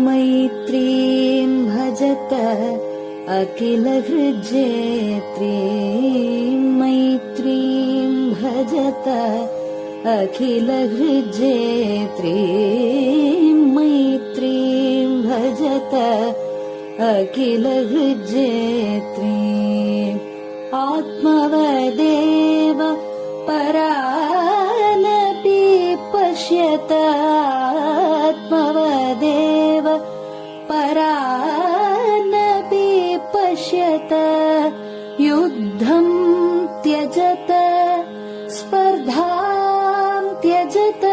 मैत्रीं भजत अखिलहृज्जेत्रीं, मैत्रीं भजत अखिलहृज्जेत्रीं, मैत्रीं भजत अखिलहृज्जेत्रीम्। आत्मवदेव परानपि पश्यत, आत्मवदेव परानपि पश्यत। युद्धं त्यजत स्पर्धां त्यजत,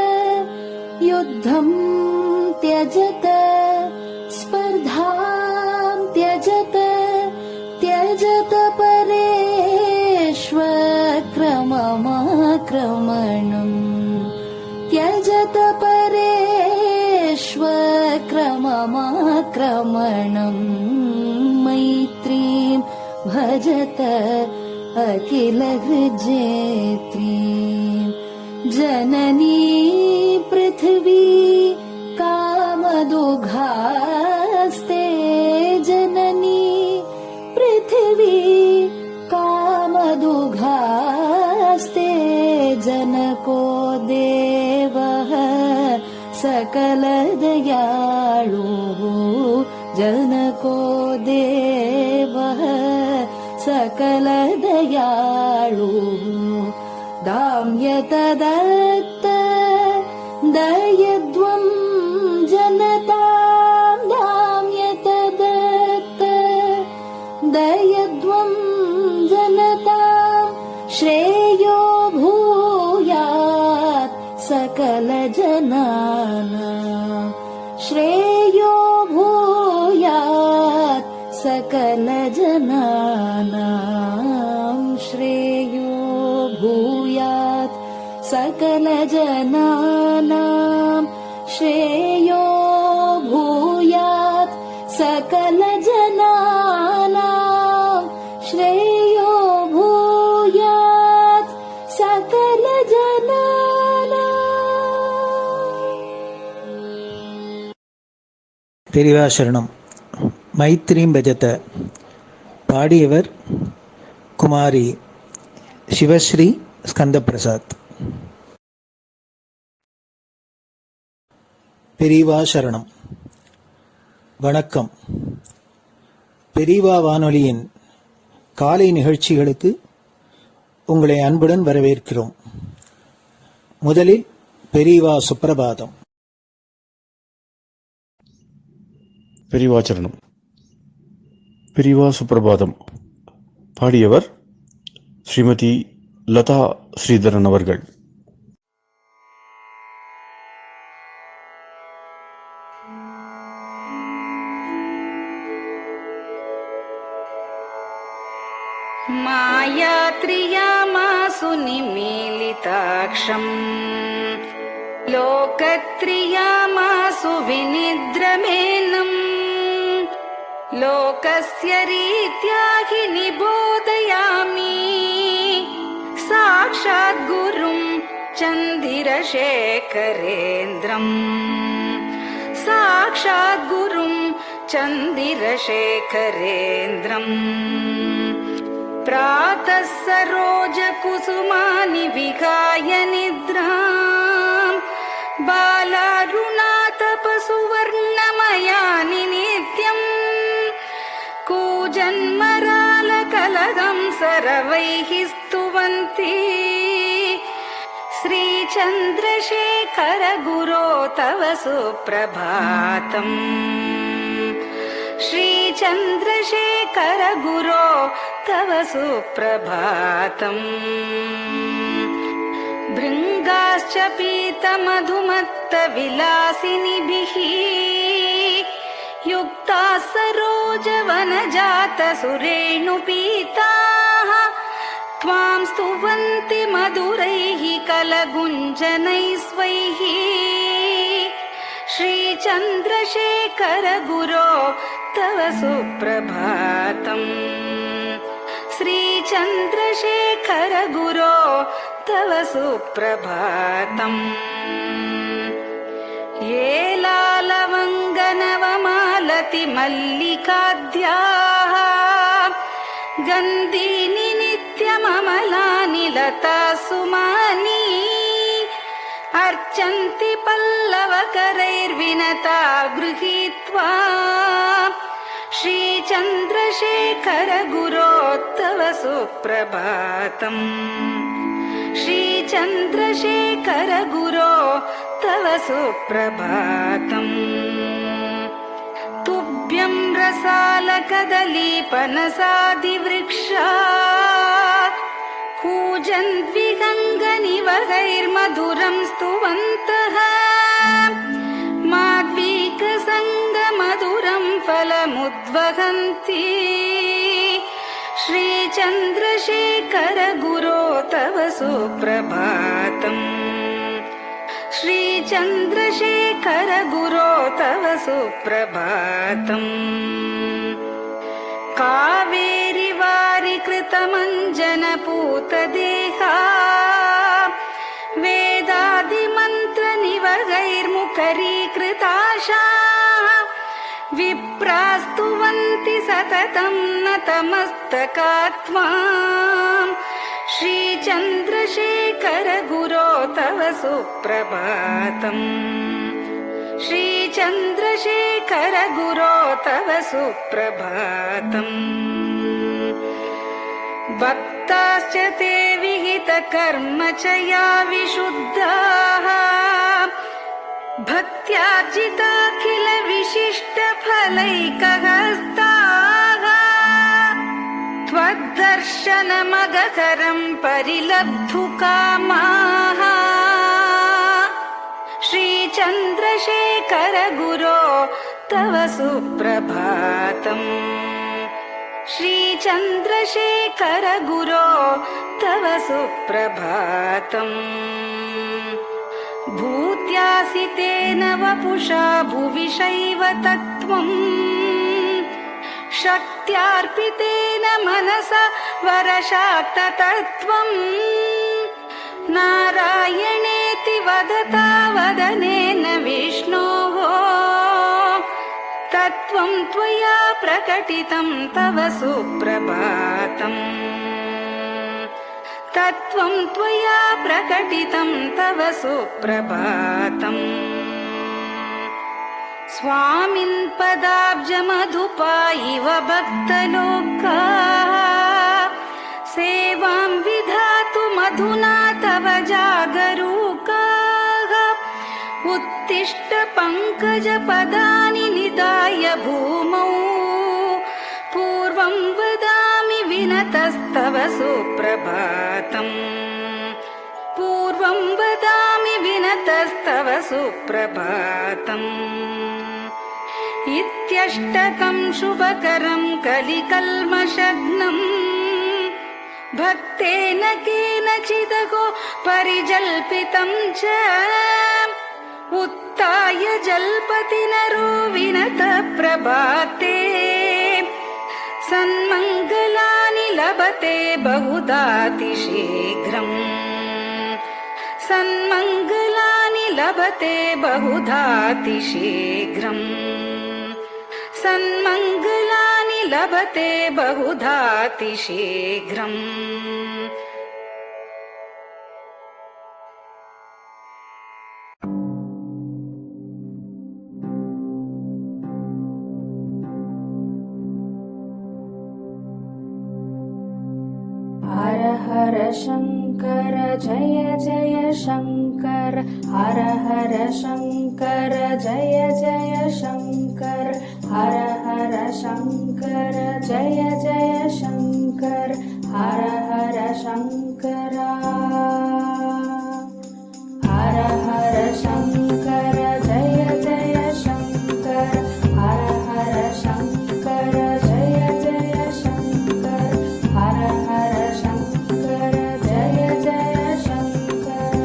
युद्धं त्यजत स्पर्धां त्यजत। त्यजत परेष्वक्रममाक्रमणम्, त्यजत परेष्वक्रममाक्रमणम्। मैत्रीं भजत अखिलहृज्जेत्रीं। जननी पृथिवी कामदुघास्ते, जननी पृथिवी कामदुघास्ते। जनको देवः सकलदयाळुः, जनको देवः सकलदयाळुः। दाम्यत दत्त दयध्वं जनतां, दाम्यत दत्त दयध्वं जनतां। श्रेयो भूयात् सकलजनानां, श्रेयो भूयात् सकलजनानां, श्रेयो भूयात् सकलजनानां, श्रेयो भूयात् सकलजनानां, श्रेयो भूयात् सकलजनानां। பெரியவா சரணம். மைத்ரீம் பஜத. பாடியவர் குமாரி சிவஸ்ரீ ஸ்கந்தபிரசாத். பெரியவா சரணம். வணக்கம். பெரியவா வானொலியின் காலை நிகழ்ச்சிகளுக்கு உங்களை அன்புடன் வரவேற்கிறோம். முதலில் பெரியவா சுப்பிரபாதம். பெரியவா சரணம். பெரியவா சுப்பிரபாதம். பாடியவர் ஸ்ரீமதி லதா ஸ்ரீதரன் அவர்கள். मायात्रियामासु निमीलिताक्षम्, लोकत्रियामासु विनिद्रमेनम्। लोकस्य रीत्या हि निबोधयामि, साक्षात् गुरुं चन्दिरशेखरेन्द्रम्, साक्षात् गुरुं चन्दिरशेखरेन्द्रम्। प्रातः सरोजकुसुमानि विहाय निद्राम्, बालारुणातपसुवर्णमयानि नित्यम्। कूजन्मरालकलहं सरवैः स्तुवन्ति, श्रीचन्द्रशेखर गुरो तव सुप्रभातम्, श्रीचन्द्रशेखर गुरो तव सुप्रभातम्। भृङ्गाश्च पीतमधुमत्तविलासिनिभिः युक्ताः सरोजवनजातसुरेणुपीताः, त्वां स्तुवन्ति मधुरैः कलगुञ्जनैः स्वैः। श्रीचन्द्रशेखर गुरो तव सुप्रभातम्, श्रीचन्द्रशेखर गुरो तव सुप्रभातम् ये लालवङ्गनवमालति मल्लिकाद्याः गन्धीनि नित्यममलानि लता सुमानि अर्चन्ति पल्लवकरैर्विनता गृहीत्वा श्रीचन्द्रशेखर गुरो तव सुप्रभातम् श्रीचन्द्रशेखर गुरो तव सुप्रभातम् तुभ्यं रसालकदलीपनसादिवृक्षा कूजन्द्विगङ्गनिवगैर्मधुरं स्तुवन्तः माद्वीकसङ्गमधुरं फलमुद्वहन्ति श्रीचन्द्रशेखर गुरो तव सुप्रभातम् श्रीचन्द्रशेखर गुरो तव सुप्रभातम् कावेरि वारिकृतमञ्जनपूतदेहा वेदादिमन्त्रनिवगैर्मुखरीकृताशा विप्रास्तुवन्ति सततं नतमस्तकात्माम् श्रीचन्द्रशेखर गुरो तव सुप्रभातम् श्रीचन्द्रशेखर गुरो तव सुप्रभातम् भक्ताश्च ते विहितकर्म च या विशुद्धाः भक्त्यार्जिताखिल विशिष्टफलैकहस्ताः त्वद्दर्शनमगकरं परिलब्धुकामाः श्रीचन्द्रशेखर गुरो तव सुप्रभातम् श्रीचन्द्रशेखर गुरो तव सुप्रभातम् भूत्यासितेन वपुषा भुविशैव तत्त्वम् शक्त्यार्पितेन मनसा वरशाक्ततत्त्वम् नारायणेति वदता वदनेन विष्णोः तत्त्वं त्वया प्रकटितं तव सुप्रभातम् तत्त्वं त्वया प्रकटितं तव सुप्रभातम् स्वामिन् पदाब्जमधुपा इव भक्तलोकाः सेवां विधातुमधुना तव जागरूकाः उत्तिष्ठ पङ्कजपदानि निधाय भूमौ पूर्वं वदामि विनतस्तव सुप्रभातम् पूर्वं वदामि विनतस्तव सुप्रभातम् इत्यष्टकं शुभकरं कलिकल्मषघ्नम् भक्तेन केनचिदहो परिजल्पितं च उत्थाय जल्पति नरो विनत प्रभाते सन्मङ्गलानि लभते बहुधातिशीघ्रम् सन्मङ्गलानि लभते बहुधातिशीघ्रम् सन्मङ्गलानि लभते बहुधातिशीघ्रम् हर हर शङ्कर जय जय शङ्कर हर हर शङ्कर जय जय शङ्कर हर हर शङ्कर जय जय शङ्कर हर हर शङ्कर हर हर शङ्कर जय जय शङ्कर हर हर शङ्कर जय जय शङ्कर हर हर शङ्कर जय जय शङ्कर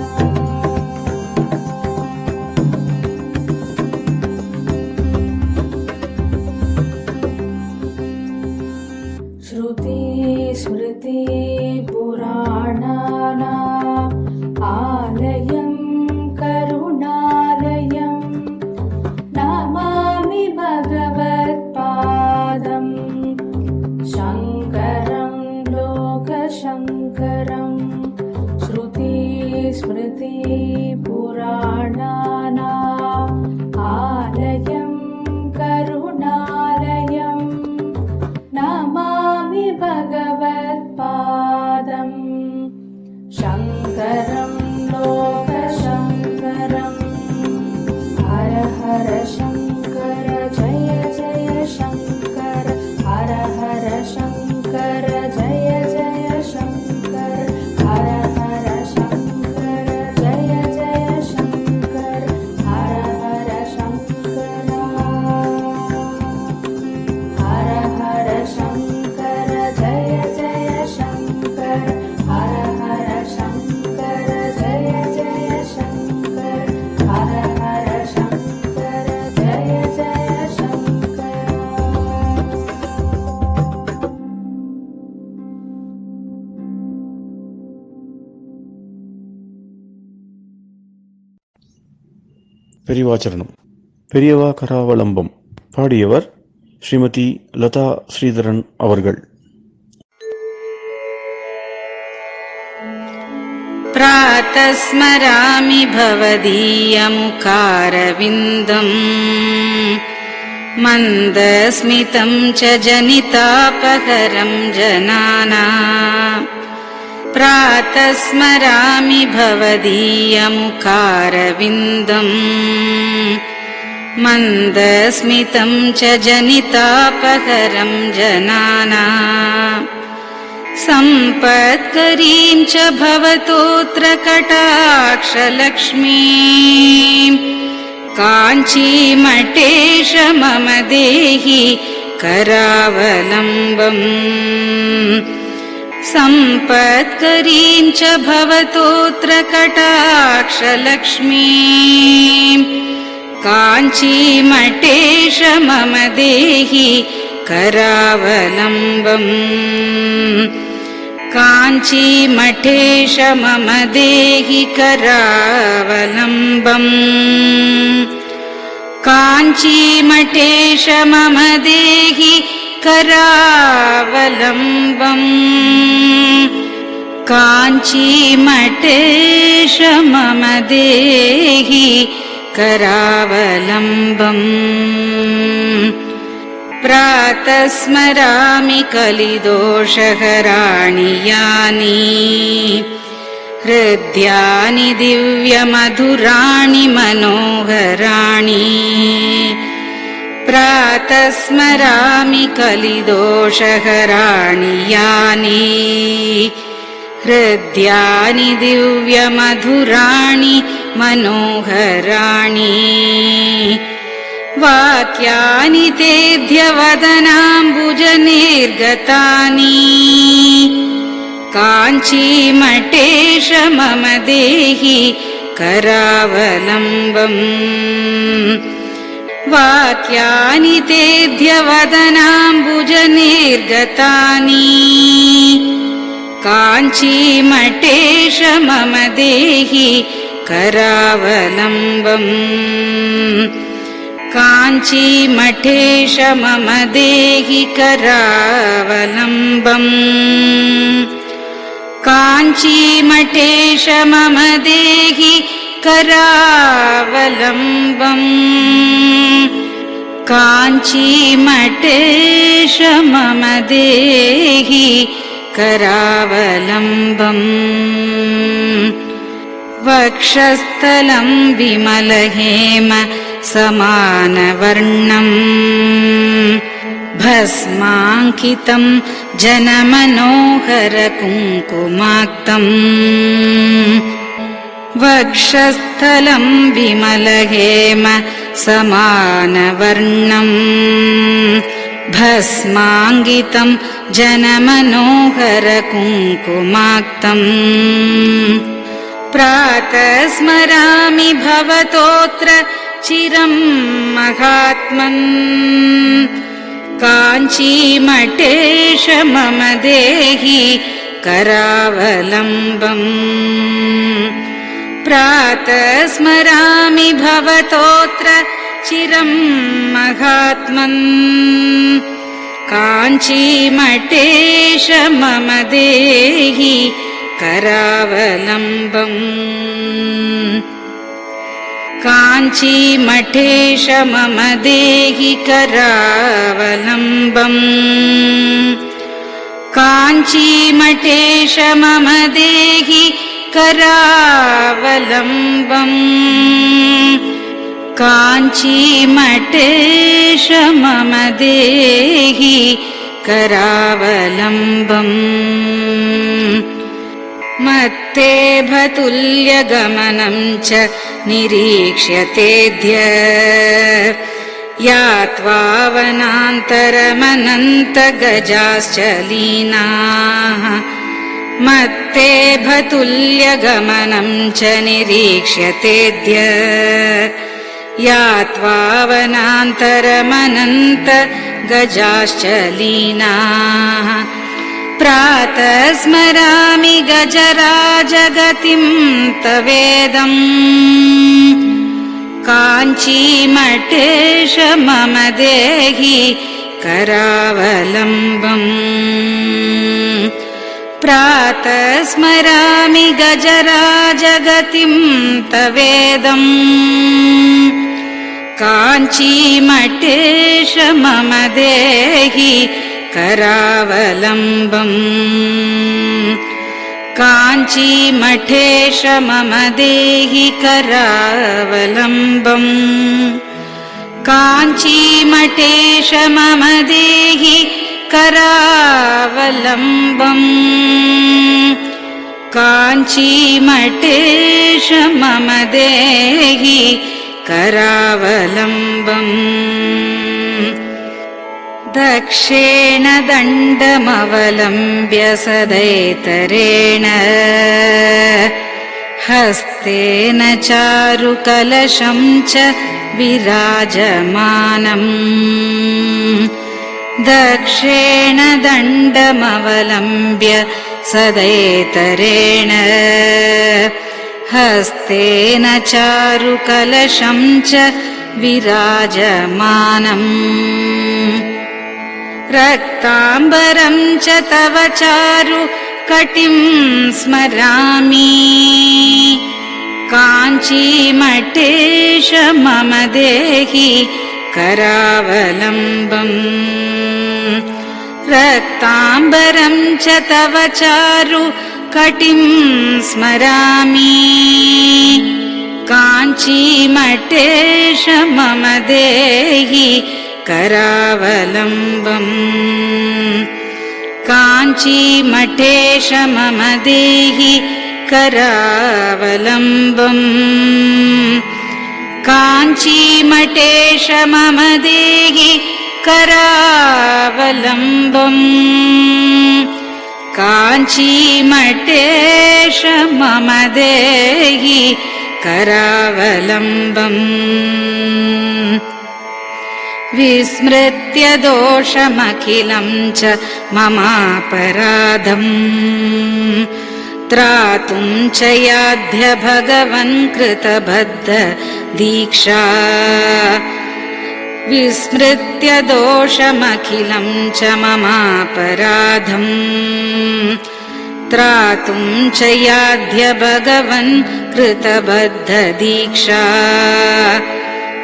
श्रुति स्मृति पुराणानाम् स्मृतिपुराणानाम् आलयं करुणालयं नमामि भगवत्पादम् शङ्करं लोकशङ्करम् हर हर शङ्कर जय जय शङ्कर हर हर शङ्कर जय जय शङ्कर हर हर शङ्कर जय जय शङ्कर हर हर शङ्कर हर हर शङ्कर जय जय शङ्कर हर हर शङ्कर जय जय शङ्कर हर हर शङ्कर जय जय शङ्कर பெரிவாச்சரணம். பெரியவா கராவலம்பம். பாடியவர் ஸ்ரீமதி லதா ஸ்ரீதரன் அவர்கள். प्रातः स्मरामि भवदीयमुखारविन्दम् मन्दस्मितं च जनितापहरं जनानाम् प्रातः स्मरामि भवदीयमुखारविन्दम् मन्दस्मितं च जनितापहरं जनानाम् सम्पत्करीं च भवतोऽत्र कटाक्षलक्ष्मीं काञ्चीमठेश मम देहि करावलम्बम् सम्पत्करीं च भवतोऽत्र कटाक्षलक्ष्मीं काञ्चीमठेश मम देहि करावलम्बम् काञ्चीमठेश मम देहि करावलम्बम् काञ्चीमठेश मम देहि करावलम्बम् काञ्चीमठेश मम देहि करावलम्बम् प्रातः स्मरामि कलिदोषहराणि यानि हृद्यानि दिव्यमधुराणि मनोहराणि प्रातः स्मरामि कलिदोषहराणि यानि हृद्यानि दिव्यमधुराणि मनोहराणि वाक्यानि तेऽध्यवदनाम्बुजनिर्गतानि काञ्चीमठेश मम देहि करावलम्बम् वाक्यानि तेऽध्यवदनाम्बुजनिर्गतानि काञ्चीमठेश मम देहि करावलम्बम् काञ्चीमठेश मम देहि करावलम्बम् काञ्चीमठेश मम देहि करावलम्बम् काञ्चीमठेश मम देहि करावलम्बम् वक्षस्थलं विमलहेम समानवर्णम् भस्माङ्कितं जनमनोहर कुङ्कुमाक्तम् वक्षस्थलं विमलहेम समानवर्णम् भस्माङ्कितं जनमनोहर कुङ्कुमाक्तम् प्रातः स्मरामि भवतोऽत्र चिरं महात्मन् काञ्चीमठेश मम देहि करावलम्बम् प्रातः स्मरामि भवतोऽत्र चिरं महात्मन् काञ्चीमठेश मम देहि करावलम्बम् काञ्चीमठेश मम देहि करावलम्बम् काञ्चीमठेश मम देहि करावलम्बम् काञ्चीमठेश मम देहि करावलम्बम् मत्तेभतुल्यगमनं च निरीक्ष्यतेऽद्य यात्वा वनान्तरमनन्तगजाश्च लीनाः मत्तेभतुल्यगमनं च निरीक्ष्यतेऽद्य यात्वा वनान्तरमनन्तगजाश्च लीनाः प्रातः स्मरामि गजराजगतिं तवेदम् काञ्चीमठेश मम देहि करावलम्बम् प्रातः स्मरामि गजराजगतिं तवेदम् काञ्चीमठेश मम देहि करावलम्बम् काञ्चीमठेश मम देहि करावलम्बम् काञ्चीमठेश मम देहि करावलम्बम् काञ्चीमठेश मम देहि करावलम्बम् दक्षेण दण्डमवलम्ब्य सदैतरेण हस्तेन चारुकलशं च विराजमानम् दक्षेण दण्डमवलम्ब्य सदैतरेण हस्तेन चारुकलशं च विराजमानम् रक्ताम्बरं च तव चारु कटिं स्मरामि काञ्चीमठेश मम देहि करावलम्बम् रक्ताम्बरं च तव चारु कटिं स्मरामि काञ्चीमठेश मम देहि करावलम्बम् काञ्चीमठेश मम देहि करावलम्बम् काञ्चीमठेश मम देहि करावलम्बम् काञ्चीमठेश मम देहि करावलम्बम् विस्मृत्य दोषमखिलं च ममापराधम् त्रातुं च याध्य भगवन् कृतबद्ध दीक्षा विस्मृत्य दोषमखिलं च ममापराधम् त्रातुं च याध्य भगवन् कृतबद्ध दीक्षा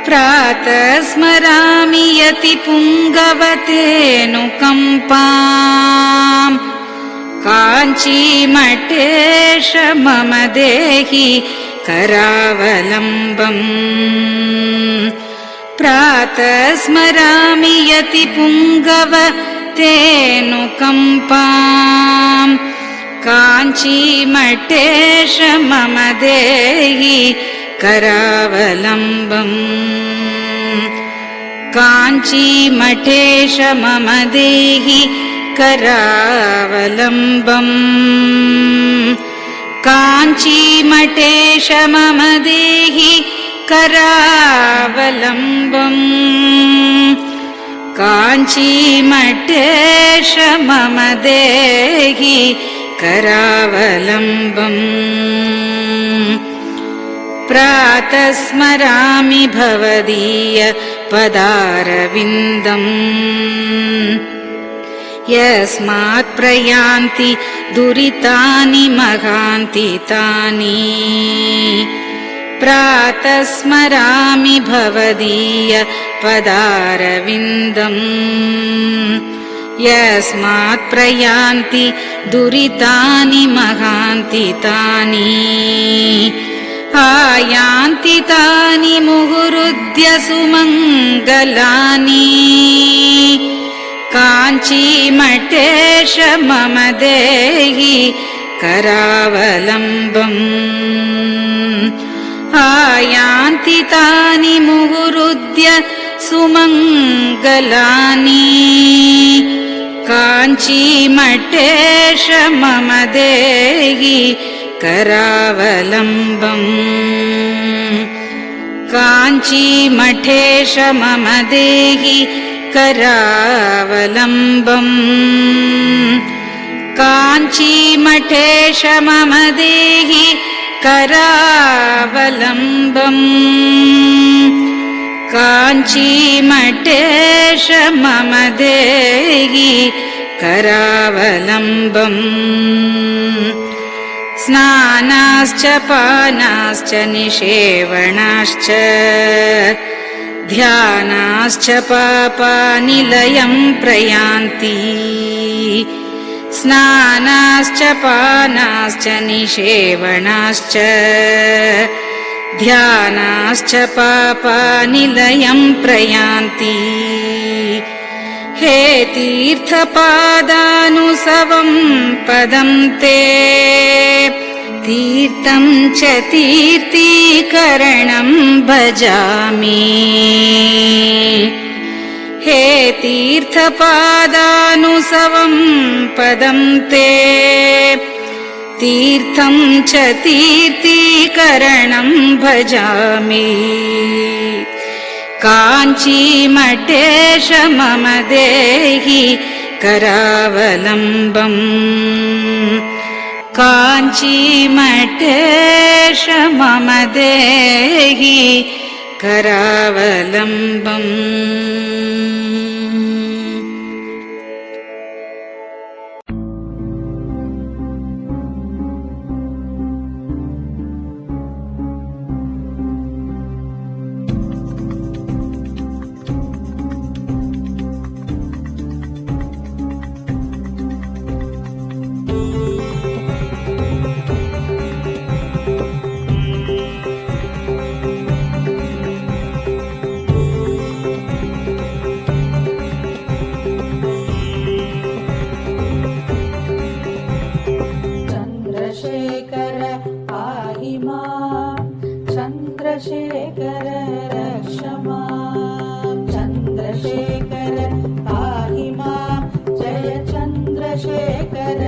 प्रातः स्मरामि यति पुङ्गवतेऽनुकम्पाम् काञ्चीमठेश मम देहि करावलम्बम् प्रातः स्मरामि यति पुङ्गवतेऽनुकम्पाम् काञ्चीमठेश मम देहि करावलम्बम् काञ्चीमठेश मम देहि करावलम्बम् काञ्चीमठेश मम देहि करावलम्बम् काञ्चीमठेश मम देहि करावलम्बम् प्रातः स्मरामि भवदीय पदारविन्दम् यस्मात् प्रयान्ति दुरितानि महान्ति तानि प्रातः स्मरामि भवदीय पदारविन्दम् यस्मात् प्रयान्ति दुरितानि महान्ति तानि आयान्ति तानि मुहुरुद्य सुमङ्गलानि काञ्चीमठेश मम देहि करावलम्बम् आयान्ति तानि मुहुरुद्य सुमङ्गलानि काञ्चीमठेश मम देहि करावलम्बम् काञ्चीमठेश मम देहि करावलम्बम् काञ्चीमठेश मम देहि करावलम्बम् काञ्चीमठेश मम देहि करावलम्बम् स्नानाश्च पानाश्च निषेवणाश्च ध्यानाश्च पापानिलयं प्रयान्ति स्नानाश्च पानाश्च निषेवणाश्च ध्यानाश्च पापानिलयं प्रयान्ति हे तीर्थपादानुसवं पदं ते तीर्थं च तीर्थीकरणं भजामि हे तीर्थपादानुसवं पदं ते तीर्थं च तीर्थीकरणं भजामि काञ्चीमठेश मम देहि करावलम्बम् काञ्चीमठेश मम देहि करावलम्बम् चन्द्रशेखर रक्ष मां चन्द्रशेखर पाहि मां जय चन्द्रशेखर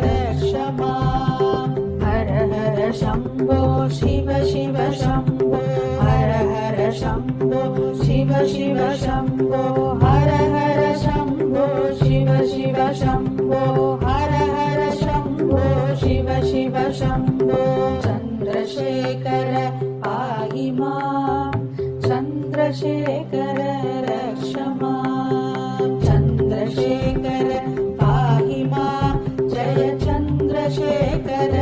रक्ष मां हर हर शम्भो शिव शिव शम्भो हर हर शम्भो शिव शिव शम्भो हर हर शम्भो शिव शिव शम्भो हर हर शम्भो शिव शिव शम्भो चन्द्रशेखर पाहि मां चन्द्रशेखर रक्ष मां चन्द्रशेखर पाहि मां जय चन्द्रशेखर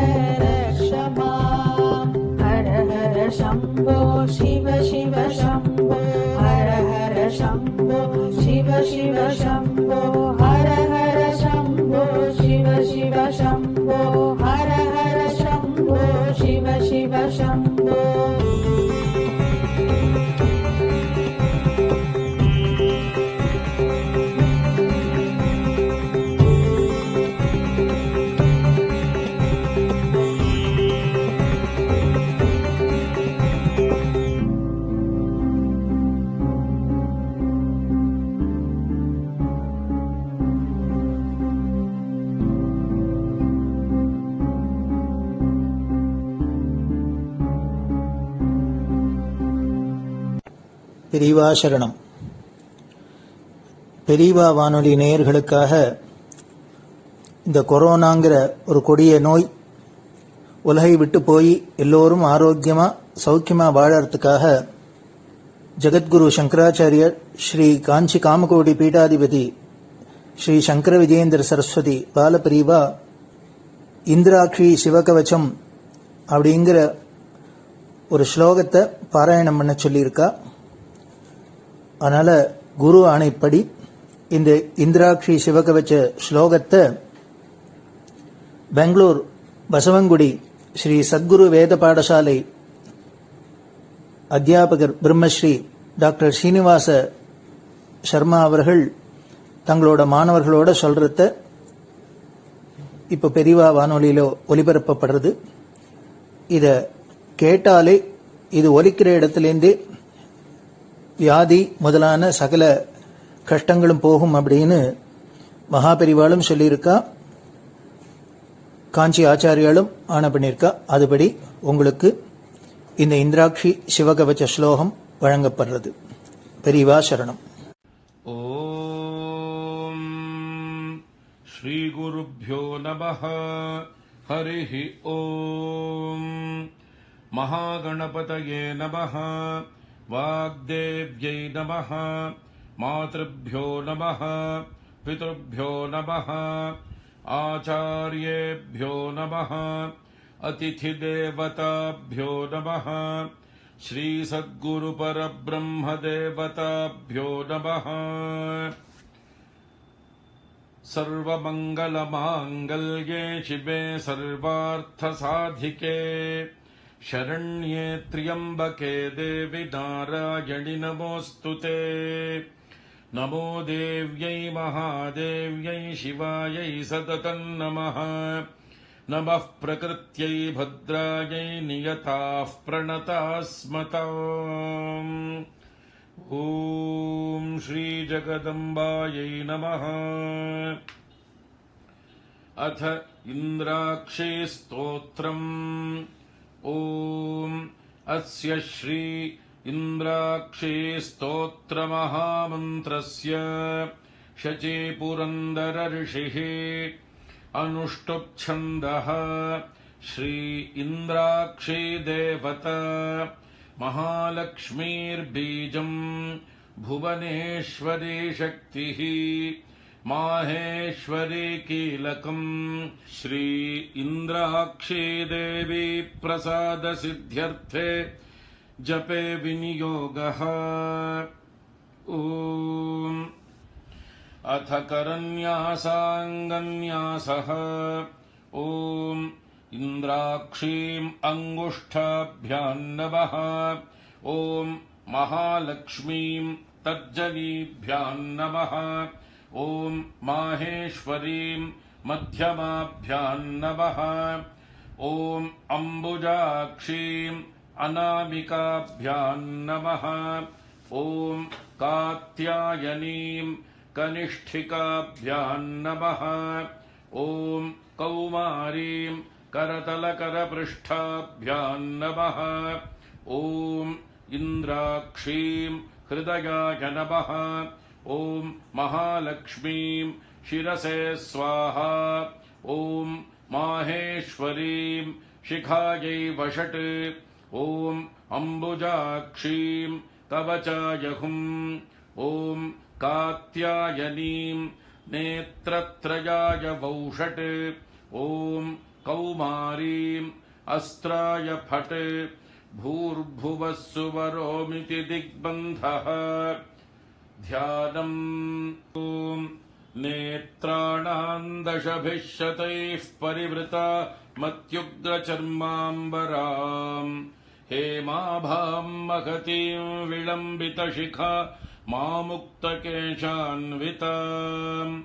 रक्ष मां हर हर शम्भो शिव शिव शम्भो हर हर शम्भो शिव शिव शम्भो हर हर शम्भो शिव शिव शम्भो हर हर शम्भो शिव शिव शम्भो பெரியவா சரணம். பெரியவா வானொலி நேயர்களுக்காக இந்த கொரோனாங்கிற ஒரு கொடிய நோய் உலகை விட்டு போய் எல்லோரும் ஆரோக்கியமா சௌக்கியமா வாழறதுக்காக ஜெகத்குரு சங்கராச்சாரியர் ஸ்ரீ காஞ்சி காமகோடி பீட்டாதிபதி ஸ்ரீ சங்கர விஜயேந்திர சரஸ்வதி பாலபிரிவா இந்திராட்சி சிவகவச்சம் அப்படிங்கிற ஒரு ஸ்லோகத்தை பாராயணம் பண்ண சொல்லியிருக்கா. அதனால குரு ஆணைப்படி இந்த இந்திராட்சி சிவகவச்ச ஸ்லோகத்தை பெங்களூர் பசவங்குடி ஸ்ரீ சத்குரு வேத பாடசாலை அத்தியாபகர் பிரம்மஸ்ரீ டாக்டர் ஸ்ரீனிவாச சர்மா அவர்கள் தங்களோட மாணவர்களோட சொல்றத இப்போ பெரியவா வானொலியில ஒலிபரப்பப்படுறது. இதை கேட்டாலே இது ஒலிக்கிற இடத்துலேருந்தே வியாதி முதலான சகல கஷ்டங்களும் போகும் அப்படின்னு மகாபெரிவாளும் சொல்லியிருக்கா, காஞ்சி ஆச்சாரியாலும் ஆணை பண்ணியிருக்கா. அதுபடி உங்களுக்கு இந்த இந்திராட்சி சிவகவச்ச ஸ்லோகம் வழங்கப்படுறது. பெரியவா சரணம். ஓம் ஸ்ரீ குருப்யோ நமஹ. ஹரிஹ ஓம். மகாகணபதயே நமஹ. வாக்தேவ்யை நமஹ. மாத்ருப்யோ நமஹ. பித்ருப்யோ நமஹ. ஆச்சார்யேभ्यो நமஹ. அதிதிதேவதாभ्यो நமஹ. ஸ்ரீ சத்குரு பரபிரம்மதேவதாभ्यो நமஹ. சர்வமங்கலமாங்கல்யே சிவே சர்வார்த்தசாதிகே शरण्ये त्र्यम्बके देवि नारायणि नमोऽस्तुते. नमो देव्यै महादेव्यै शिवायै सततं नमः. नमः प्रकृत्यै भद्रायै नियताः प्रणतास्मताम्. ॐ श्रीजगदम्बायै नमः. अथ इन्द्राक्षी स्तोत्रम्. ओम अस्य श्री इन्द्राक्षी स्तोत्र महामन्त्रस्य शची पुरन्दर ऋषिः अनुष्टुप् छन्दः. श्री इन्द्राक्षी देवता महालक्ष्मीर्बीजम् भुवनेश्वरी शक्तिः माहेश्वरी कीलकम्. श्री इन्द्राक्षी देवी प्रसाद सिद्ध्यर्थे जपे विनियोगः. ओम अथ करन्यासाङ्गन्यासः. ओम इन्द्राक्षीम् अंगुष्ठाभ्यां नमः. ओम महालक्ष्मीम् तर्जनीभ्यां नमः. ओम माहेश्वरीं मध्यमाभ्यां नमः. ओम अम्बुजाक्षीं अनामिकाभ्यां नमः. ओम कात्यायनीं कनिष्ठिकाभ्यां नमः. ओम कौमारीं करतलकरपृष्ठाभ्यां नमः. ओम इन्द्राक्षीं हृदयाय नमः. ओम महालक्ष्मीं शिरसे स्वाहा. ओम माहेश्वरीं शिखायै वषट्. ओम अम्बुजाक्षीं कवचाय हुम्. ओम कात्यायनीं नेत्रत्रयाय वौषट्. ओम कौमारीं अस्त्राय फट्. भूर्भुवः सुवरोमिति दिग्बन्धः. ध्यानम्. ओम नेत्राणां दशभिः शतैः परिवृता मत्युग्रचर्माम्बराम्. हेमाभां महतीं विलम्बितशिखा मामुक्तकेशान्विताम्.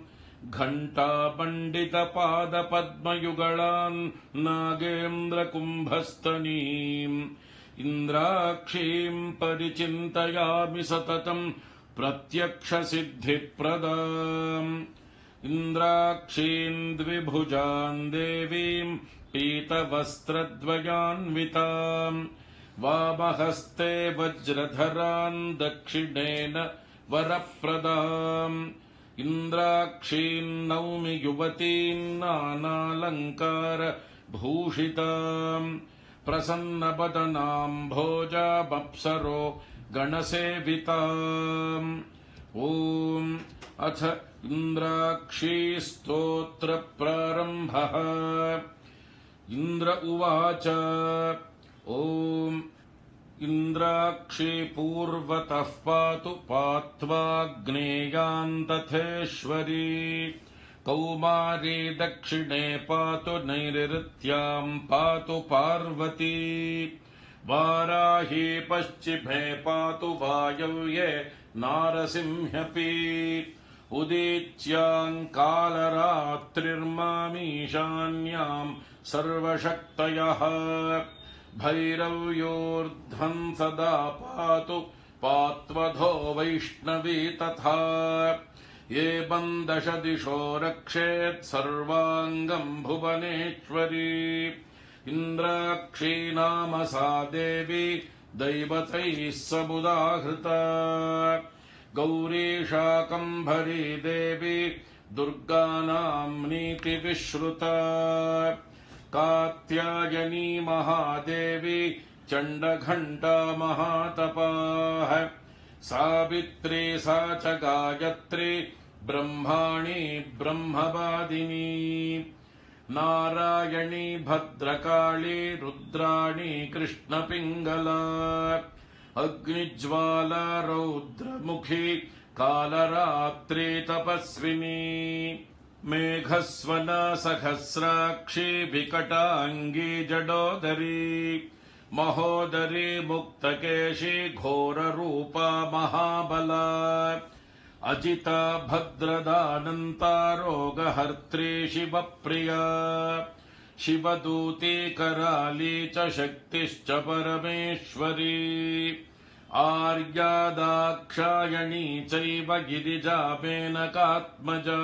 घण्टापण्डितपादपद्मयुगलान् नागेन्द्रकुम्भस्तनीम्. इन्द्राक्षीं परिचिन्तयामि सततम् प्रत्यक्षसिद्धिप्रदाम्. इन्द्राक्षीं द्विभुजां देवीं पीतवस्त्रद्वयान्विताम्. वामहस्ते वज्रधरान् दक्षिणेन वरप्रदाम्. इन्द्राक्षीं नौमि युवतीं नानालङ्कारभूषिताम्. प्रसन्नवदनां भोजामप्सरो गणसेविताम्. ओम अथ इन्द्राक्षी स्तोत्र प्रारम्भः. इन्द्र उवाच. ओम इन्द्राक्षी पूर्वतः पातु पात्वाग्नेयान्तथेश्वरी कौमारी दक्षिणे पातु नैऋत्याम् पातु पार्वती वाराही पश्चिमे पातु वायव्ये नारसिंह्यपि उदीच्याम् कालरात्रिर्मामीशान्याम् सर्वशक्तयः भैरव्योर्ध्वम् सदा पातु पात्वधो वैष्णवी तथा एवम् 10 दिशो रक्षेत् सर्वाङ्गम् भुवनेश्वरी इन्द्राक्षी नाम सा देवी दैवतैः समुदाहृता गौरी शाकम्भरी देवी दुर्गानाम् नीतिविश्रुता कात्यायनी महादेवी चण्डघण्टा महातपाः सावित्री सा च गायत्री ब्रह्माणी ब्रह्मवादिनी नारायणी भद्रकाली रुद्राणी कृष्णपिङ्गला अग्निज्वाला रौद्रमुखी कालरात्रि तपस्विनी मेघस्वना सहस्राक्षी विकटाङ्गी जडोदरी महोदरी मुक्तकेशी घोररूपा महाबला अजिता भद्रदानन्ता रोगहर्त्री शिवप्रिया शिवदूती कराली च शक्तिश्च परमेश्वरी आर्या दाक्षायणी चैव गिरिजा मेनकात्मजा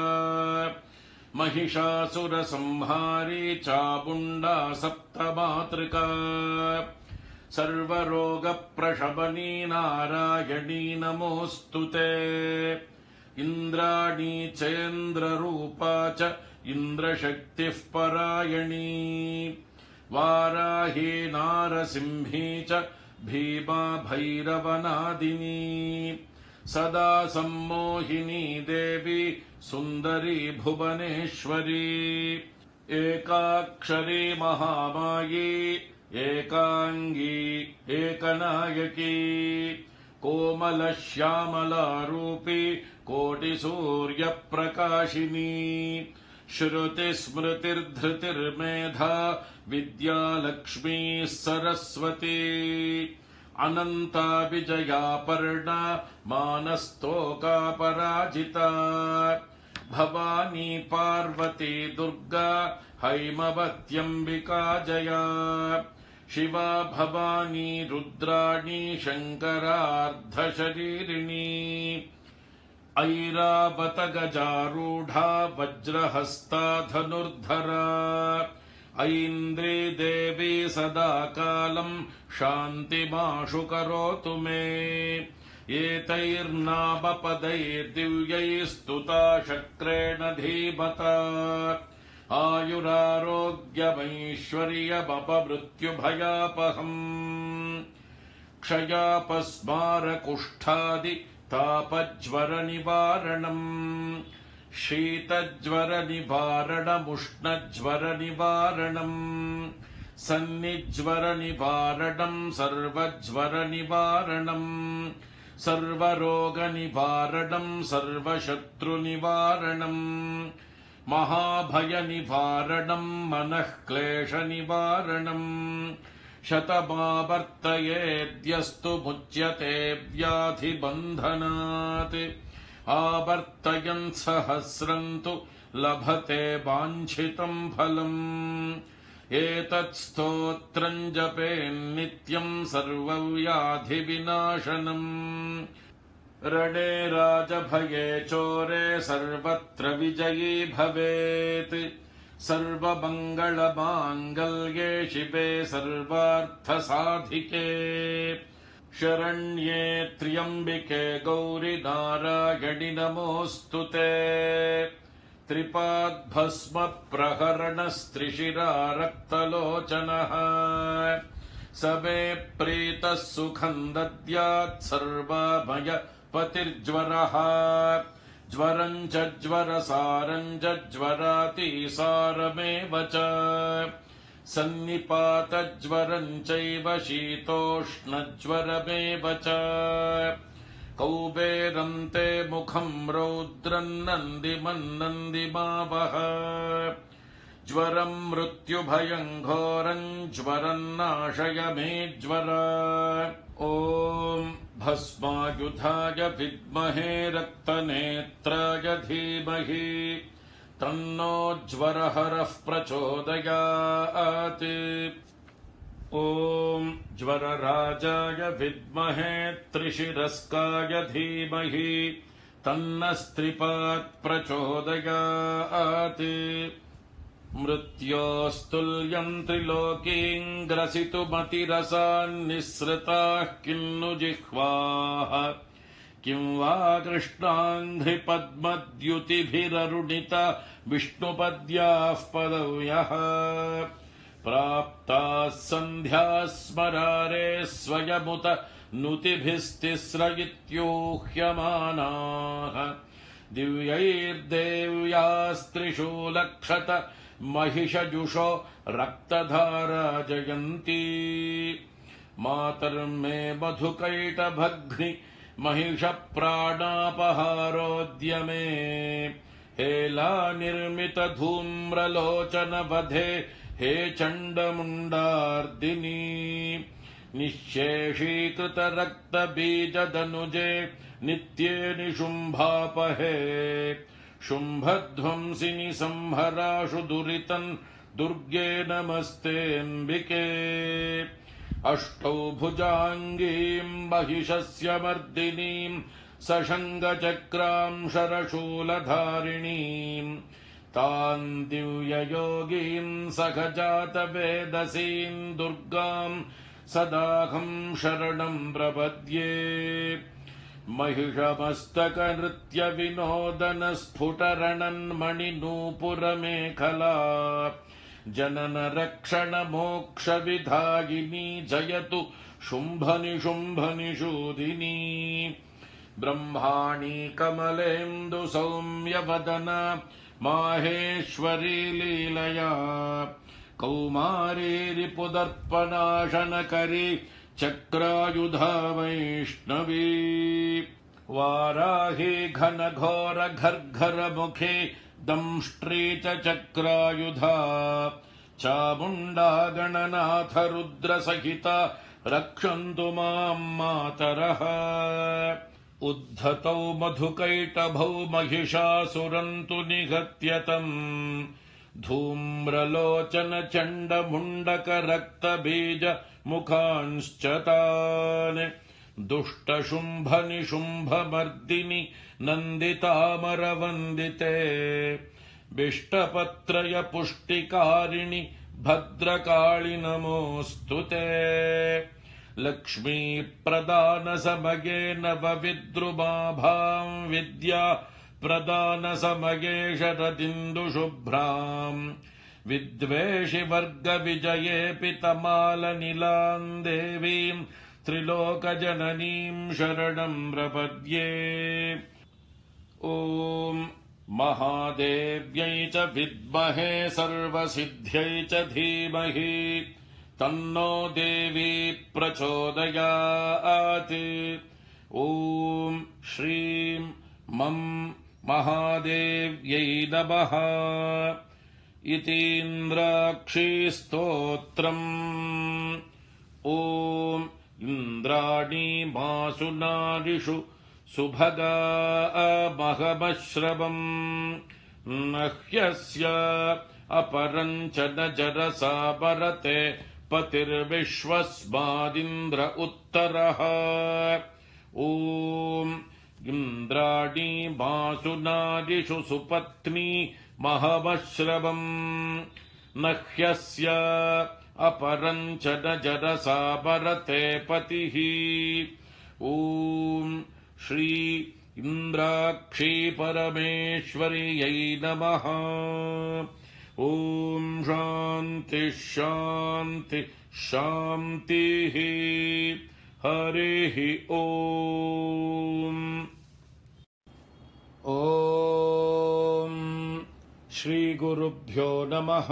महिषासुरसंहारी चामुण्डा सप्तमातृका सर्वरोगप्रशमनी नारायणी नमोऽस्तु ते इन्द्राणी चेन्द्ररूपा च इन्द्रशक्तिः परायणी वाराही नारसिंही च भीमा भैरवनादिनी सदा सम्मोहिनी देवी सुन्दरी भुवनेश्वरी एकाक्षरी महामायी एकांगी एकनायकी कोमलश्यामलारूपी कोटिसूर्यप्रकाशिनी श्रुतिस्मृतिर्धृतिर्मेधा विद्यालक्ष्मी सरस्वती अनन्ता विजयापर्णा मानस्तोकापराजिता भवानी पार्वती दुर्गा हैमवत्यम्बिका जया शिवा भवानी रुद्राणी शङ्करार्धशरीरिणी ऐरावत गजारूढा वज्रहस्ता धनुर्धरा ऐन्द्री देवी सदा कालम् शान्तिमाशु करोतु मे एतैर्नामपदैर्दिव्यैस्तुता शक्रेण धीमता आयुरारोग्यमैश्वर्यमपमृत्युभयापहम् क्षयापस्मारकुष्ठादि तापज्वरनिवारणम् शीतज्वरनिवारणमुष्णज्वरनिवारणम् सन्निज्वरनिवारणम् सर्वज्वरनिवारणम् सर्वरोगनिवारणम् सर्वशत्रुनिवारणम् महाभयनिवारणम् मनःक्लेशनिवारणम् शतमावर्तयेद्यस्तु मुच्यते व्याधिबन्धनात् आवर्तयन् सहस्रम् तु लभते वाञ्छितम् फलम् एतत्स्तोत्रम् जपेन्नित्यम् सर्वव्याधिविनाशनम् रणे राजभये चोरे सर्वत्र विजयी भवेत् सर्वमङ्गलमाङ्गल्ये शिवे सर्वार्थसाधिके शरण्ये त्र्यम्बिके गौरि नारायणि नमोऽस्तु ते त्रिपाद्भस्म प्रहरणस्त्रिशिरा रक्तलोचनः स मे प्रीतः सुखम् दद्यात् सर्वाभय पतिर्ज्वरः ज्वरम् च ज्वरसारम् च ज्वरातिसारमेव च सन्निपातज्वरम् चैव शीतोष्णज्वरमेव च कौबेरन्ते मुखम् रौद्रम् नन्दिमन्नन्दिमावह ज्वरम् मृत्युभयम् घोरम् ज्वरम् नाशय मे ज्वर ॐ भस्मायुधाय विद्महे रक्तनेत्राय धीमहि तन्नो ज्वरहरः प्रचोदयात् ॐ ज्वरराजाय विद्महे त्रिशिरस्काय धीमहि तन्नस्त्रिपात् प्रचोदयात् मृत्योस्तुल्यम् त्रिलोकीम् ग्रसितुमतिरसान्निःसृताः किन्नु जिह्वाः किं वा कृष्णाङ्घ्रिपद्मद्युतिभिररुणिता विष्णुपद्याः पदव्यः प्राप्ताः सन्ध्याः स्मरारे स्वयमुत नुतिभिस्तिस्रयित्यूह्यमानाः दिव्यैर्देव्यास्त्रिशूलक्षत महिषजुषो रक्तधारा जयन्ती मातर्मे मधुकैटभग्नि महिषप्राणापहारोद्यमे हेला निर्मित धूम्रलोचन वधे हे चण्डमुण्डार्दिनी निःशेषीकृत रक्तबीजदनुजे नित्ये निशुम्भापहे शुम्भध्वंसिनि संहराशु दुरितम् दुर्गे नमस्तेऽम्बिके अष्टौ भुजाङ्गीम् महिषस्य मर्दिनीम् सशङ्गचक्राम् शरशूलधारिणीम् तान् दिव्ययोगीम् सखजातवेदसीम् दुर्गाम् सदाहम् शरणम् प्रपद्ये महिषमस्तकनृत्यविनोदनस्फुटरणन्मणिनूपुरमेखला जननरक्षणमोक्षविधायिनी जयतु शुम्भनिशुम्भनिषूदिनी ब्रह्माणी कमलेन्दु सौम्यवदना माहेश्वरी लीलया कौमारी रिपुदर्पणाशनकरी चक्रायुधा वैष्णवी वाराही घनघोर घर्घरमुखी दंष्ट्री च चक्रायुधा चामुण्डा गणनाथ रुद्रसहिता रक्षन्तु माम् मातरः उद्धतौ मधुकैटभौ महिषासुरम् तु निहत्यतम् धूम्रलोचन चण्डमुण्डक रक्तबीज मुखांश्च तान् दुष्टशुम्भ निशुम्भमर्दिनि नन्दितामरवन्दिते बिष्टपत्रय पुष्टिकारिणि भद्रकाळि नमोऽस्तु ते लक्ष्मी प्रदान समये नवविद्रुमाभाम् विद्या प्रदान समये शरदिन्दुशुभ्राम् विद्वेषि वर्ग विजये पितमालनिलाम् देवीम् त्रिलोकजननीम् शरणम् प्रपद्ये ॐ महादेव्यै च विद्महे सर्वसिद्ध्यै च धीमहि तन्नो देवी प्रचोदयात् ॐ श्रीं मं महादेव्यै नमः इतीन्द्राक्षी स्तोत्रम् ॐ इन्द्राणी मासु नारिषु सुभगा महमश्रवम् नह्यस्य अपरम् च न जरसा परते पतिर्विश्वस्मादिन्द्र उत्तरः ॐ इन्द्राणी मासु नारिषु सुपत्नी महमश्रवम् नह्यस्य अपरम् च न जरसा परते पतिः ॐ श्री इन्द्राक्षी परमेश्वर्यै नमः ॐ शान्ति शान्ति शान्तिः हरिः ॐ ॐ श्रीगुरुभ्यो नमः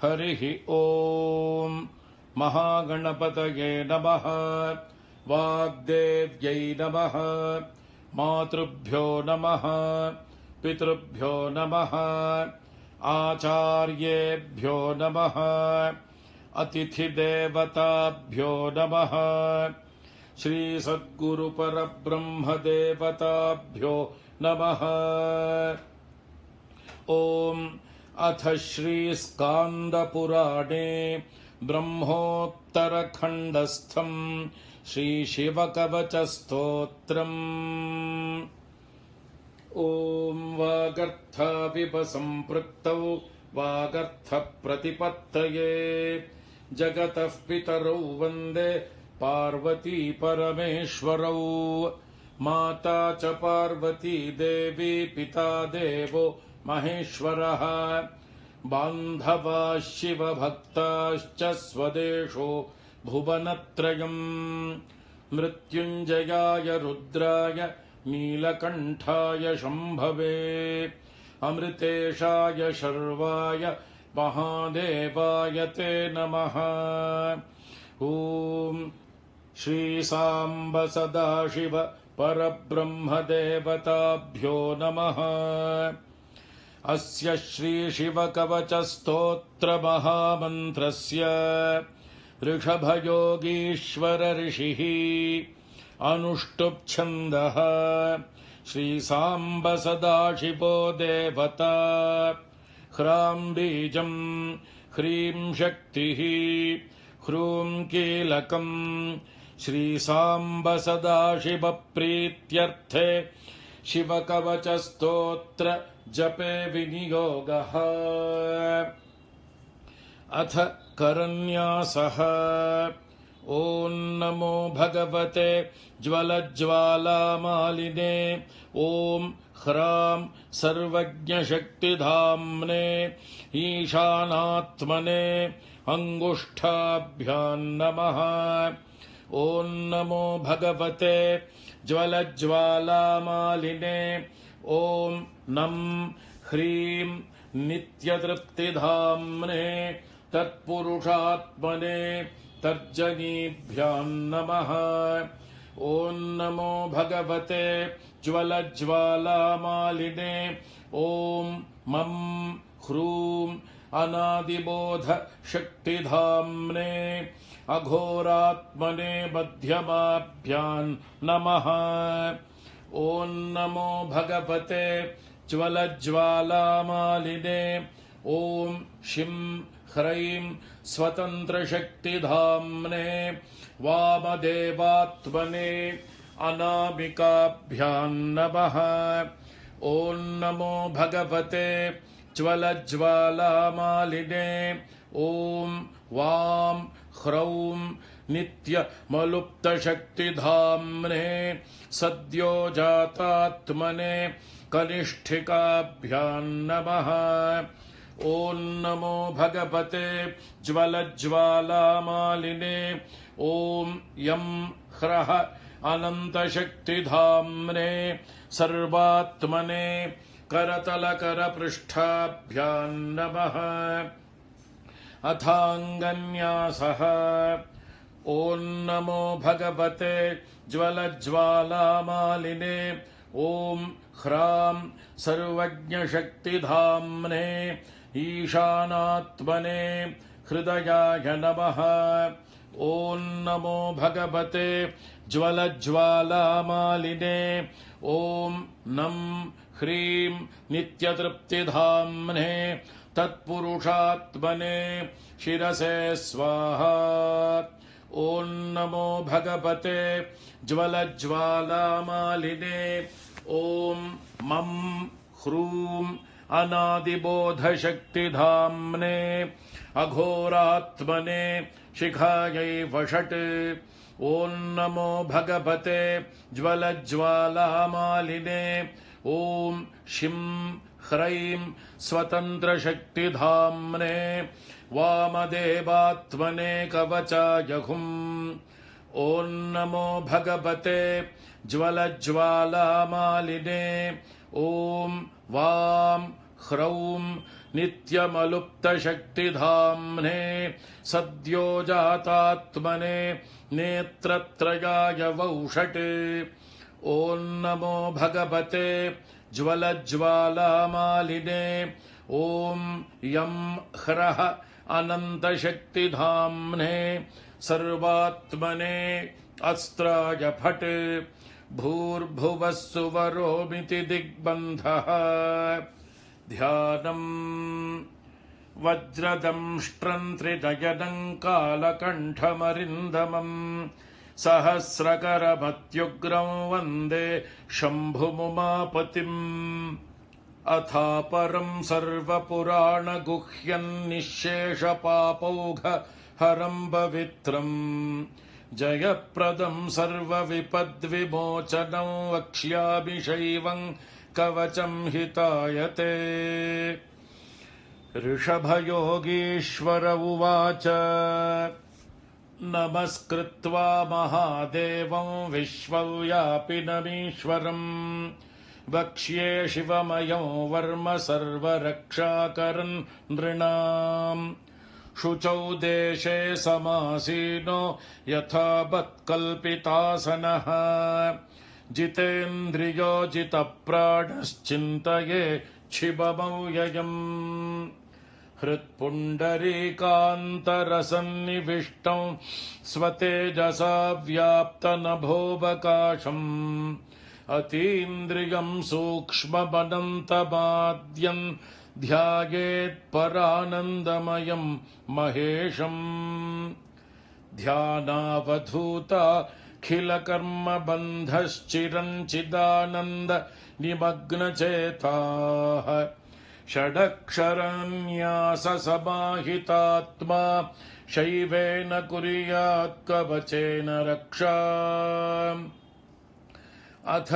हरिः ॐ महागणपतये नमः वाग्देव्यै नमः मातृभ्यो नमः पितृभ्यो नमः आचार्येभ्यो नमः अतिथिदेवताभ्यो नमः श्री सद्गुरु परब्रह्मदेवताभ्यो नमः। ॐ अथ श्री स्कान्दपुराणे ब्रह्मोत्तरखण्डस्थं श्री शिवकवचस्तोत्रम्। ॐ वागर्थाविपसम्पृक्तौ वागर्थप्रतिपत्तये जगतः पितरौ वन्दे पार्वती परमेश्वरौ। माता च पार्वती देवी पिता देवो महेश्वरः। बान्धवाः शिवभक्ताश्च स्वदेशो भुवनत्रयम्। मृत्युञ्जयाय रुद्राय नीलकण्ठाय शम्भवे अमृतेशाय शर्वाय महादेवाय ते नमः। ॐ श्री सांब सदाशिव परब्रह्मदेवताभ्यो नमः। अस्य श्री शिवकवचस्तोत्रमहामन्त्रस्य ऋषभयोगीश्वर ऋषिः अनुष्टुप्-छन्दः श्री सांब सदाशिवो देवता। ह्रां बीजं ह्रीं शक्तिः ह्रूं कीलकम् श्री सांब सदाशिव प्रीत्यर्थे शिवकवचस्तोत्र जपे विनियोगः। अथ करन्यासः। ॐ नमो भगवते ज्वलज्ज्वालामालिने ॐ ह्रां सर्वज्ञशक्तिधाम्ने ईशानात्मने अङ्गुष्ठाभ्यां नमः। ॐ नमो भगवते ज्वलज्ज्वालामालिने ॐ नं ह्रीं नित्यतृप्तिधाम्ने तत्पुरुषात्मने तर्जनीभ्यां नमः। ॐ नमो भगवते ज्वलज्ज्वालामालिने ॐ मं ह्रूं अनादिबोध शक्तिधाम्ने अघोरात्मने मध्यमाभ्यां नमः। ॐ नमो भगवते ज्वलज्ज्वालामालिने ॐ शिं ह्रैं स्वतन्त्रशक्तिधाम्ने वामदेवात्मने अनामिकाभ्यां नमः। ॐ नमो भगवते ज्वलज्ज्वालामालिने ॐ वां ह्रौं नित्यमलुप्तशक्तिधाम्ने सद्योजातात्मने कनिष्ठिकाभ्यां नमः। ॐ नमो भगवते ज्वलज्ज्वालामालिने ॐ यं ह्रः अनन्तशक्तिधाम्ने सर्वात्मने करतलकरपृष्ठाभ्यां नमः। अथाङ्गन्यासः। ॐ नमो भगवते ज्वलज्ज्वालामालिने ॐ ह्रां सर्वज्ञशक्तिधाम्ने ईशानात्मने हृदयाय नमः। ॐ नमो भगवते ज्वलज्ज्वालामालिने ॐ नं ह्रीं नित्यतृप्तिधाम्ने तत्पुरुषात्मने शिरसे स्वाहा। ॐ नमो भगवते ज्वलज्ज्वालामालिने ॐ मं ह्रूं अनादिबोधशक्तिधाम्ने अघोरात्मने शिखायै वषट्। ॐ नमो भगवते ज्वलज्ज्वालामालिने ॐ शिं ह्रैं स्वतन्त्रशक्तिधाम्ने वामदेवात्मने कवचाय हुम्। ॐ नमो भगवते ज्वलज्ज्वालामालिने ॐ वां ह्रौं नित्यमलुप्तशक्तिधाम्ने सद्यो जातात्मने नेत्रत्रयाय वौषटे ॐ नमो भगवते ज्वलज्वालामालिने ॐ यं ह्रः अनन्तशक्तिधाम्ने सर्वात्मने अस्त्राय फट् भूर्भुवः सुवरोमिति दिग्बन्धः ध्यानम् वज्रदंष्ट्रं त्रिनयनं कालकण्ठमरिन्दमम् सहस्रकरमत्युग्रं वन्दे शम्भुमुमापतिम् अथापरं सर्वपुराणगुह्यं निःशेषपापौघहरं पवित्रम् जयप्रदं सर्वविपद्विमोचनं वक्ष्यामि शैवं कवचं हितायते। ऋषभयोगीश्वर उवाच नमस्कृत्वा महादेवं विश्वव्यापिनमीश्वरम् वक्ष्ये शिवमयं वर्म सर्वरक्षाकरन् नृणाम् शुचौ देशे समासीनो यथावत्कल्पितासनः जितेन्द्रियो जितप्राणश्चिन्तये शिवमव्ययम् हृत्पुण्डरीकान्तरसन्निविष्टं स्वतेजसा व्याप्तनभोऽवकाशम् अतीन्द्रियं सूक्ष्ममनन्तमाद्यन् ध्यायेत्परानन्दमयं महेशम् ध्यानावधूताखिलकर्मबन्धश्चिरञ्चिदानन्द निमग्नचेताः षडक्षरन्याससमाहितात्मा शैवेन कुर्यात् कवचेन रक्षा। अथ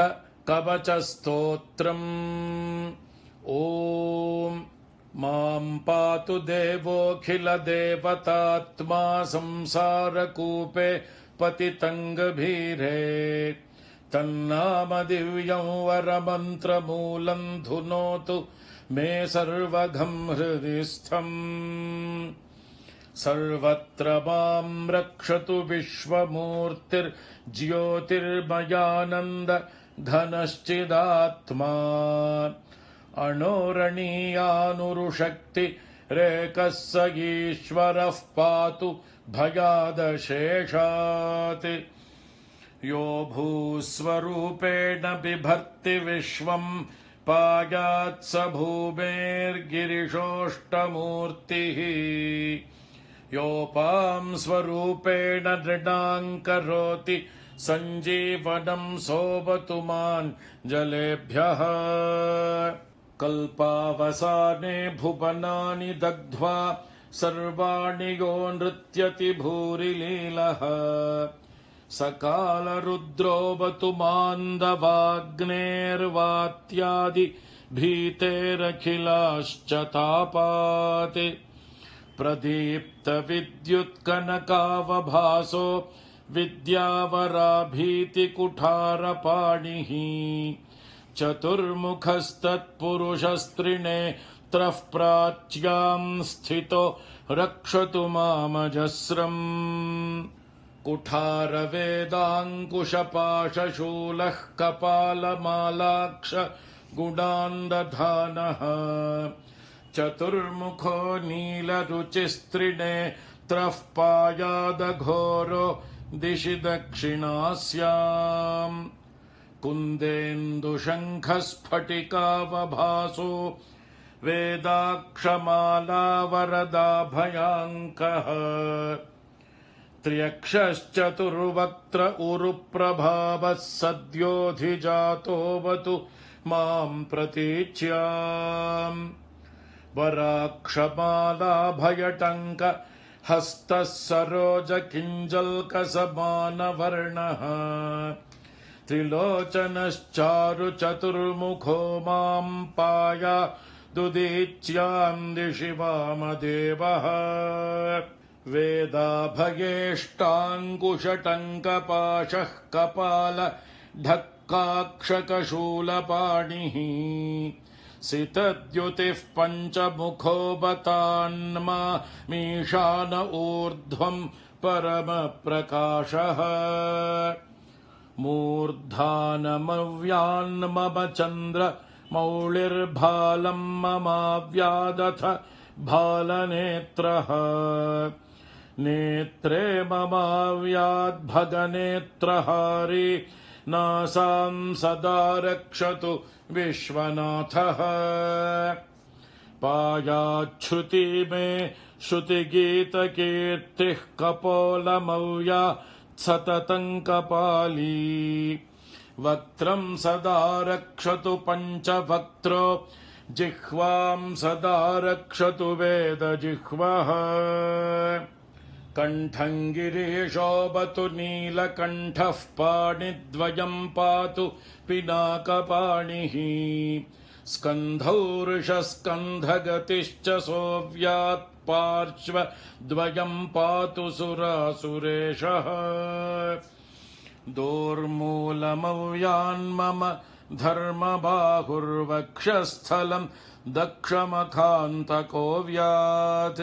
कवचस्तोत्रम् ॐ मां पातु देवोऽखिलदेवतात्मा संसारकूपे पतितं गभीरे तन्नामदिव्यं वरमन्त्रमूलं धुनोतु मे सर्वघं हृदि स्थम्। सर्वत्र मां रक्षतु विश्वमूर्तिर्ज्योतिर्मयानन्द घनश्चिदात्मा अणोरणीयानुरुशक्ति रेकः स ईश्वरः पातु भयादशेषात्। यो भूस्वरूपेण बिभर्ति विश्वं पायात् स भूमेर्गिरिशोष्टमूर्तिः। योपां स्वरूपेण नृणां करोति सञ्जीवनं सोऽवतु मां जलेभ्यः। कल्पावसाने भुवनानि दग्ध्वा सर्वाणि यो नृत्यति भूरिलीलः। सकालरुद्रोऽवतु मान्दवाग्नेर्वात्यादि भीतेरखिलाश्च तापात्। प्रदीप्तविद्युत्कनकावभासो विद्यावराभीतिकुठारपाणिः। चतुर्मुखस्तत्पुरुषस्त्रिनेत्रः प्राच्यां स्थितो रक्षतु मामजस्रम्। कुठारवेदाङ्कुशपाशशूलः कपालमालाक्ष गुणान्दधानः। चतुर्मुखो नीलरुचिस्त्रिनेत्रः पायादघोरो दिशि दक्षिणास्याम्। कुन्देन्दुशङ्खस्फटिकावभासो वेदाक्षमालावरदाभयाङ्कः। त्र्यक्षश्चतुर्वक्त्र उरुप्रभावः सद्योऽधिजातोऽवतु मां प्रतीच्याम्। वराक्षमालाभयटङ्क हस्तः सरोजकिञ्जल्कसमानवर्णः। त्रिलोचनश्चारुचतुर्मुखो मां पायादुदीच्यां दिशि वामदेवः। वेदाभयेष्टाङ्कुशटङ्कपाशः कपाल ढक्काक्षकशूलपाणिः। सितद्युतिः पञ्चमुखो बतान्मा मीशान ऊर्ध्वम् परमप्रकाशः मूर्धानमव्यान्मम चन्द्र मौळिर्भालम् ममाव्यादथ भालनेत्रः नेत्रे ममाव्याद्भगनेत्रहारी नासां सदा रक्षतु विश्वनाथः पायाच्छ्रुति मे श्रुतिगीतकीर्तिः कपोलमव्या सततं कपाली वक्त्रं सदा रक्षतु पञ्चवक्त्रो जिह्वां सदा रक्षतु वेदजिह्वः कण्ठं गिरीशोऽवतु नीलकण्ठः पाणिद्वयं पातु पिनाकपाणिः स्कन्धौ वृषस्कन्धगतिश्च सोऽव्यात् पार्श्वद्वयं पातु सुरासुरेशः दोर्मूलमव्यान्मम धर्मबाहुर्वक्षस्थलं दक्षमखान्तकोऽव्यात्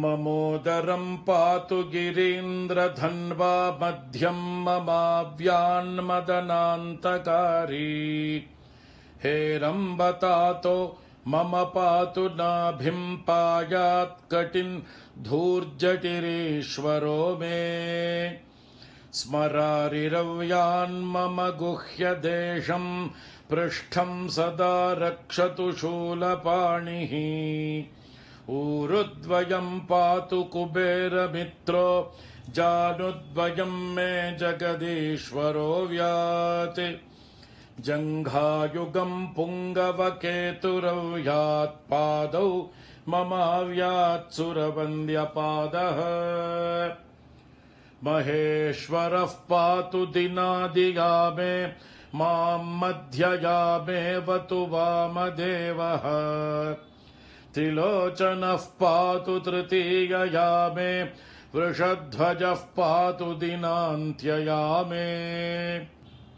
ममोदरं पातु गिरीन्द्रधन्वा मध्यं ममाव्यान्मदनान्तकारी हेरम्बतातो मम पातु नाभिं पायात् कटिं धूर्जटिरीश्वरो मे स्मरारिरव्यान्मम गुह्यदेशं पृष्ठं सदा रक्षतु शूलपाणिः ऊरुद्वयं पातु कुबेरमित्रो जानुद्वयं मे जगदीश्वरो व्यात् जङ्घायुगं पुङ्गवकेतुरव्यात् पादौ ममाव्यात् सुरवन्द्यपादः महेश्वरः पातु दिनादिया मे मां मध्ययामेवतु वामदेवः त्रिलोचनः पातु तृतीयया मे वृषध्वजः पातु दिनान्त्यया मे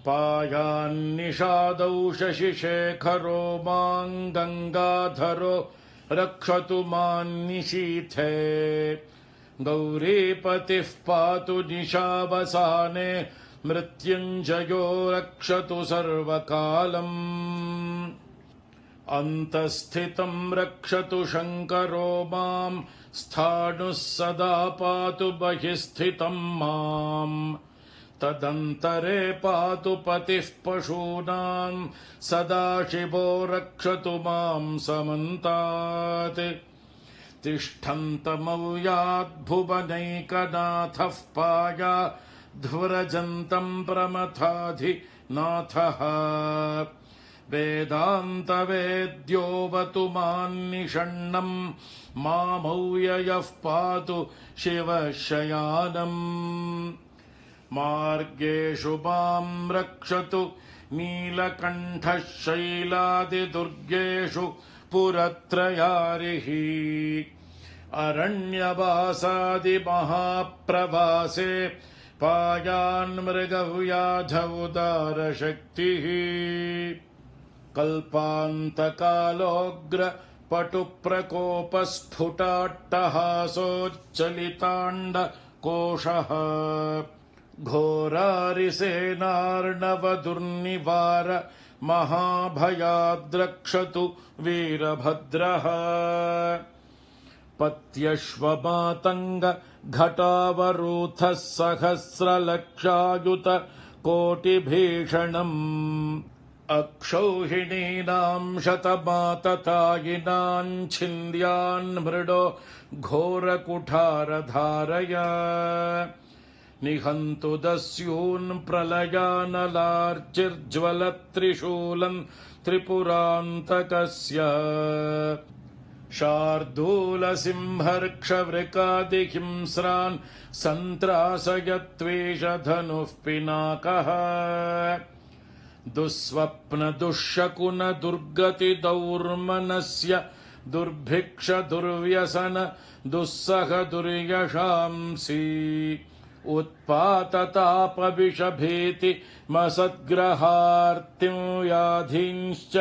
पायान्निषादौ शशिशेखरो मां गङ्गाधरो रक्षतु मान्निशीथे गौरीपतिः पातु निशावसाने मृत्युञ्जयो रक्षतु सर्वकालम् अन्तःस्थितं रक्षतु शङ्करो मां स्थाणुः सदा पातु बहिःस्थितं माम् तदन्तरे पातु पतिः पशूनां सदाशिवो रक्षतु मां समन्तात् तिष्ठन्तमव्याद्भुवनैकनाथः पाया ध्वरजन्तं प्रमथाधिनाथः वेदान्तवेद्योऽवतु मान्निषण्णं मामव्ययः पातु शिवशयानम् मार्गेषु मां रक्षतु नीलकण्ठः शैलादिदुर्गेषु पुरत्रयारिः अरण्यवासादिमहाप्रवासे पायान्मृगव्याधौदारशक्तिः कल्पान्तकालोग्रपटुप्रकोपस्फुटाट्टहासोच्चलिताण्डकोशः घोरारिसेनार्णवदुर्निवार महाभयाद्रक्षतु वीरभद्रः पत्यश्वमातङ्ग घटावरूथः सहस्रलक्षायुत कोटिभीषणम् अक्षौहिणीनां शतमाततायिनां छिन्द्यान्मृडो घोरकुठारधारय निहन्तु दस्यून् प्रलयानलार्चिर्ज्वलत्रिशूलम् त्रिपुरान्तकस्य शार्दूलसिंहर्क्षवृकादिहिंस्रान् सन्त्रासयत्वेषधनुः पिनाकः दुःस्वप्नदुःशकुनदुर्गतिदौर्मनस्य दुर्भिक्षदुर्व्यसन दुस्सह दुर्यशांसि उत्पाततापविषभीति मसद्ग्रहार्तिं व्याधींश्च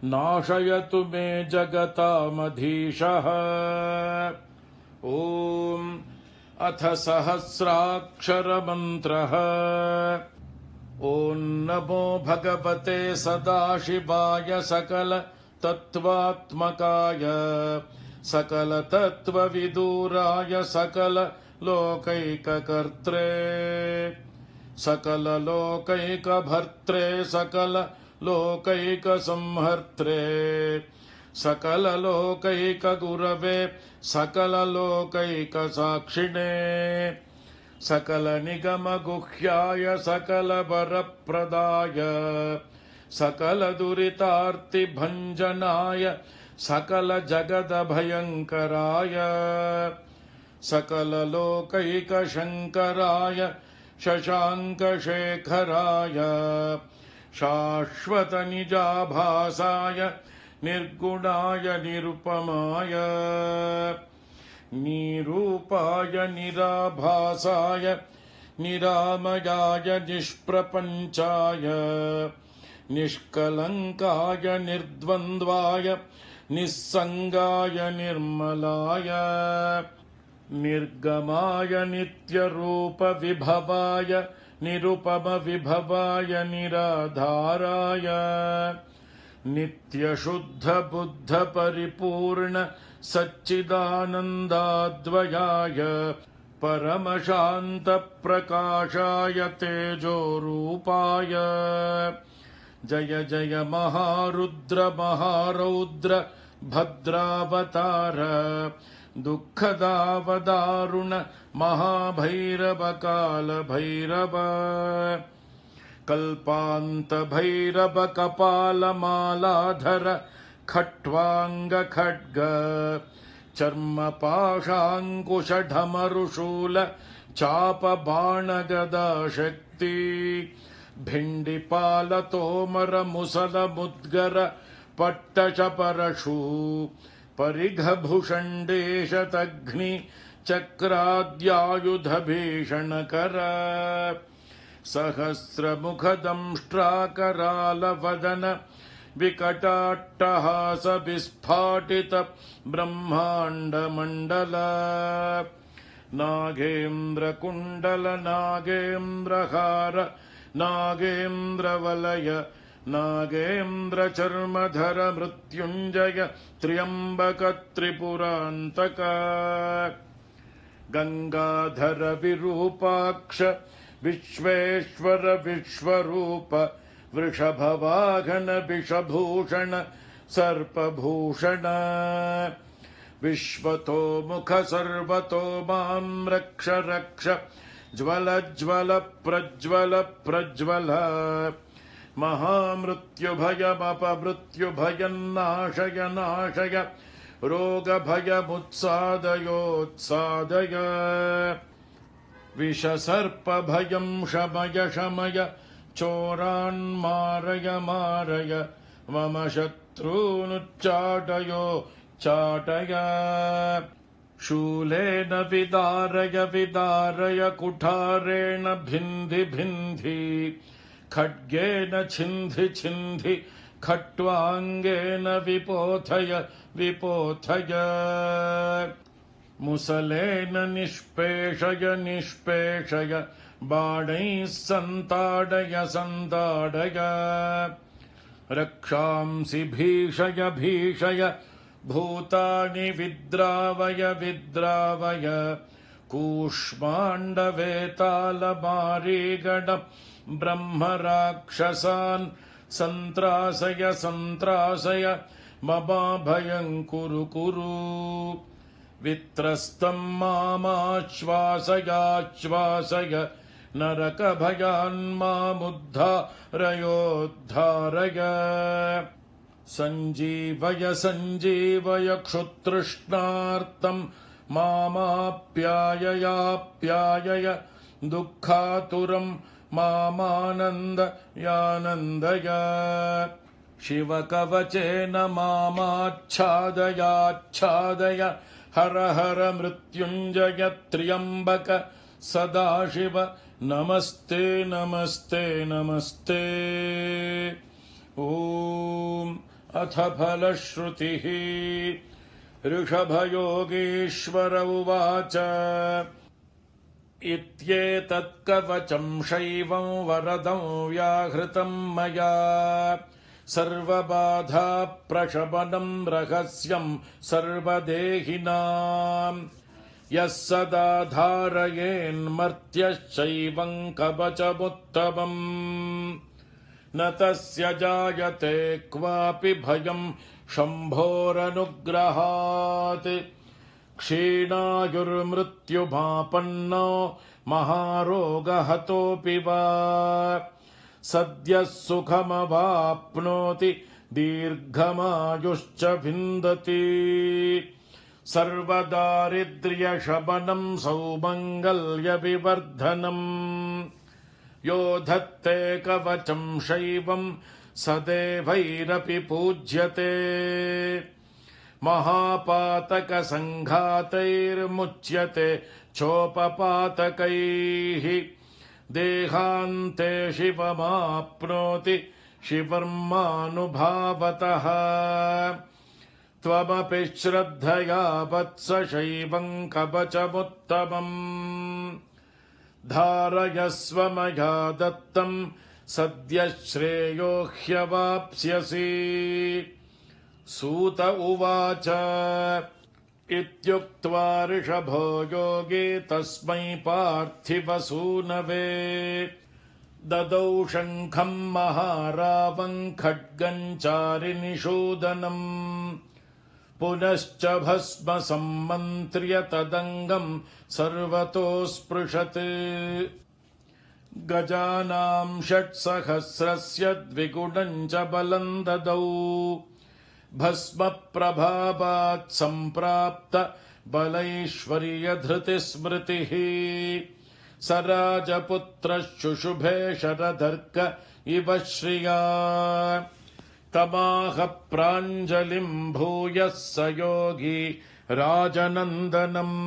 नाशयतु मे जगतामधीशः। ॐ अथ सहस्राक्षरमन्त्रः। ॐ नमो भगवते सदाशिवाय सकल तत्त्वात्मकाय सकल तत्त्वविदुराय सकल लोकैककर्त्रे सकल लोकैकभर्त्रे सकल लोकैकसंहर्त्रे सकल लोकैकगुरवे सकल लोकैकसाक्षिणे सकल निगम गुह्याय सकल वरप्रदाय सकल दुरितार्तिभञ्जनाय सकल जगदभयङ्कराय सकल लोकैकशङ्कराय शशाङ्कशेखराय शाश्वत निजाभासाय निर्गुणाय निरुपमाय निरूपाय निराभासाय निरामयाय निष्प्रपञ्चाय निष्कलङ्काय निर्द्वन्द्वाय निस्सङ्गाय निर्मलाय निर्गमाय नित्यरूपविभवाय निरुपमविभवाय निराधाराय नित्यशुद्धबुद्धपरिपूर्ण सच्चिदानन्दाद्वयाय परमशान्तप्रकाशाय तेजोरूपाय जय जय महारुद्र महारौद्र भद्रावतार दुःखदावदारुण महाभैरव कालभैरव कल्पान्तभैरव कपालमालाधर खट्वाङ्गखड्ग चर्मपाशाङ्कुशढमरुशूल चापबाणगदाशक्ति भिण्डिपालतोमर मुसलमुद्गर पट्टशपरशू परिघभुषण्डेशतघ्नि चक्राद्यायुधभीषणकर सहस्रमुखदंष्ट्राकरालवदन विकटाट्टहास विस्फाटित ब्रह्माण्डमण्डल नागेन्द्रकुण्डल नागेन्द्रहार नागेन्द्रवलय नागेन्द्रचर्मधर मृत्युञ्जय त्र्यम्बक त्रिपुरान्तक गंगाधर विरूपाक्ष विश्वेश्वर विश्वरूप वृषभवाहन विषभूषण सर्पभूषण विश्वतो मुख सर्वतो मां रक्ष रक्ष ज्वल ज्वल प्रज्वल प्रज्वल महामृत्युभयमपमृत्युभयन्नाशय नाशय रोगभयमुत्सादयोत्सादय विषसर्पभयं शमय शमय चोरान्मारय मारय मम शत्रूनुच्चाटयो चाटय शूलेन विदारय विदारय कुठारेण भिन्धि भिन्धि खड्गेन छिन्धि छिन्धि खट्वाङ्गेन विपोथय विपोथय मुसलेन निष्पेषय निष्पेषय बाणैः सन्ताडय सन्ताडय रक्षांसि भीषय भीषय भूतानि विद्रावय विद्रावय कूष्माण्डवेतालमारीगण ब्रह्मराक्षसान् सन्त्रासय सन्त्रासय ममाभयं कुरु कुरु वित्रस्तं मामाश्वासयाश्वासय नरकभयान् मामुद्धारयोद्धारय सञ्जीवय सञ्जीवय क्षुतृष्णार्तं मामाप्याययाप्यायय दुःखातुरं मामानन्दयानन्दय शिवकवचेन मामाच्छादयाच्छादय हर हर मृत्युञ्जय त्र्यम्बक सदाशिव नमस्ते नमस्ते नमस्ते। ॐ अथ फलश्रुतिः ऋषभयोगीश्वर उवाच इत्येतत्कवचं शैवं वरदं व्याहृतं मया सर्वबाधाप्रशमनं रहस्यं सर्वदेहिनां यः सदा धारयेन्मर्त्यश्चैवं कवचमुत्तमम् न तस्य जायते क्वापि भयं शम्भोरनुग्रहात् क्षीणायुर्मृत्युमापन्नो महारोगहतोऽपि वा सद्यः सुखमवाप्नोति दीर्घमायुश्च विन्दति सर्वदारिद्र्यशमनं सौमङ्गल्यविवर्धनम् यो धत्ते कवचं शैवं सदेवैरपि पूज्यते महापातकसङ्घातैर्मुच्यते चोपपातकैः देहान्ते शिवमाप्नोति शिवर्मानुभावतः त्वमपि श्रद्धया वत्स शैवं कवचमुत्तमम् धारयस्व मया दत्तं सद्यः श्रेयो ह्यवाप्स्यसि सूत उवाच इत्युक्त्वा ऋषभो योगी तस्मै पार्थिवसूनवे ददौ शङ्खं महारावं खड्गं चारिनिषूदनम् पुनश्च भस्म सम्मन्त्र्य तदङ्गं सर्वतो स्पृशत् गजानां 6,000 द्विगुणं च बलं ददौ भस्म प्रभावात् सम्प्राप्त बलैश्वर्यधृतिस्मृतिः स राजपुत्रः शुशुभे शरधर्क इव श्रिया तमाह प्राञ्जलिं भूयः स योगी राजनन्दनम्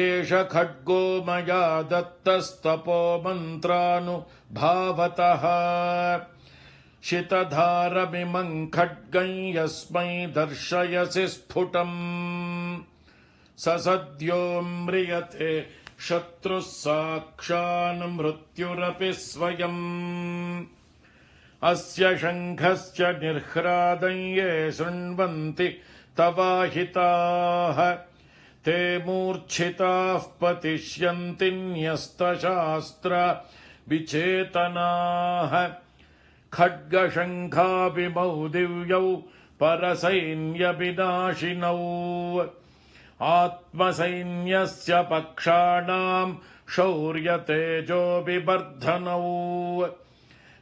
एष खड्गो मया दत्तस्तपो मन्त्रानुभावतः शितधारमिमं खड्गं यस्मै दर्शयसि स्फुटम् स सद्यो म्रियते शत्रुः साक्षान् मृत्युरपि स्वयम् अस्य शङ्खस्य निर्ह्रादं ये शृण्वन्ति तवाहिताः ते मूर्छिताः पतिष्यन्ति न्यस्तशास्त्र विचेतनाः खड्गशङ्खाभिमौ दिव्यौ परसैन्यविनाशिनौ आत्मसैन्यस्य पक्षाणां शौर्यतेजोविवर्धनौ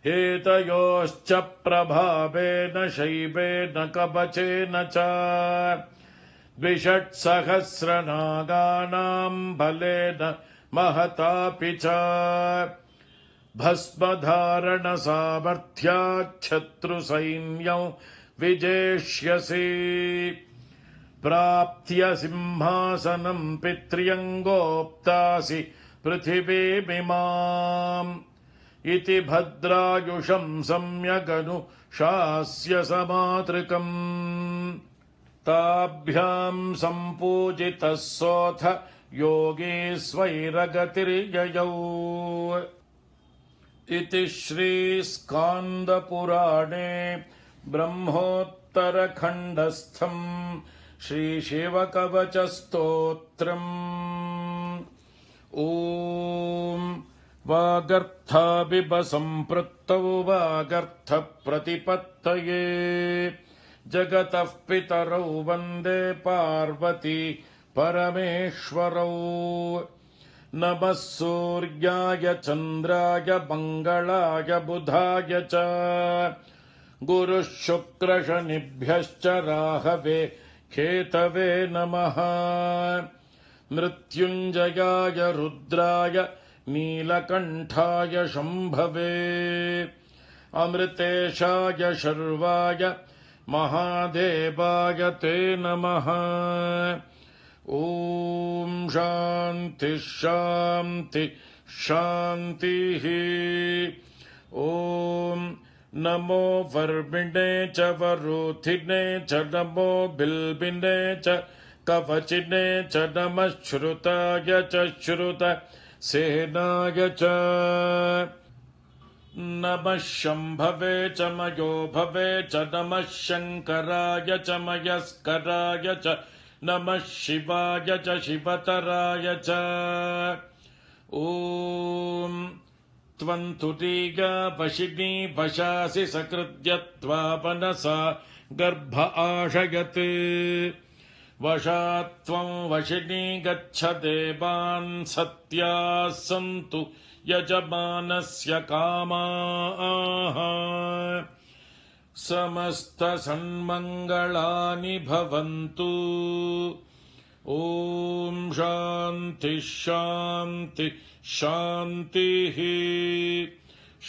एतयोश्च प्रभावेन शैवेन कवचेन च 2,600 बलेन महतापि च भस्मधारणसामर्थ्याच्छत्रुसैन्यं विजेष्यसि प्राप्त्य सिंहासनं पित्र्यङ्गोप्तासि पृथिवीमिमाम् इति भद्रायुषं सम्यगनुशास्य समातृकम् ताभ्यां सम्पूजितः सोऽथ योगी स्वैरगतिर्ययौ इति श्रीस्कान्दपुराणे ब्रह्मोत्तरखण्डस्थं श्रीशिवकवचस्तोत्रम् ॐ वागर्थाबिबसम्पृक्तौ वागर्थप्रतिपत्तये जगतः पितरौ वन्दे पार्वती परमेश्वरौ नमः सूर्याय चन्द्राय मङ्गलाय बुधाय च गुरुः शुक्रशनिभ्यश्च राहवे केतवे नमः मृत्युञ्जयाय रुद्राय नीलकण्ठाय शम्भवे अमृतेशाय शर्वाय महादेवाय ते नमः ॐ शान्ति शान्ति शान्तिः ॐ नमो वर्मिणे च वरोधिने च नमो बिल्बिने च कवचिने च नमः श्रुताय च श्रुत सेनाय च नमः शम्भवे च मयो भवे च नमः शङ्कराय च मयस्कराय च नमः शिवाय च शिवतराय च ॐ त्वन्तुरीगा वशिनी वशासि सकृत्य त्वा मनसा गर्भ आशयत् वशात्वं वशिनी गच्छ देवान् सत्याः सन्तु यजमानस्य कामाः समस्तसन्मङ्गलानि भवन्तु ॐ शान्ति शान्ति शान्तिः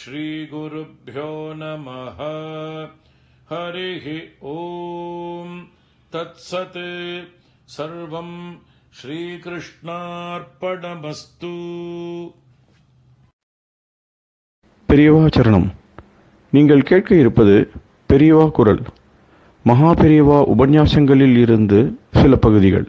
श्रीगुरुभ्यो नमः हरिः ॐ तत्सत् सर्वं श्रीकृष्णार्पणमस्तु பெரியவா சரணம். நீங்கள் கேட்க இருப்பது பெரியவா குரல். மகா பெரியவா உபன்யாசங்களில் இருந்து சில பகுதிகள்.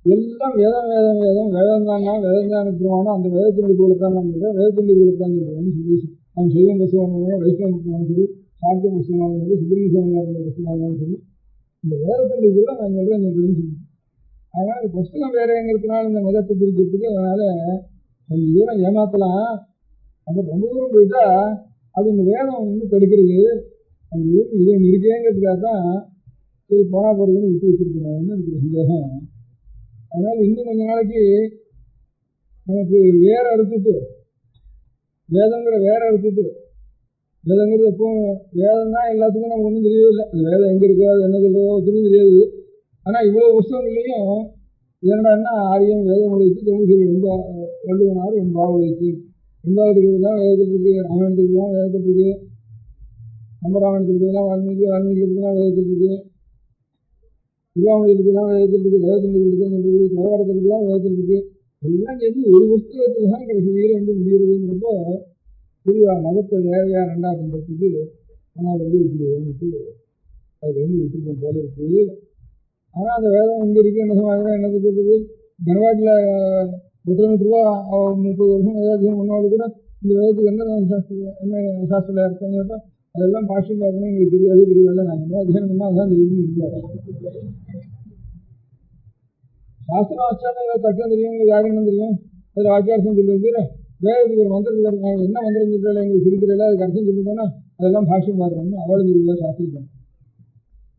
எல்லாம் வேதம் வேதம் வேதம் வேதம் தானா வேதம் தான் இருக்கிறோம். அந்த வேதத்தினுடைய குலத்தான் நான் சொல்றேன், வேதத்தினுடைய குலத்தான் சொல்றேன்னு சொல்லி நம்ம சைவம் புஸ்தகம் வைஷ்ணவ புஸ்தகம் சரி, சாக்கிய புஸ்தகம் சரி, சுப்பிரமணிய புஸ்தகம் சரி, இந்த வேதத்தினுடைய குலம் நான் சொல்றேன்னு சொல்லி அதனால புஸ்தகம் வேறங்கிறதுனால இந்த மதத்தை பிரிக்கிறதுக்கு அதனால கொஞ்சம் தூரம் ஏமாத்தலாம். அப்புறம் ரொம்ப தூரம் போயிட்டா அது இந்த வேதம் வந்து தடுக்கிறது. அது இது ஒன்று இருக்கேங்கிறதுக்காக தான் சரி போனா போறதுன்னு விட்டு வச்சிருக்கணும்னு இருக்கிற சந்தேகம். அதனால இன்னும் கொஞ்ச நாளைக்கு நமக்கு வேற அறுத்துட்டு வேதங்கிற வேற அறுத்துட்டு வேதங்கிறது எப்பவும் வேதம் தான் எல்லாத்துக்கும் நமக்கு ஒன்றும் தெரியவே இல்லை. அந்த வேதம் எங்கே இருக்கோ அது என்ன சொல்றதோ ஒன்றும் தெரியாது. ஆனால் இவ்வளோ புஸ்தகங்கள்லையும் என்னடான்னா ஆரியம் வேதம் உடைத்து தமிழ் வள்ளுவனார் வெண்பாவை உடைத்து வெண்பாவது இருக்கிறதுலாம் வேதத்தில் இருக்கு, ராமாயணத்துக்கு இருக்கிறதுலாம் வேதத்தில் இருக்கு, கம்பராமாயணத்துக்கு இருக்கிறதுலாம் வால்மீகி இருக்கிறதுலாம் வேதத்தில் இருக்கு, திருவாமணிக்கு வேதத்தில் இருக்கு, வேதத்தில் இருக்குது, தேவாரத்திற்குலாம் வேதத்தில் இருக்கு. எல்லாம் சேர்ந்து ஒரு புஸ்தகத்தில் தான் கடைசியில் வந்து முடிகிறதுங்கிறப்போ புரிய மதத்தை வேறையா ரெண்டா பண்ணுறதுக்கு ஆனால் வந்து விட்டுருவோம்ட்டு அது வந்து விட்டுருக்கோம் போல இருக்குது. ஆனால் அந்த வேதம் இங்கே இருக்குது என்ன சமாளிக்கலாம் என்ன சொல்றது. கனவாட்டில் 30 ரூபா 30 வருஷம் வேதாத்தியம் முன்னாடி கூட இந்த வேதத்துக்கு என்ன சாஸ்திரம் அர்த்தம் கேட்டால் அதெல்லாம் பாஷ்யம் பார்க்கணும் எங்களுக்கு தெரியாது தெரியல. நாங்கள் அத்தியானம் பண்ணால் அதான் தெரியும் இல்லை. சாஸ்திரம் ஆச்சாரம் தக்கம் தெரியும், எங்களுக்கு யாருன்னு தெரியும். அதில் ஆச்சாரம் சொல்லுறது வேதத்துக்கு ஒரு மந்திரத்துக்கு நாங்கள் என்ன மந்திரம் சொல்கிறாள் எங்களுக்கு சொல்லிக்கிறல அதுக்கு அர்த்தம் சொல்லுவோம்னா அதெல்லாம் பாஷ்யம் பார்க்குறோம்னு அவளும் சொல்லுவா சாஸ்திரிக்காங்க.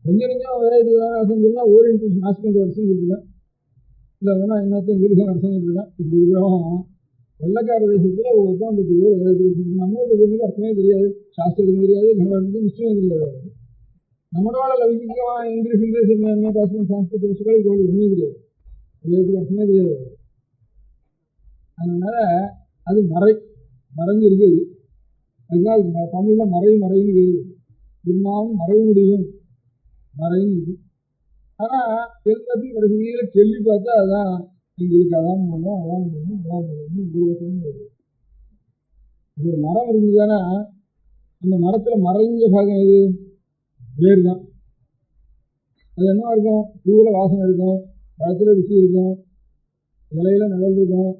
கொஞ்சம் கொஞ்சம் வேதத்துக்கு அர்த்தம் சொல்லலாம், ஒரு இன்ட்ரெஸ்ட் நாஸ்கன்ற அர்த்தம் சொல்லிருக்கேன், இல்லை வேணா இன்னொருத்தன் விருதம் அர்த்தம் சொல்லிருக்கேன். இப்படி இருக்கிறோம் வெள்ளக்கார தேசத்தில் ஒருத்தவங்களுக்கு வேதத்துக்கு நம்மளுக்கு அர்த்தமே தெரியாது, சாஸ்திரத்துக்கும் தெரியாது, நம்மளுக்கு நிச்சயம் தெரியாது. நம்மளோட லௌகிகமாக இங்கிலீஷ் என்ன பேசணும் சாஸ்திரத்தை வச்சுக்கோ இது ஒன்றுமே தெரியாது, வேதத்துக்கு அர்த்தமே தெரியாது. அதனால அது மறைஞ்சு இருக்குது. அதுதான் தமிழில் மறைன்னு வருது. இருந்தாலும் மறைய முடியும் மறைன்னு இருக்கு. ஆனால் எல்லாத்தையும் கடைசியில் சொல்லி பார்த்தா அதான் எங்களுக்கு அதான் பண்ணணும் அதான் பண்ணணும் அதான் பண்ணணும்னு உருவத்தமும் வருது. ஒரு மரம் இருந்ததுன்னா அந்த மரத்தில் மறைஞ்ச பாகம் எது? வேறு தான். அது என்ன இருக்கும்? பூவில் வாசனை இருக்கும், பழத்தில் ருசி இருக்கும், இலையில நிழல் இருக்கும்.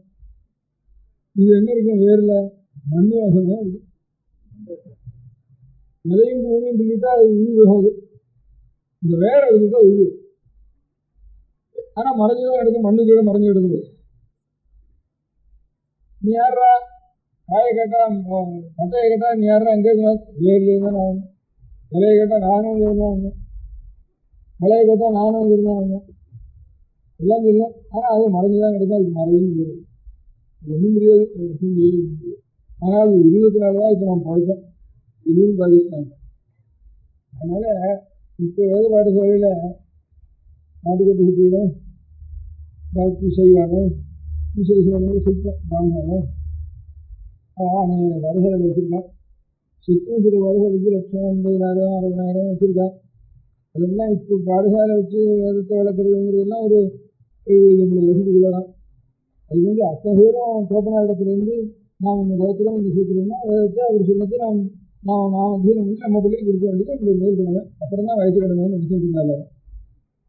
இது என்ன இருக்கும்? வேரில் மண் வாசனை தான் இருக்கும். நிலையும் பூமியும் சொல்லிட்டா அது உயிர் போகாது, இந்த வேற இருந்துட்டா உயிர். ஆனால் மறைஞ்சுதான் எடுக்கும், மண்ணு கீழே மறைஞ்சு எடுக்குது. நீ யாரா காயை கேட்டா பட்டையை கேட்டா நீ யாரா எங்கே இருந்தா வேர்லேருந்து தான் நான், இலையை கேட்டால் நானும் அங்கே இருந்தா வந்தேன், மலையை கேட்டால் நானும் அங்கே இருந்தா வந்தேன், எல்லாம் சொல்லலாம். ஆனால் அது மறைஞ்சுதான் கிடக்கும், அதுக்கு மறையும் வேறு ஒன்றும் முடியாது, ஒன்றும் முடியாது. ஆனால் அது 20 நாள் தான் இப்போ நம்ம படித்தோம், இதுவும் பாகிஸ்தான். அதனால இப்போ வேத பாடசாலையில் நாட்டுக்கோட்டை சுற்றிலும் பாக்கி செய்வானும் விசேஷங்களும் சிற்பம் பிராமணனும் அநேக பாடசாலை வச்சுருக்கான். சிற்பம் சில பாடசாலைக்கு 1,50,000 60,000 வச்சுருக்கான். அதெல்லாம் இப்போ பாடசாலை வச்சு வேதத்தை வளர்க்குறதுங்கிறதுலாம் ஒரு 70 வருஷத்துக்குள்ள தான். அது வந்து அத்தனை பேரும் தோப்பனா இடத்துலேருந்து நாம் இந்த கருத்துலாம் இந்த சூத்திரம்னா வேதத்தை அவர் சொன்னது நாம் அத்தியனம் பண்ணி நம்ம பிள்ளைக்கு கொடுக்க வேண்டியது நம்மளுடைய முதல் கடமை. அப்புறம் தான் வயசு கடமைன்னு நினச்சிட்டு இருந்தாலும்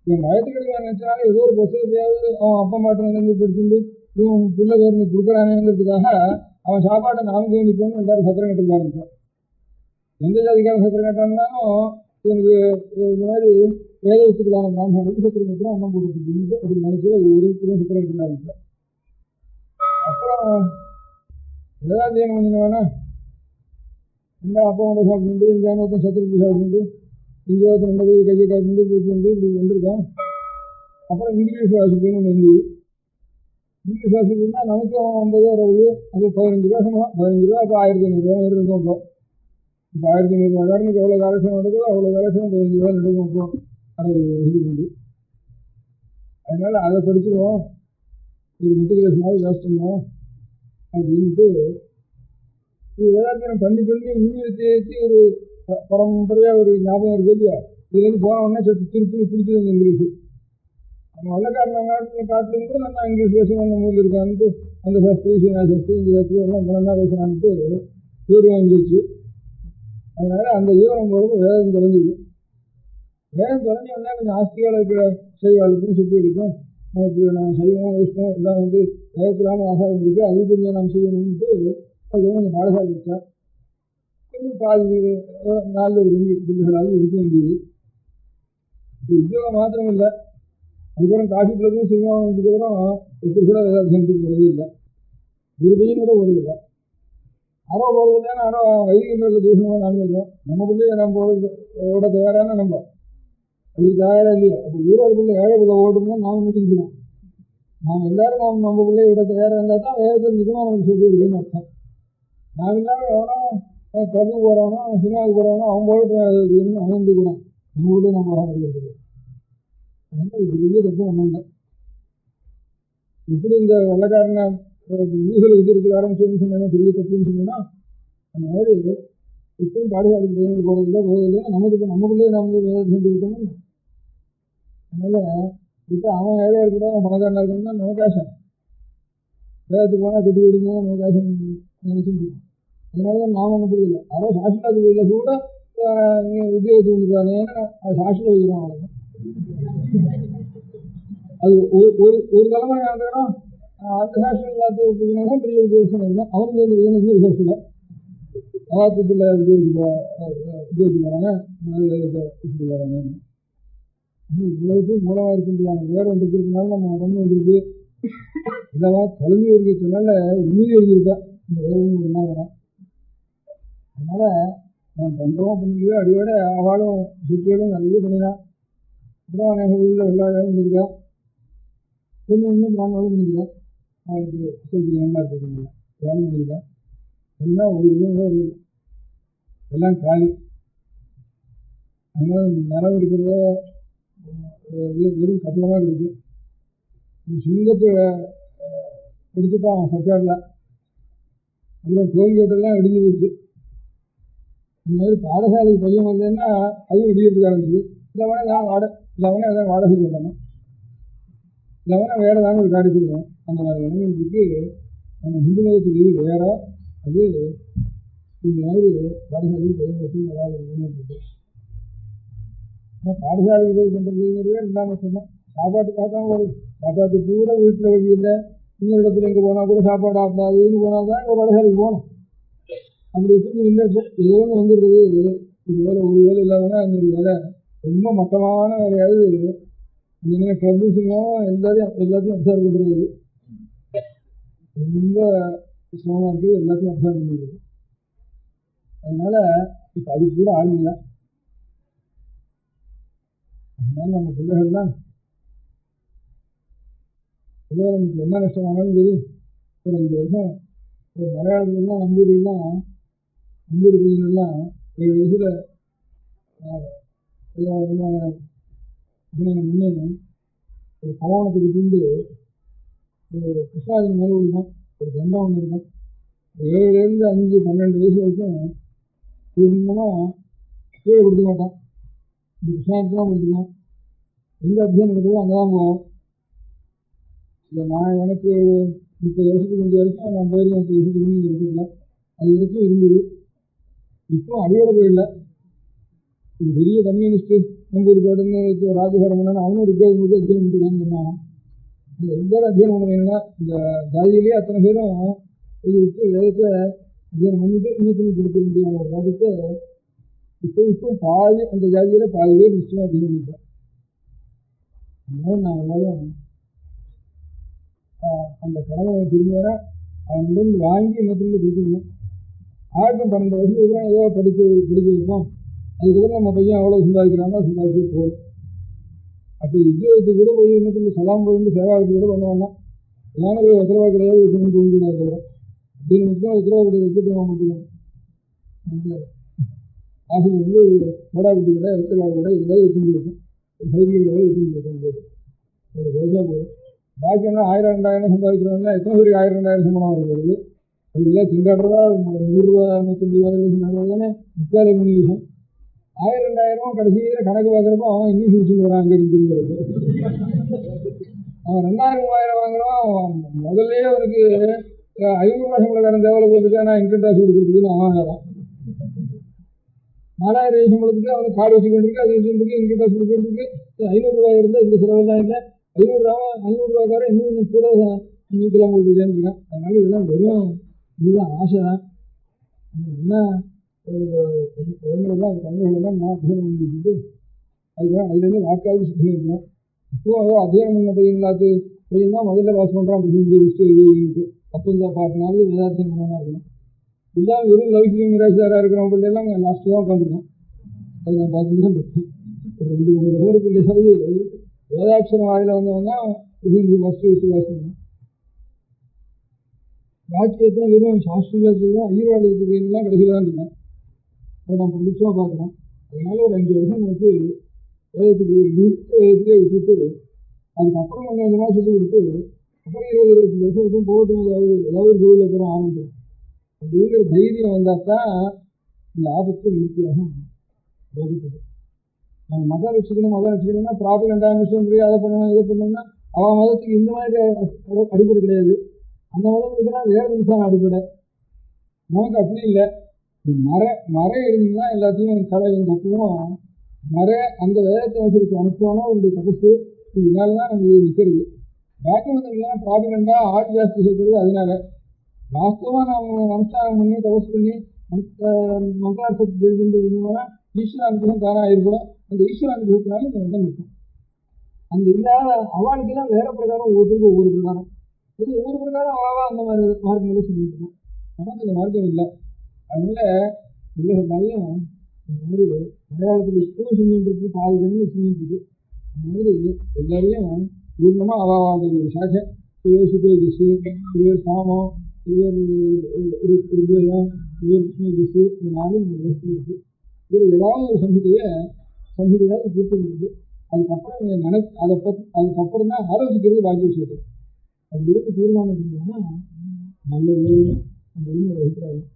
இவன் வயசு கடமை நினச்சாலும் ஏதோ ஒரு புத்தகத்தையாவது அவன் அப்பா மாட்டிலேருந்து படிச்சுட்டு இவன் பிள்ளை பேருந்து கொடுக்குறானேங்கிறதுக்காக அவன் சாப்பாட்டை நாம நிற்போம்னு எல்லாரும் சத்திரம் கட்டுக்க ஆரம்பித்தான். எந்த ஜாதிக்காரன் சத்திரம் கட்டான்னாலும் எனக்கு இந்த மாதிரி வேத வச்சுக்கலான பிராமணனுக்கு சத்திரம் கட்டுறோம் அண்ணன் போட்டுட்டு அப்படி நினைச்சு ஒரு சத்திரம் கட்டுக்க ஆரம்பித்தான். அப்புறம் வேதாத்தியனம் பண்ணினவனா இந்த அப்பா கொண்ட சாப்பிட்டு இங்கே ஒருத்தன் சத்திரத்தை சாப்பிட்டு இங்கே ஒருத்தன் போய் கையை காட்டிட்டு போயிட்டு வந்து இப்படி வந்திருக்கான். அப்புறம் இங்கிலீஷ் வாசிக்கணும்னு வந்து இங்கிலீஷ் வாசிக்கணும்னா நமக்கும் 50 60 அப்போ 15 ரூபா சம்பளம். 15 ரூபா அப்போ 1500 இருக்கும். இப்போ 1500 காரனுக்கு எவ்வளோ காலட்சம் நடக்குதோ அவ்வளோ காலட்சம் 15 ரூபா நடக்கும். அப்போ 60 இது உண்டு. அதனால் அதை படிச்சுடுவோம், ஒரு மெட்ரிகுலேஷனாவது வாசிச்சோம் அப்படின்ட்டு இது வேதாத்தியனம் பண்ணி உண்மையை ஏற்றி ஒரு பரம்பரையாக ஒரு ஞாபகம் இருக்கு இல்லையா. இதுலேருந்து போன உடனே திருப்பி பிடிச்சது அந்த இங்கிலீஷு. நம்ம வெள்ளக்காரன் காட்டிலும் கூட நல்லா இங்கிலீஷ் பேசுவோம் நம்ம ஊரில் இருக்கான்ட்டு அந்த சாஸ்திரி சீனா சாஸ்திரி இந்த சாஸ்திரி எல்லாம் பணம்தான் பேசுகிறான்ட்டு பேர் வாங்கிடுச்சு. அதனால் அந்த ஈவனம் போகிறப்ப வேதம் தொலைஞ்சிது. வேதம் தொலைஞ்சி வந்தால் கொஞ்சம் ஆஸ்திகால இருக்கிற சைவாளுக்கும் சுற்றி இருக்கும். நமக்கு நம்ம சைவம் வைஷ்ணவம் எல்லாம் வந்து வேதத்திலான ஆசாரம் இருக்குது, அது கொஞ்சம் நாம் செய்யணும்ட்டு அது கொஞ்சம் பாடசாலை வச்சா கொஞ்சம் பாதி 4 பிள்ளைகளாக இருக்க வேண்டியது. உத்தியோகம் மாத்திரம் இல்லை, அதுக்கப்புறம் காசிப்புலக்கும் சினிமாவும் வந்ததுக்கப்புறம் ஒருத்தர் கூட வேதாத்தியனத்துக்கு போகிறதே இல்லை, ஒரு பையன் கூட போகிறதில்லை. யாரோ போகிறதில்லை, யாரோ வைதிக முறையில் தூஷணமாக நாம் சொல்கிறோம். நம்ம பிள்ளைய நம்ம ஓட தயாரான நம்ம அது தயாராக இல்லையா. அப்போ ஊரார் பிள்ளை ஏழை பிள்ளை ஓடும்னா நாம் என்ன செஞ்சுக்கணும். நாம் எல்லாரும் நம்ம பிள்ளைய விட தயாராக இருந்தால் தான் வேதத்தில் நிஜமாக நமக்கு சொல்லி இருக்குன்னு அர்த்தம். நாம் இல்லாமல் எவனோ கிளம்பு போகிறவனோ சினிமாவுக்கு போகிறவனோ அவங்க போட்டு அவன் கூட நம்ம கூட நம்ம வர முடியாது. அதனால் பெரிய தப்பு நம்ம இல்லை. எப்படி இந்த வெள்ளக்காரனை ஊசல் விதிக்கிறதுக்கு ஆரம்பிச்சோன்னு சொன்னேன்னா பெரிய தப்புன்னு சொன்னேன்னா அந்த மாதிரி இப்பவும் பாடசாலைக்கு பையனுக்கு போகிறதில்லை நமக்கு இப்போ நம்ம பிள்ளைய நம்ம வேலை செஞ்சு விட்டோம்னு. அதனால் விட்டு அவன் வேலையாக கூட அவன் பணக்காரனாக இருக்கணும்னா நமக்கு ஆசை. வேலைக்கு போனால் கட்டி விடுங்க நமக்கு ஆசை நினைச்சுட்டு. அதனால தான் நாம் ஒன்றும் புரியல. யாரோ சாஸ்திரா தொழிலில் கூட உத்தியோகத்துக்கு வந்துருக்காங்க, ஏன்னா அது சாஸ்திரம் வைக்கிறோம். அவ்வளோதான். அது ஒரு தலைமுறை நடந்துக்கணும். அந்த சாஸ்திரம் எல்லாத்தையும் ஒப்பிக்கணும் பெரிய உத்தியோகம் இல்லை. அவனுக்கு வந்து வேணுக்கு விசேஷத்தில் அவாத்துக்குள்ள உத்தியோகத்துக்கு போகிறாங்க, வச்சுட்டு போகிறாங்க. இவ்வளவுக்கும் மூலமாக இருக்க முடியாது. வேறு ஒன்று இருக்கிறதுனால நம்ம உடம்பு வந்துருக்கு. இதெல்லாம் தொலைஞ்சி இருக்கிறதுனால உண்மையை எழுதியிருப்பேன் இந்த வேதம் என்ன வரும். அதனால் நான் பண்ணுறோம் பண்ணலையோ அடியோட அவளும் சுற்றியோடும் நிறைய பண்ணினான். அப்புறம் எங்கள் ஊரில் வெள்ளாடும் பண்ணியிருக்கேன், கொஞ்சம் பிராணாலும் பண்ணியிருக்கேன். அவளுக்கு சொல்றது நல்லா இருக்கிறதுனால வேணும் பண்ணியிருக்கேன். எல்லாம் ஒரு இதுவும் வருது, எல்லாம் காலி. அதனால் நிலம் இருக்கிறதோ வெறும் கட்டணமாக இருக்குது. சிங்கத்தை எடுத்துட்டான் சர்க்காரில். அப்புறம் டோல்கேட்டெல்லாம் இடிஞ்சு போச்சு. இந்த மாதிரி பாடசாலைக்கு பையன் வந்தேன்னா அதுவும் இடிக்கிறதுக்கு ஆரம்பிச்சு. இல்லைவனா இல்லைவனா எதாவது வாடகை சொல்லணும், இல்லைவனா வேறு ஏதாவது ஒரு காரியத்துக்கு சொல்லணும். அந்த மாதிரி நிலைமைக்கு நம்ம இந்து மதத்துக்கு இது வேற. அது இந்த மாதிரி பாடசாலைக்கு பையன் வச்சு வராது நிலைமை இருக்குது. ஆனால் பாடசாலைக்கு போய் பண்ணுறதுங்கிறதே இல்லாமல் சொன்னோம். சாப்பாட்டுக்காக தான் ஒரு சாப்பாட்டுக்கு கூட வீட்டில் வழி இல்லை. இன்னொரு இடத்துல எங்கே போனால் கூட சாப்பாடு ஆப்பாதுன்னு போனால் தான் எங்கள் பாடசாலைக்கு போகணும். அப்படி வச்சுருந்து இல்லை. இப்போ ஏதோ ஒன்று வந்துடுறது. ஒரு வேலை இல்லாதனா இன்னொரு வேலை ரொம்ப மட்டமான வேலையாவது அந்த மாதிரி ட்ரபிள்ஸுங்களும் எல்லாத்தையும் அப்சர்வ் பண்ணுறது ரொம்ப சிரமமாக இருக்குது. எல்லாத்தையும் அப்சர்வ் பண்ணுறது. அதனால் இப்போ அதுக்கு கூட ஆள் இல்லை. அதனால நம்ம பிள்ளைகள்லாம் ஏதோ நமக்கு என்ன கஷ்டமானாலும் சரி ஒரு 5 வருஷம் ஒரு மலையாளத்துலாம் நம்பூரி பையனெல்லாம் 7 வயசில் அபிநயம் பண்ணி ஒரு பவனத்துக்கு தீண்டு ஒரு கிருஷ்ணாஜன் மேலே கொடுக்கும். ஒரு தண்டம் ஒன்று இருக்கும். 7லேருந்து 5 12 வயசு வரைக்கும் பூர்ணமாக கீழே கொடுக்க மாட்டான். இந்த கிருஷ்ணாஜன் தான் கொடுத்துக்கலாம். எங்கே அபிஷேகம் நடக்குதோ அங்கே தான் போவோம். இல்லை நான் எனக்கு 30 வருஷத்துக்கு முந்தைய வரைக்கும் 50 வருஷத்துக்கு முன்னாடி இருக்குல்ல, அது வரைக்கும் இருந்தது. இப்போ அடியோட போயிடல. இது பெரிய கம்யூனிஸ்ட் நம்பூர்காடுன்னு ராஜகரமணன் அவனும் அத்தியானம் பண்ணிட்டுருக்கான்னு சொன்னாங்க. எல்லாரும் அத்தியானம் பண்ண வேணும்னா இந்த ஜாதியிலேயே அத்தனை பேரும் எழுதி விட்டு வேதத்தை அத்தியானம் பண்ணிட்டு இன்னொருத்தனுக்கு கொடுக்க முடியாத ஒரு ராஜத்தை இப்போ பாதி அந்த ஜாதியில பாதி பேர் நிச்சயமாக அத்தியானம் பண்ணியிருப்பேன். அதனால நான் எல்லாரும் அந்த கடமை திரும்ப வர அவன்கிட்ட வாங்கி இன்னொருத்தருக்கு கொடுத்துருந்தோம். 12 வருஷத்துக்கு அப்புறம் ஏதோ படிக்க வைப்போம். அதுக்கப்புறம் நம்ம பையன் அவ்வளோ சம்பாதிக்கிறான்னா சம்பாதிச்சு போகும். அப்போ உத்தியோகத்துக்கு கூட போய் இன்னொரு சலாம் போயிட்டு சேவாவுக்கு கூட பண்ண வேண்டாம். நானும் போய் உத்தரவா கிடையாது வைக்கணும்னு தோன்றிவிடாது. அதுக்கப்புறம் அப்படின்னு மட்டும் உத்தரவா கிடையாது வச்சுட்டு மட்டும் ஆசிரியர் வந்து மோடாக்குட்டி கடை உத்தரவா கடை ஏதாவது வச்சுட்டு இருக்கும். ஒரு சைக்கிள் கடை வச்சுட்டு இருக்கும் போது ஒரு பைசா போதும். பாக்கி என்ன 1000 2000 சம்பாதிக்கிறவங்க எத்தனை பேருக்கு 1000 2000 சம்பளம் வருது. அதுக்கெல்லாம் திண்டாடுறதா 100 ரூபா 150 ரூபா தானே 3 விஷயம். 1000 2000 கடைசியில் கணக்கு பார்க்குறப்போ அவன் இன்னும் ஃபியூச்சர் வரான். அங்கே இருக்கிறது அவன் 2000 3000 வாங்குறான். முதல்ல அவனுக்கு 500 ரூபா சம்பளக்காரன் தேவையில்ல போட்டுட்டு நான் இன்கம் டேக்ஸ் கொடுக்குறதுக்குன்னு அவன் வாங்கலாம். 4000 சம்பளத்துக்கு அவனுக்கு கார்டு வச்சு கொண்டிருக்கு, அது வச்சுருக்கு, இன்கம் டேக்ஸ் கொடுக்குறதுக்கு 500 ரூபாய் இருந்தால் இந்த செலவெல்லாம் இல்லை. 500 ரூபாக்காரன் இன்னும் கொஞ்சம் கூட நீக்கலாம் கொடுக்குறேன்னு இருக்கான். அதனால இதெல்லாம் வெறும் இதுதான் ஆசை தான். என்ன குழந்தைகள்லாம் அது குழந்தைகளெல்லாம் நான் அத்தியானம் பண்ணி வச்சுட்டு அதுக்கப்புறம் அதுலேருந்து வாக்காவது சுற்றி இருக்கணும். இப்போ அதோ அத்தியானம் பண்ண பையன் தான் முதல்ல பாஸ் பண்ணுறான். அப்போ இந்த 10 நாள் வேதாத்தியம் பண்ணலாம் இருக்கணும். எல்லாம் வெறும் லைஃப்லையும் மிராஜாராக இருக்கிறவங்க பிள்ளைலாம் லாஸ்ட்டு தான் உட்காந்துருக்கான். அது நான் பார்த்துட்டு தான் இருக்கேன். ஒரு 2-3 தடவை பிள்ளைகள் வேதாட்சரம் வாயில் வந்தவங்க ஃபஸ்ட்டு பாஸ் பண்ணேன். வாக்கியத்தில் வெறும் சாஸ்திரத்தில் தான் ஐயர்வாதத்துக்கு பையன்லாம் கடைசியில் தான் இருக்கேன். அதை நான் புதுசாக பார்க்குறேன். அதனால ஒரு 5 வருஷம் நமக்கு வேதத்துக்கு வேதத்திலே விட்டுட்டு அதுக்கப்புறம் கொஞ்சம் கொஞ்சமாக சொல்லி கொடுத்து அப்புறம் 20-25 வருஷத்துக்கும் போகட்டும் ஏதாவது ஒரு தொழில் அப்புறம் ஆரம்பிக்கிறேன் அப்படிங்கிற தைரியம் வந்தால் தான் இந்த ஆபத்து நிறுத்தியாகும் வகுப்புது. நம்ம மதம் வச்சுக்கணும்னா ப்ராபகண்டா மிஷன் அதை பண்ணணும் இதை பண்ணணும்னா அவன் மதத்துக்கு இந்த மாதிரி அடிப்படை கிடையாது. அந்த மதம் இருக்குன்னா வேறு நிமிஷம் அடிப்படை. நமக்கு அப்படி இல்லை. மறை இருந்தால் எல்லாத்தையும் கலையும் தப்புவோம். அந்த வேதத்தை வசதிக்கு அனுப்பிச்சோன்னா அவருடைய தபசு இதனால தான் நம்ம நிற்கிறது. பாக்கியமதங்கள்லாம் ப்ராபகண்டா ஆள் ஜாஸ்தி சேர்க்கிறது. அதனால வாஸ்தவமாக நம்ம அனுஷ்டானம் பண்ணி தபசு பண்ணி மந்திரார்த்தத்தை தெரிஞ்சுன்னா ஈஸ்வர அனுகிரகம் தானாக ஏற்படும். அந்த ஈஸ்வர அனுகிரகத்தினால இந்த மதம் நிற்கும். அந்த இல்லாத அவளுக்கெல்லாம் வேற பிரகாரம் ஒவ்வொருத்தருக்கும் ஒவ்வொரு பிரகாரம் ஒவ்வொரு பிரகாரம் அவாவா அந்த மாதிரி மார்க்கங்களை சொல்லிட்டு இருக்கேன். நமக்கு அந்த மார்க்கம் இல்லை. அதனால பிள்ளைகள்னாலையும் இந்த மாதிரி மலையாளத்தில் இப்பவும் செஞ்சுட்டு பாதி ஜனங்கள் செஞ்சுட்டு அந்த மாதிரி எல்லாரையும் பூர்ணமாக அவாவாத ஒரு சாக்கை சிறுவர் சுக்ரஜிஸு சிறுவர் சாமம் சிறுவர் ருத்வேதம் சிறுவர் கிருஷ்ணஜிஸு இந்த 4 நம்ம தேசத்தில் இருக்குது. இதில் ஏதாவது ஒரு சங்கீதையாவது பூர்த்தி இருக்குது. அதுக்கப்புறம் அதுக்கப்புறம் தான் ஆலோசிக்கிறது பாக்கி விஷயத்தை அப்படி இருந்து தீர்மானம் செஞ்சோம்னா நல்லது அப்படின்னு ஒரு அபிப்பிராயம்.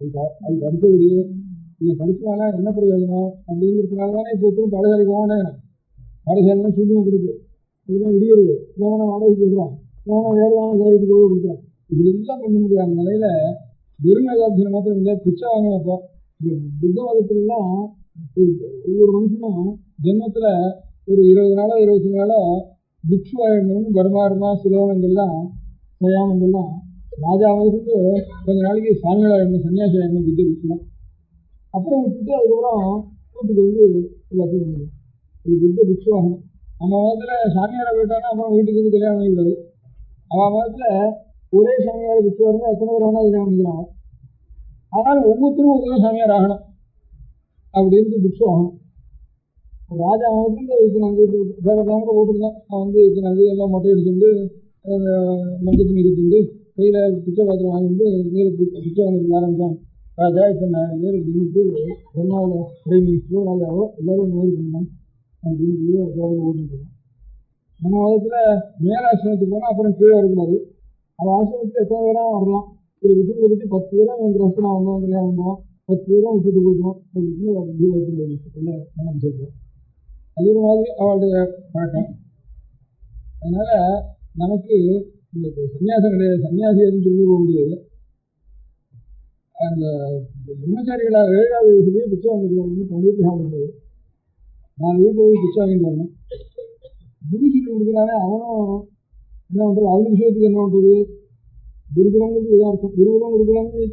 அதுக்கு அடுத்தபடி இதை படிச்சுவானா என்ன பிரயோஜனம் அப்படிங்கிறதுனால தானே இப்போ ஒருத்தரும் பாடசாலைக்கு போகணும். பாடசாலைலாம் சுத்தமாக கொடுக்கு இதுதான் இடியுது இல்லைனா வாடகைக்கு விடுறான் இல்லைனா வேறு வேலைக்கு போய் கொடுக்குறான். இப்படி எல்லாம் பண்ண முடியாத நிலையில் வெறும் வேதாத்தியம் மாத்திரம் இல்லை பிச்சை வாங்கினப்போ இந்த புத்த மதத்துலலாம் ஒவ்வொரு மனுஷனும் ஜென்மத்தில் ஒரு 20 நாளோ 25 நாளோ பிக்ஷுவாயிடணும்னு பர்மாருமா சிலோகங்கள்லாம் சயாமங்கள்லாம் ராஜா வந்து கொஞ்ச நாளைக்கு சாமியாயிடணும் சன்னியாசி ஆகிடணும் புத்த பிக்ஷுலாம். அப்புறம் விட்டுட்டு அதுக்கப்புறம் வீட்டுக்கு வந்து எல்லாத்தையும் பண்ணுது. இது புத்த பிக்ஷுவாகணும். நம்ம மதத்தில் சாமியாரை போயிட்டாங்கன்னா அப்புறம் வீட்டுக்கு வந்து கல்யாணம் பண்ணிக்கூடாது. அவன் மதத்தில் ஒரே சாமியாரை பிக்ஷுவாக இருந்தால் எத்தனை பேர் வேணால் கல்யாணம் பண்ணிக்கிறாங்க. ஆனால் ஒவ்வொருத்தரும் ஒவ்வொரு சாமியார் ஆகணும் அப்படின்னு பிக்ஷு ஆகணும். ராஜா வந்து இத்தனை பேரெல்லாம் கூட போட்டுருந்தான். அவன் வந்து இத்தனை எல்லாம் மொட்டை அடிச்சுட்டு மஞ்சள் துணி கட்டிட்டு கையில் பிச்சை பாத்திரம் வாங்கிட்டு நேரத்து பிச்சை வாங்கிட்டு ஆரம்பித்தான். ராஜா இத்தனை நேரம் நின்றுட்டு பிரம்மாவில் பிரைம் மினிஸ்டரோ ராஜாவோ எல்லோரும் இந்த மாதிரி பண்ணலாம் அப்படின்னு சொல்லி ஓட்டிட்டு. நம்ம மதத்தில் மேலாசிரமத்துக்கு போனால் அப்புறம் கீழே வரக்கூடாது. அவன் ஆசிரமத்துக்கு எத்தனை பேராக வரலாம். ஒரு விஷயத்தை பற்றி 10 பேரும் என் ரசனா வந்தோம் கல்யாணம் பண்ணுவோம் 10 பேரும் விட்டுட்டு போயிடுவோம் அப்படின்னு மனம் சொல்கிறோம். அது ஒரு மாதிரி அவளுடைய பழக்கம். அதனால் நமக்கு இந்த சன்னியாசம் கிடையாது, சன்னியாசி எதுவும் சொல்லி போக முடியாது. அந்த பிரம்மச்சாரிகளாக 7வது வயசுலேயே பிச்சை வாங்கிட்டு தன் வீட்டில் சாப்பிடுறது, 4 வீட்டில் போய் பிச்சை வாங்கிட்டு வரணும். குரு சொல்லி கொடுக்குறானே அவனும் என்ன பண்ணுறது, அவனுக்கு விஷயத்துக்கு என்ன பண்ணுறது, குருகுலங்கிறது இதாக இருக்கும். குருகுலம் கொடுக்கலாம்னு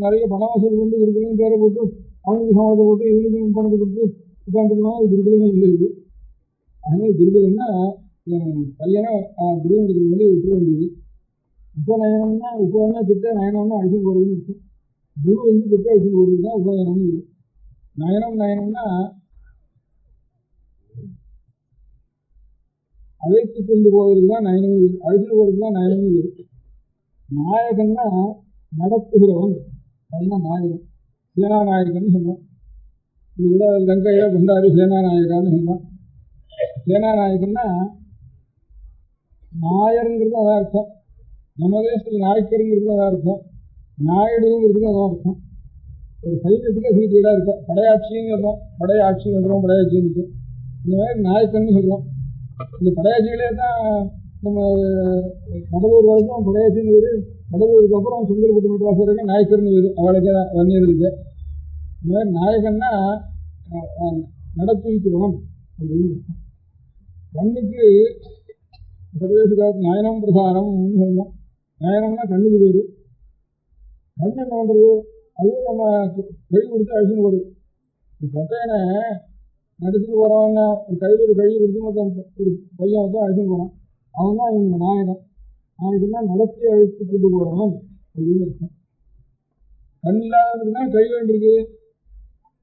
நிறைய பணம் வசூல் கொண்டு குருகுலம் பேரை போட்டு அவனுக்கு சம்பளத்தை போட்டு இவனுக்கு பணத்தை கொடுத்து உட்காந்துக்கணும். அது குருகுலமே இல்லை. இது அதனால குருகுலம்னா பையனை குருகுலத்துக்கு வேண்டி விட்டுற வேண்டியது. உபநயனம்னா உபநயனா கிட்ட, நயனம்னா அழிச்சு போகிறதுன்னு இருக்கும். குரு கிட்ட அழிச்சு போகிறது தான் உபநயனம்னு இது. நயனம்னா அழைத்து கொண்டு போவதற்கு தான் நயனம், அழைச்சிட்டு போகிறதுக்கு தான் நயனம்னு இது. நாயகன்னா நடத்துகிறவன், அதுதான் நாயகன். சேனாநாயகன்னு சொல்லுவோம். இது கூட லங்கையில கொண்டாடி சேனாநாயகான்னு சொல்லுவோம். சேனாநாயகன்னா நாயருங்கிறது அதான் அர்த்தம். நம்ம தேசத்தில் நாயக்கருங்கிறது அதான் அர்த்தம். நாயுடுங்கிறதுக்கு அதான் அர்த்தம். ஒரு சைன்யத்துக்கு சீட்டீடாக இருக்கும். படையாட்சின்னு சொல்கிறோம், படையாட்சி சொல்கிறோம், படையாட்சின்னு இருக்கும். இந்த மாதிரி நாயக்கன்னு சொல்கிறோம். இந்த படையாட்சிகளே தான் நம்ம கடலூர் வரைக்கும் படையாட்சின்னு வேறு, கடலூருக்கு அப்புறம் செங்கல்பட்டு மெட்ராஸ் வரைக்கும் நாயக்கர்னு வேறு, அவளுக்கு வன்னியர்களுக்கு. இந்த மாதிரி நாயகன்னா நடத்திக்கிறவன் அப்படின்னு. கண்ணுக்கு சர்வேசு காலத்து நயனம் பிரசாரம்னு சொல்லணும். நயனம்னா கண்ணுக்கு பேர். கண் என்ன பண்ணுறது, அதுவும் நம்ம கை கொடுத்து அழிச்சுன்னு போடுது. பொட்டையனை நடத்திட்டு போகிறவங்க கையில் ஒரு கை கொடுத்து மொத்தம் ஒரு பையன் வந்து அழிச்சுன்னு போகிறான். அவன் தான் இவங்க நாயகன். நாயகன்னா நடத்தி அழைத்து கொண்டு போகிறவன் அப்படின்னு இருக்கும். கண் இல்லாததுன்னா கை வேண்டியிருக்கு,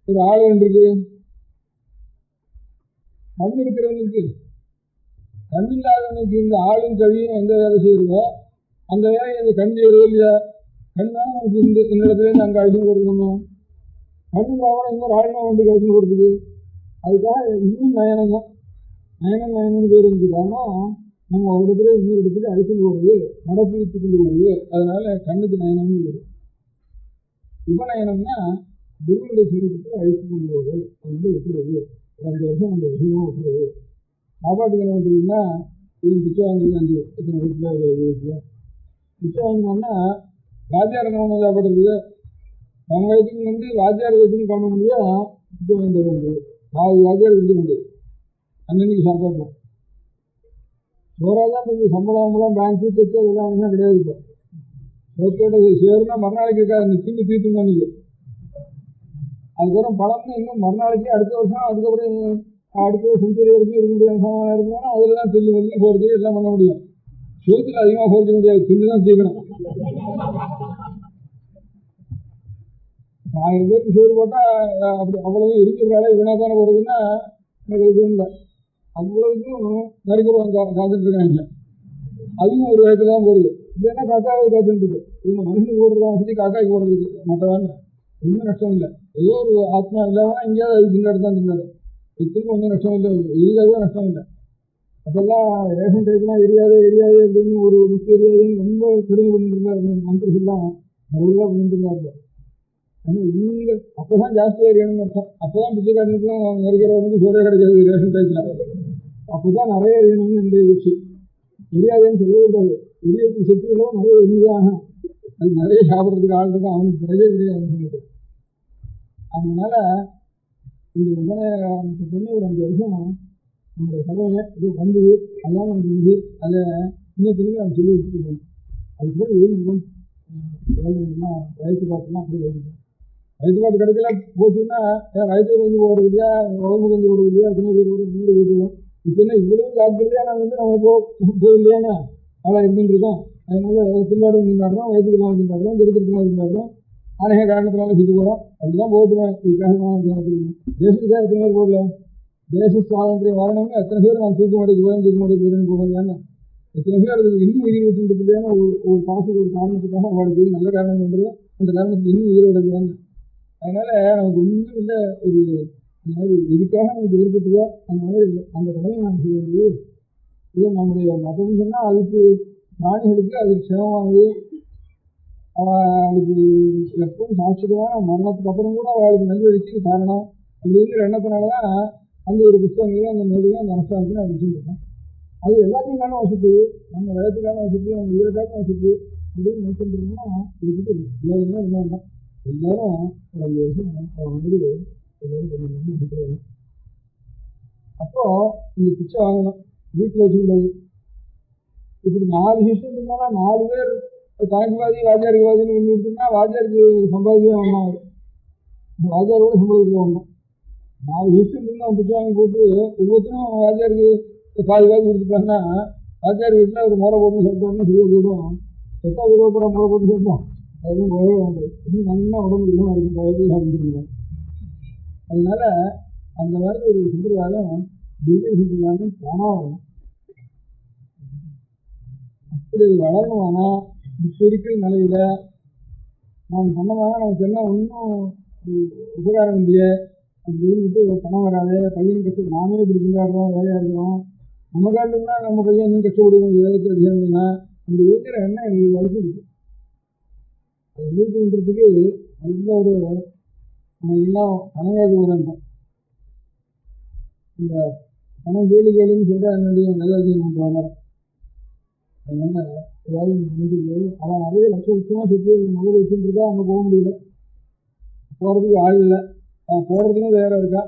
ஒரு ஆள் வேண்டியிருக்கு. கண் இருக்கிறவனுக்கு, கண் இல்லாதவனுக்கு இந்த ஆளும் கழியும் எந்த வேலை செய்யுதோ அந்த வேலை இந்த கண் செய்யறதோ இல்லையா. கண் தான் நமக்கு இந்த இடத்துலேருந்து அங்கே அழிச்சுன்னு கொடுக்கணுமா. கண் இல்லாமல் இன்னொரு ஆளுநர் வந்து அழிச்சுன்னு கொடுக்குது. அதுக்காக இன்னும் நயனம் தான். நயனம் பேர் இருந்து காரணம் நம்ம ஒரு இடத்துல இன்னொரு இடத்துக்கு அழிச்சுன்னு போடுறது, நடப்பிடித்து கொண்டு போடுறது. அதனால கண்ணுக்கு நயனம்னு பேர். உபநயனம்னா குருவுடைய சீரத்துக்கு அழித்து கொண்டு போவது, வந்து விட்டுறது. ஒரு 5 வருஷம் அந்த விஷயமும் விட்டுறது. சாப்பாட்டுக்கு என்ன பண்ணுறதுன்னா, இது பிச்சை வாங்குறது 5 இத்தனை வீட்டில் வீட்டில் பிச்சை வாங்கினோம்னா வாத்தியார் என்ன ஒன்று சாப்பிட்றதுக்கு நம்ம வயதுக்கு வந்து வாத்தியார் வயதுன்னு பண்ண முடியாது. பிச்சை வாங்கி தர வேண்டியது, வாத்தியார் விட்டு வேண்டியது அன்னன்னைக்கு சாப்பாடு. சோறாக தான் இருக்குது. சம்பளம் பேங்க்கு செக்கு அதெல்லாம் என்ன கிடையாது. இப்போ சோத்தோட சேருனா மறுநாளைக்கு இருக்காது, நிற்கின்னு தீர்த்து தான் நிற்கும். அதுக்கப்புறம் பழம்னு இன்னும் மறுநாளைக்கு அடுத்த வருஷம், அதுக்கப்புறம் அடுத்த செஞ்சுரி வரைக்கும் இருக்க முடியாது. இருந்தாலும் அதில் தான் தில்லு வந்து போகிறது எல்லாம் பண்ண முடியும். சோத்தில் அதிகமாக போர்க்க முடியாது, தில்லு தான் தீர்க்கணும். 1000 பேருக்கு சோறு போட்டால் அப்படி அவ்வளவு இருக்கிற வேலை வீணாக தானே போகிறதுன்னா எனக்கு இது இல்லை. அவ்வளவுக்கும் நரிக்கிறவங்க காத்துட்டு இருக்காங்க. அதுவும் ஒரு வயத்துல தான் போடுது. இல்லைன்னா காக்காவை காத்துட்டு இருக்கு. இவங்க மனுஷனுக்கு போடுறதா வசதி காக்காய்க்கு போடுறதுக்கு மற்றவாங்க ஒன்றும் நஷ்டம் இல்லை. ஏதோ ஒரு ஆத்மா இல்லாமல் எங்கேயாவது அது திண்டாடு தான் திண்டாடும். இதுக்கு ஒன்றும் நஷ்டம் இல்லை, எரியாதோ நஷ்டம் இல்லை. அப்பெல்லாம் ரேஷன் டைப்லாம் எரியாது அப்படின்னு ஒரு முக்கிய எரியாதுன்னு ரொம்ப கடுமை பண்ணிட்டு இருந்தார் மந்திரிகள்லாம், நிறையா பண்ணிட்டு இருந்தாங்க. ஆனால் இவங்க அப்போதான் ஜாஸ்தியாக எரியணும்னு அர்த்தம். அப்போதான் பிச்சைக்காரனுக்கும் நெருக்கிறவனுக்கும் சோறே கிடைக்காது ரேஷன் டைப்பில். அப்போதான் நிறைய எரியணும்னு என்னுடைய வச்சு எரியாதுன்னு சொல்லக்கூடாது. எரியத்துக்கு சக்திகளும் நிறைய எரிதான். அது நிறைய சாப்பிட்றதுக்கு ஆள் இருக்கும், அவனுக்கு கிடையவே கிடையாதுன்னு சொல்லிட்டு. அதனால இந்த உபநயனத்தை பண்ணி ஒரு 5 வருஷம் நம்முடைய கடவுளை இது வந்தது, அதெல்லாம் நமக்கு இது அதை இன்னொருத்தருக்கு நம்ம சொல்லி வச்சுக்கணும். அது கூட எழுதிக்கணும். எல்லாம் வயசு பாட்டுலாம் அப்படி எழுதிக்கணும். வயசு பாட்டு கிடைக்கல போச்சுன்னா வயசுக்கு வந்து போகிறது இல்லையா, உடம்புக்கு வந்து போடுறது இல்லையா, எத்தனை பேர் கூட வீடு வீட்டுவோம். இப்போ என்ன இவ்வளவு ஜாக்கிரதையா நான் வந்து நம்ம போயில்லையானா அவ்வளோ இருந்துட்டு இருக்கோம். அதனால திண்டாடு திண்டாடுறோம், வயசுக்கு இல்லாமல் திண்டாடுறோம், திருத்திரமாக திண்டாடுறோம், அநேக காரணத்தினால சுற்றி போகிறோம். அதுதான் போட்டுவேன். இதுக்காக தேசத்துக்காக எத்தனை பேர் போடல. தேச சுவாதந்திரம் வரணும்னு எத்தனை பேர் நான் தூக்க மாட்டேக்கு போயிருன்னு போகலையான்னு எத்தனை பேர் அதுக்கு இன்னும் உயிர் விட்டு இல்லையான்னு ஒரு காசுக்கு ஒரு காரணத்துக்காக அவளுக்கு இது நல்ல காரணம் பண்ணுறது, அந்த காரணத்துக்கு இன்னும் உயிரோட இல்லையான்னு. அதனால நமக்கு ஒன்றும் இல்லை. ஒரு இந்த மாதிரி எதுக்காக நமக்கு ஏற்பட்டுதோ அந்த மாதிரி அந்த கடமை நாம் செய்ய வேண்டியது. இது நம்முடைய மதம் சொன்னால் அதுக்கு பிராணிகளுக்கு அதுக்கு சிரமமானது. அவளுக்கு எப்பவும் சாட்சியமான மரணத்துக்கு அப்புறம் கூட அவளுக்கு நல்வழிக்கு காரணம் அப்படிங்கிற எண்ணத்தினால தான் அந்த ஒரு புத்தகங்களையும் அந்த நூலையும் அந்த அனுஷ்டானத்தையும் வச்சுருக்கோம். அது எல்லாத்தையும் வசதி, நம்ம வயத்துக்கான வசதி, நம்ம ஈரக்கான வசதி அப்படின்னு நினைச்சிருந்தோம்னா இது பற்றி எல்லாருமே என்ன வேண்டாம். எல்லாரும் ஒரு 5 வருஷம் மாதிரி எல்லாரும் பண்ணிடணும்னு நினைக்கிறாங்க. அப்போ இந்த பிச்சை வாங்கணும், வீட்டில் வச்சுக்கூடாது. இப்படி 4 சிஷ்யம் இருந்தாலும் 4 பேர் கணக்குவாதி வாத்தியாருக்கு வாதின்னு ஒன்று கொடுத்துருந்தா வாத்தியாருக்கு சம்பாதிக்கவே வேண்டாம். வாத்தியாரோட சம்பாதிக்க வேண்டாம். 4 சிஷ்யம் இருந்தால் பிச்சை வாங்கி போட்டு ஒவ்வொருத்தரும் வாத்தியாருக்கு பாதி கொடுத்துட்டாங்கன்னா வாத்தியார் வீட்டில் ஒரு முறை போட்டு சாப்பிட்டோம்னா சரியாக போயிடும். செத்தா விடுவோம் முறை போட்டு சாப்பிட்டோம் அதுவும் போகவே வேண்டாம். இன்னும் நல்லா உடம்பு இல்லாமல் இருக்கும், பயத்தையும் சாப்பிட்டுருக்கோம். அதனால அந்த மாதிரி ஒரு சம்பிரதாயம் திவ்ய சம்பிரதாயம் போனால் அப்படி அது வளரணுமானா இப்போ இருக்கிற நிலையில நாம் பண்ணோம்னா நமக்கு என்ன ஒன்றும் உபகாரம் இல்லையே அப்படின்னு பணம் வராது. பையன் கஷ்டம் நாமே இப்படி கொண்டாடுறோம், வேலையாக இருக்கிறோம், நம்ம காட்டுனா நம்ம பையன் இன்னும் கஷ்டப்படுவோம், ஏதாவது அதிகம்னா அந்த இருக்கிற எண்ணம் எல்லாருக்கும் இருக்கு. அது நீட்டு பண்ணுறதுக்கு நல்ல ஒரு நம்ம எல்லாம் பணங்காது உரண்டோம். இந்த பணம் கேள்வி கேளுன்னு சொல்கிறா என்னுடைய நல்ல அதிகம் பண்ணுறாங்க. அதனால ஏதாவது நினைக்கிறது அவன் நிறைய லட்சமாக சுற்றி முதல் வச்சுட்டு இருக்கா, அங்கே போக முடியல, போகிறதுக்கு ஆள் இல்லை. அவன் போகிறதுக்கும் வேற இருக்கா.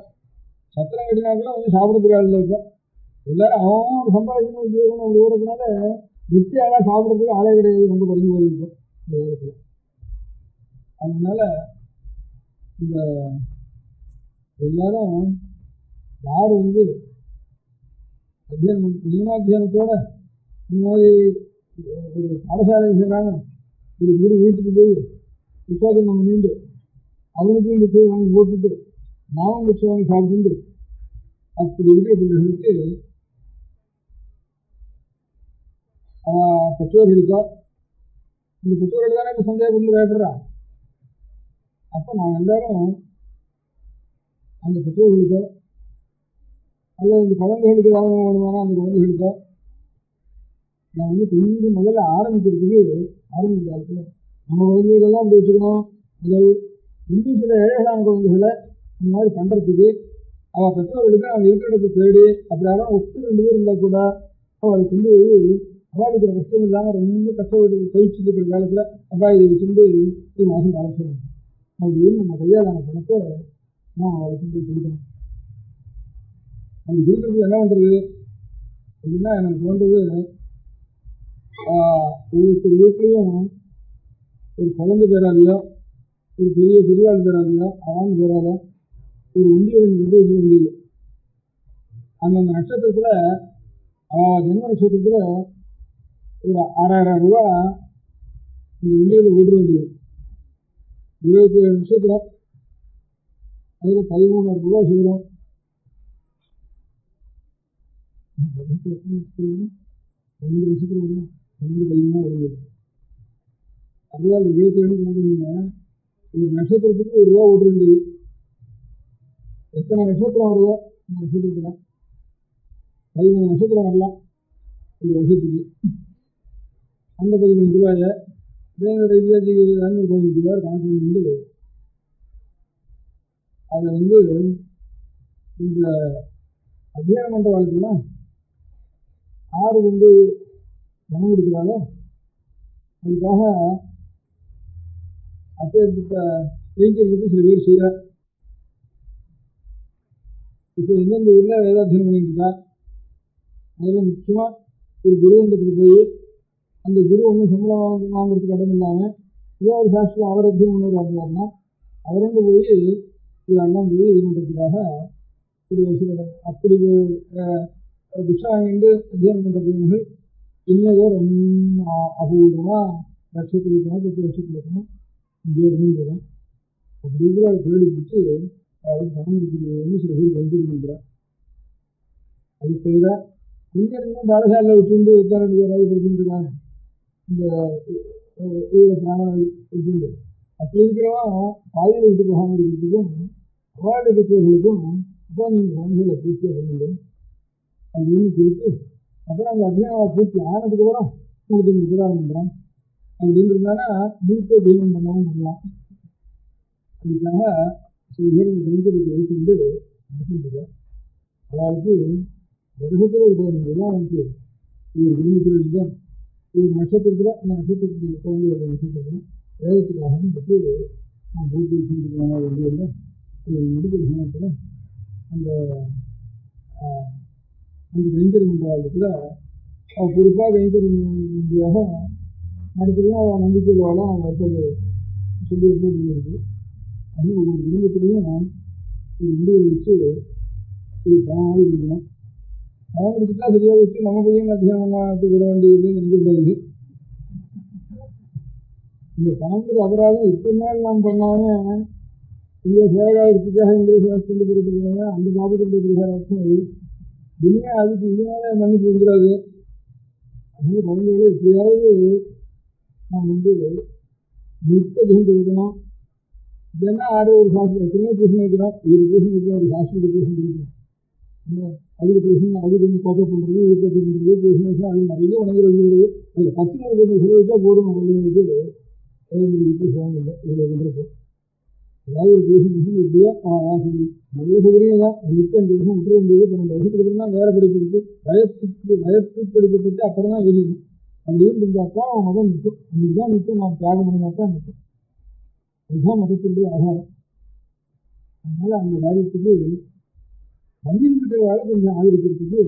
சத்திரம் கட்டினாக்கூட வந்து சாப்பிட்றதுக்கு ஆள் இருக்கா. எல்லாரும் அவன் ஒரு சம்பாதிக்கணும் உத்தியோகம் அப்படி ஓடுறதுனால நித்தியாலாம் சாப்பிட்றதுக்கு ஆளே கிடையாது, ரொம்ப குறைஞ்சி போயிருக்கும் இந்த காலத்தில். அதனால இந்த எல்லாரும் யார் வந்து அத்தியானம் நியமாத்தியானத்தோட இந்த மாதிரி ஒரு பாடசாலை செய்கிறாங்க, ஒரு குரு வீட்டுக்கு போய் விசாகம் நம்ம நீண்டு அவனுக்கும் இந்த போய் வாங்கி போட்டுட்டு நாமும் வச்சு வாங்கி சாப்பிட்டு அப்படி இருக்கிற பிள்ளைகளுக்கு பெற்றோர்களுக்கோ இந்த பெற்றோர்கள் தானே இப்போ சந்தேகப்பட்டு பயப்படுறான். அப்போ நான் எல்லாரும் அந்த பெற்றோர்களுக்கோ அல்லது இந்த குழந்தைகளுக்கு ஏதாவது வேணுமானா அந்த குழந்தைகளுக்கோ நான் வந்து கொஞ்சம் முதல்ல ஆரம்பிக்கிற காலத்தில் நம்ம குழந்தைகளெல்லாம் அப்படி வச்சுக்கணும். முதல் இன்னும் சில ஏழைகளான குழந்தைகளை இந்த மாதிரி பண்ணுறதுக்கு அவள் பெற்றோர்களுக்கு அவங்க இருக்கிற இடத்தை தேடி அப்படி யாரும் 2 பேர் இருந்தால் கூட அவளுக்கு வந்து அவளுக்கு கஷ்டம் இல்லாமல் ரொம்ப கஷ்டப்பட்டு கழிச்சுட்டு இருக்கிற காலத்தில் அப்பா இதை வச்சுட்டு 1 மாதம் காலம் சொல்லணும் அப்படின்னு நம்ம கையாளான பணத்தை நான் அவளுக்கு போய் கொடுக்கணும். அப்படி கொடுக்குறதுக்கு என்ன பண்ணுறது அப்படின்னா எனக்கு தோன்றது, ஒவ்வொரு வீட்லேயும் ஒரு குழந்தை பேராலையோ ஒரு பெரிய பெரியவாள் பேராலையோ அவான் பேரால ஒரு உண்டியல் கட்டி வச்சுக்க வேண்டியது. அந்தந்த நட்சத்திரத்தில் ஜென்ம நட்சத்திரத்தில் ஒரு 6000 ரூபா இந்த உண்டியல் விட வேண்டியது. 27 நட்சத்திரம் அதில் 13,000 ரூபா சேரும். 12 நட்சத்திரம் வரும், 12 13 வருது. அதுதான் 27 கணக்கு பண்ணிங்க. ஒரு நட்சத்திரத்துக்கு 1 ரூபா விட வேண்டியது. எத்தனை நட்சத்திரம் வருதோ இந்த நட்சத்திரத்தில் 13 நட்சத்திரம் வரலாம் ஒரு வருஷத்துக்கு. அந்த 13 ரூபாயை வேறு ரீதியாக 215 ரூபாய் கணக்கு பண்ணிட்டு அதை வந்து இந்த அத்தியானம் பண்ணுற வாழ்க்கையில் யாரு வந்து பணம் கொடுக்குறாங்களோ அதுக்காக அப்பேற்பட்ட வைக்கிறதுக்கு சில பேர் செய்கிறார். இப்போ எந்தெந்த ஊரில் வேதாத்தியனம் பண்ணிட்டு இருக்கா, அதில் முக்கியமாக ஒரு குருவண்டத்தில் போய் அந்த குரு ஒன்றும் சம்பளம் வாங்குறதுக்கு இடம் இல்லாமல் ஏதோ ஒரு சாஸ்திரம் அவர் அத்தியனம் பண்ணுவார் அப்படின்னா அவரண்டு போய் இதெல்லாம் போய் இது பண்ணுறதுக்காக ஒரு சில அப்படி பிக்ஷா வாங்கிட்டு அத்தியானம் பண்ணுற பையன்கள் இன்னதோ ரொம்ப அபூர்வமாக லட்சத்தில் இருக்கணும் 10 லட்சத்தில் இருக்கணும் இங்கே இருந்துருக்கேன் அப்படி இருக்கிற அதை தேடி பிடிச்சி அவளுக்கு பணம் கொடுக்குறது சில பேர் கைது பண்ணுறான். அது தவிர கொஞ்சம் இன்னும் பாடசாலையில் விட்டு ஒருத்தர் 2 பேராவது படிச்சுட்டு இருக்காங்க இந்த உயிரை பிராணம் வச்சுட்டு. அப்படி இருக்கிறவன் பாதையில் விட்டு போகாமல் இருக்கிறதுக்கும் அவார்டு பெற்றவர்களுக்கும் அப்போ நீங்கள் குழந்தைகளை பூர்த்தியாக பண்ணுங்க அப்படின்னு கொடுத்து அப்புறம் அந்த அத்தியானம் பூர்த்தி ஆனதுக்கப்புறம் உங்களுக்கு நீங்கள் உபகாரம் பண்ணுறோம் அப்படின்னு இருந்தானா வீட்டை தீபம் பண்ணவும் பண்ணலாம். அதுக்காக சில பேர் இந்த கைத்தறிக்கு எடுத்துட்டு நடத்திட்டு அவளுக்கு வருஷத்தில் ஒரு 15 ரூபா அவனுக்கு ஒரு குடும்பத்தில் இருந்தால் ஒரு நட்சத்திரத்தில் அந்த நட்சத்திரத்துக்கு குழந்தையோட நட்சத்திரத்தில் வேதத்துக்காக எடுத்து நான் போட்டு வச்சுருக்கோம். வந்து முடிக்கிற சமயத்தில் அந்த அந்த கைங்கரி மண்டலத்தில் அவள் பொறுப்பாக கைங்கரி மண்டியாக நடத்துலையும் அவள் நம்பிக்கையிலாலும் அவள் ஏற்பாடு சொல்லி ஏற்பாடு பண்ணியிருக்கு. அது ஒவ்வொரு குடும்பத்துலேயும் ஒரு இந்தியை வச்சு இது பணமாக இருக்கணும். பணம் கொடுத்துட்டா சரியாக வச்சு நம்ம பையன் அதிகம் பண்ணாத்து விட வேண்டியதுன்னு நினைக்கக்கூடாது. இந்த பணம்ங்கிற அபராதம் இத்தனை நாள் நாம் பண்ணாமல் இந்த சேகாயத்துக்காக இந்த சாஸ்திரம் போட்டு போனாங்க. அந்த பாபத்துடைய பரிகாரத்தும் அது இனிமே அதுக்கு இதனால மன்னிப்பு வந்துடாது. அதனால குழந்தைகளை எப்படியாவது நாம் வந்து நிற்க தகுந்து விடணும். இதென்னா ஆறு ஒரு சாஸ்திரம் எத்தனையோ பேசணும் வைக்கிறோம். ஒரு பேசணும் வைக்கிறோம், ஒரு சாஸ்திரத்தை பேசணும் வைக்கிறோம். அதுக்கு பேசணும், அது கொஞ்சம் கோப்பை பண்ணுறது, இது கோப்பை பண்ணுறது, பேசணும். அது நிறைய உணர்ந்து வந்துடுறது. அதில் 10 கொஞ்சம் செலவழிச்சா போதும். பையனுக்கு பேசுவாங்க இல்லை இவ்வளோ பண்ணுறப்போ ஏதாவது ஒரு பேசணும் எப்படியோ வாசல் நல்ல சௌகரியம் தான். அதுக்கு 5 வருஷம் விட்டுற வேண்டியது. 12 வருஷத்துக்கு அப்புறம் தான் வேறு படிப்பு இருக்குது. வயத்து படிப்பை பற்றி அப்புறம் தான் எழுதிக்கணும். அப்படின்னு இருந்தால் தான் அவன் மதம் நிற்கும். அன்றைக்கி தான் நிற்கும். நாம் தியாகம் பண்ணினா தான் நிற்கும். அதுதான் மதத்தினுடைய ஆதாரம். அதனால் அந்த காரியத்துக்கு மண்ணில் இருக்கிறவாழ கொஞ்சம் ஆதரிக்கிறதுக்கு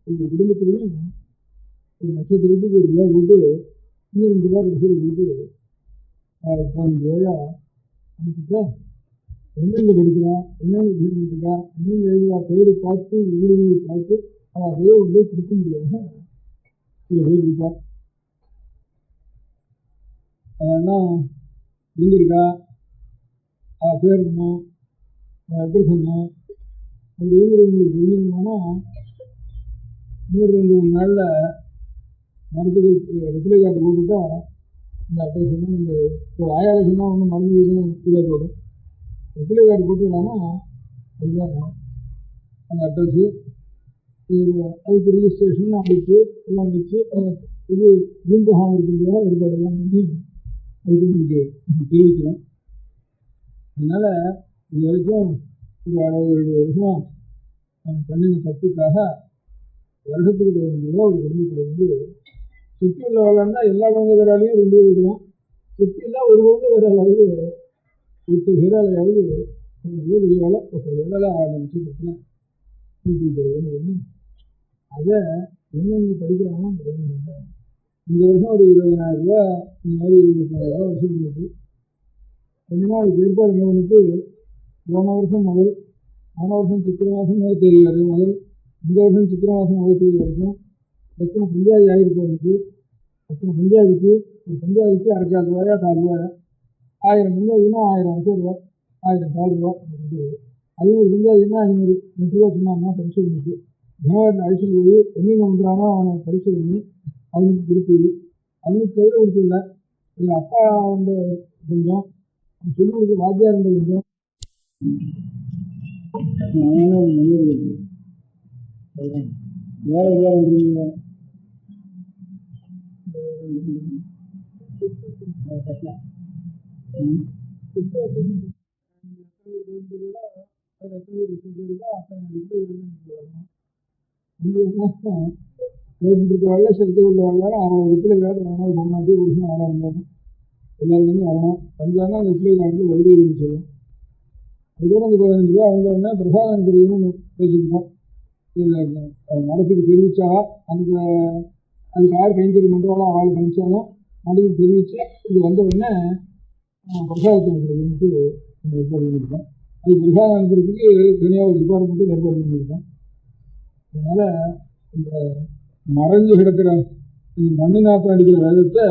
ஒரு குடும்பத்திலையும் ஒரு நட்சத்திரத்துக்கு ஒரு ரூபா போட்டு இன்னும் 2 ரூபா கடைசியில் போட்டு 15 ரூபாயா அனுப்பிச்சா எங்கெங்கே படிக்கிறான், என்னென்ன தீர்மானிக்கிறா, என்னென்ன எழுதுவா தேடி பார்த்து ஊடுருவி பார்த்து அவன் அதையே வந்து கொடுக்க முடியாத சில பேர் இருக்கா. அவன்னா எங்கே இருக்கா, அவள் பேர் என்ன, அவன் எப்படி சொன்னான் அப்படிங்கிற உங்களுக்கு தெரிஞ்சுக்கணும்னா இன்னொரு 2-3 நாளில் மரத்துக்கு ரிப்ளை கார்டு போட்டுட்டா இந்த அட்ரஸ் சொன்னால் நீங்கள் ஒரு 1000 சொன்னால் ஒன்றும் மருந்து வீடும் கீழே போயிடும். ரிப்ளை கார்டு போட்டுக்கலாம்னா அதுதான் அந்த அட்ரஸ்ஸு. அதுக்கு ரிஜிஸ்ட்ரேஷன் அமைச்சு எல்லாம் வச்சு இது பூம்பகம் இருக்கின்ற ஏற்பாடெல்லாம் பண்ணி அதுக்கு உங்களுக்கு தெரிவிக்கலாம். அதனால் இது வரைக்கும் ஒரு 60-70 வருஷமாக நம்ம பண்ணின தப்புக்காக வருஷத்துக்கு 15 ரூபா ஒரு குடும்பத்தில் வந்து சுற்றி உள்ள வேலைன்னா எல்லா குழந்தை வேறாலையும் 2 வைக்கலாம். சுற்றி இல்லை ஒரு குழந்தை வேறாலாவது 10 வேறாலையாவது பெரிய வேலை 10 வேலை 6 நட்சத்திரத்தில் கூட்டி தருதுன்னு பண்ணி அதை எங்கெங்கே படிக்கிறாங்கன்னா படிக்கிறாங்க. இந்த வருஷம் ஒரு 20,000 ரூபா இந்த மாதிரி 25,000 ரூபா வசூல் பண்ணிட்டு கொஞ்ச நாள் அதுக்கு ஏற்பாடு என்ன பண்ணிட்டு போன வருஷம் சித்திரை மாதம் முதல் தேதி வரைக்கும் முதல் இந்த வருஷம் சித்திரை மாதம் முதல் தேதி வரைக்கும் எத்தனை பஞ்சாயத்து ஆகிருக்கு அவனுக்கு, எத்தனை பஞ்சாயத்துக்கு ஒரு பஞ்சாயத்துக்கு 1/4 ரூபாயா 4 ரூபாயா 1000 பஞ்சாயத்துனா 1000 ரூபா 1000 4 ரூபா 500 பஞ்சாயத்துனா 500 2 ரூபா சொன்னாங்கன்னா பரிசு பண்ணிட்டு தினவாரில் அழைச்சிட்டு போய் எங்கெங்கே பண்ணுறானோ அவனை பரிசு பண்ணி அவனுக்கு கொடுத்தது. அவனுக்கு கையில் கொடுத்ததில்ல. எங்கள் அப்பா வந்து கொஞ்சம் சொல்லி கொடுத்து வாத்தியார் இருந்த கொஞ்சம் வேலை வேலை வந்துருங்க. வரல செலுத்த உள்ள வரலாம். அவன் ரிப்ளை கார்டு வரணும். முன்னாடி ஒரு வருஷம் 6 இருந்தாலும் எல்லாருமே வரணும். வந்தாங்கன்னா அந்த ரிப்ளை கார்டு வருதுன்னு சொல்லும். அதுக்கப்புறம் அந்த 15 ரூபா வந்தோடனே பிரசாதம் தெரியும்னு பேசியிருக்கோம். மடத்துக்கு தெரிவித்தா அதுக்கு யார் கைங்கறி பண்ணுறாலோ அவள் கணிச்சாலும் மடத்துக்கு தெரிவித்து இது வந்த உடனே பிரசாதத்தை அனுப்புறதுன்ட்டு ஏற்பாடு பண்ணியிருக்கோம். அது பிரசாதம் அனுப்புறதுக்கு தனியாக ஒரு டிபார்ட்மெண்ட்டு ஏற்பாடு பண்ணியிருக்கோம். அதனால் இந்த மறைஞ்சு கிடக்கிற இந்த மண்ணு நாற்றம் அடிக்கிற வேதத்தை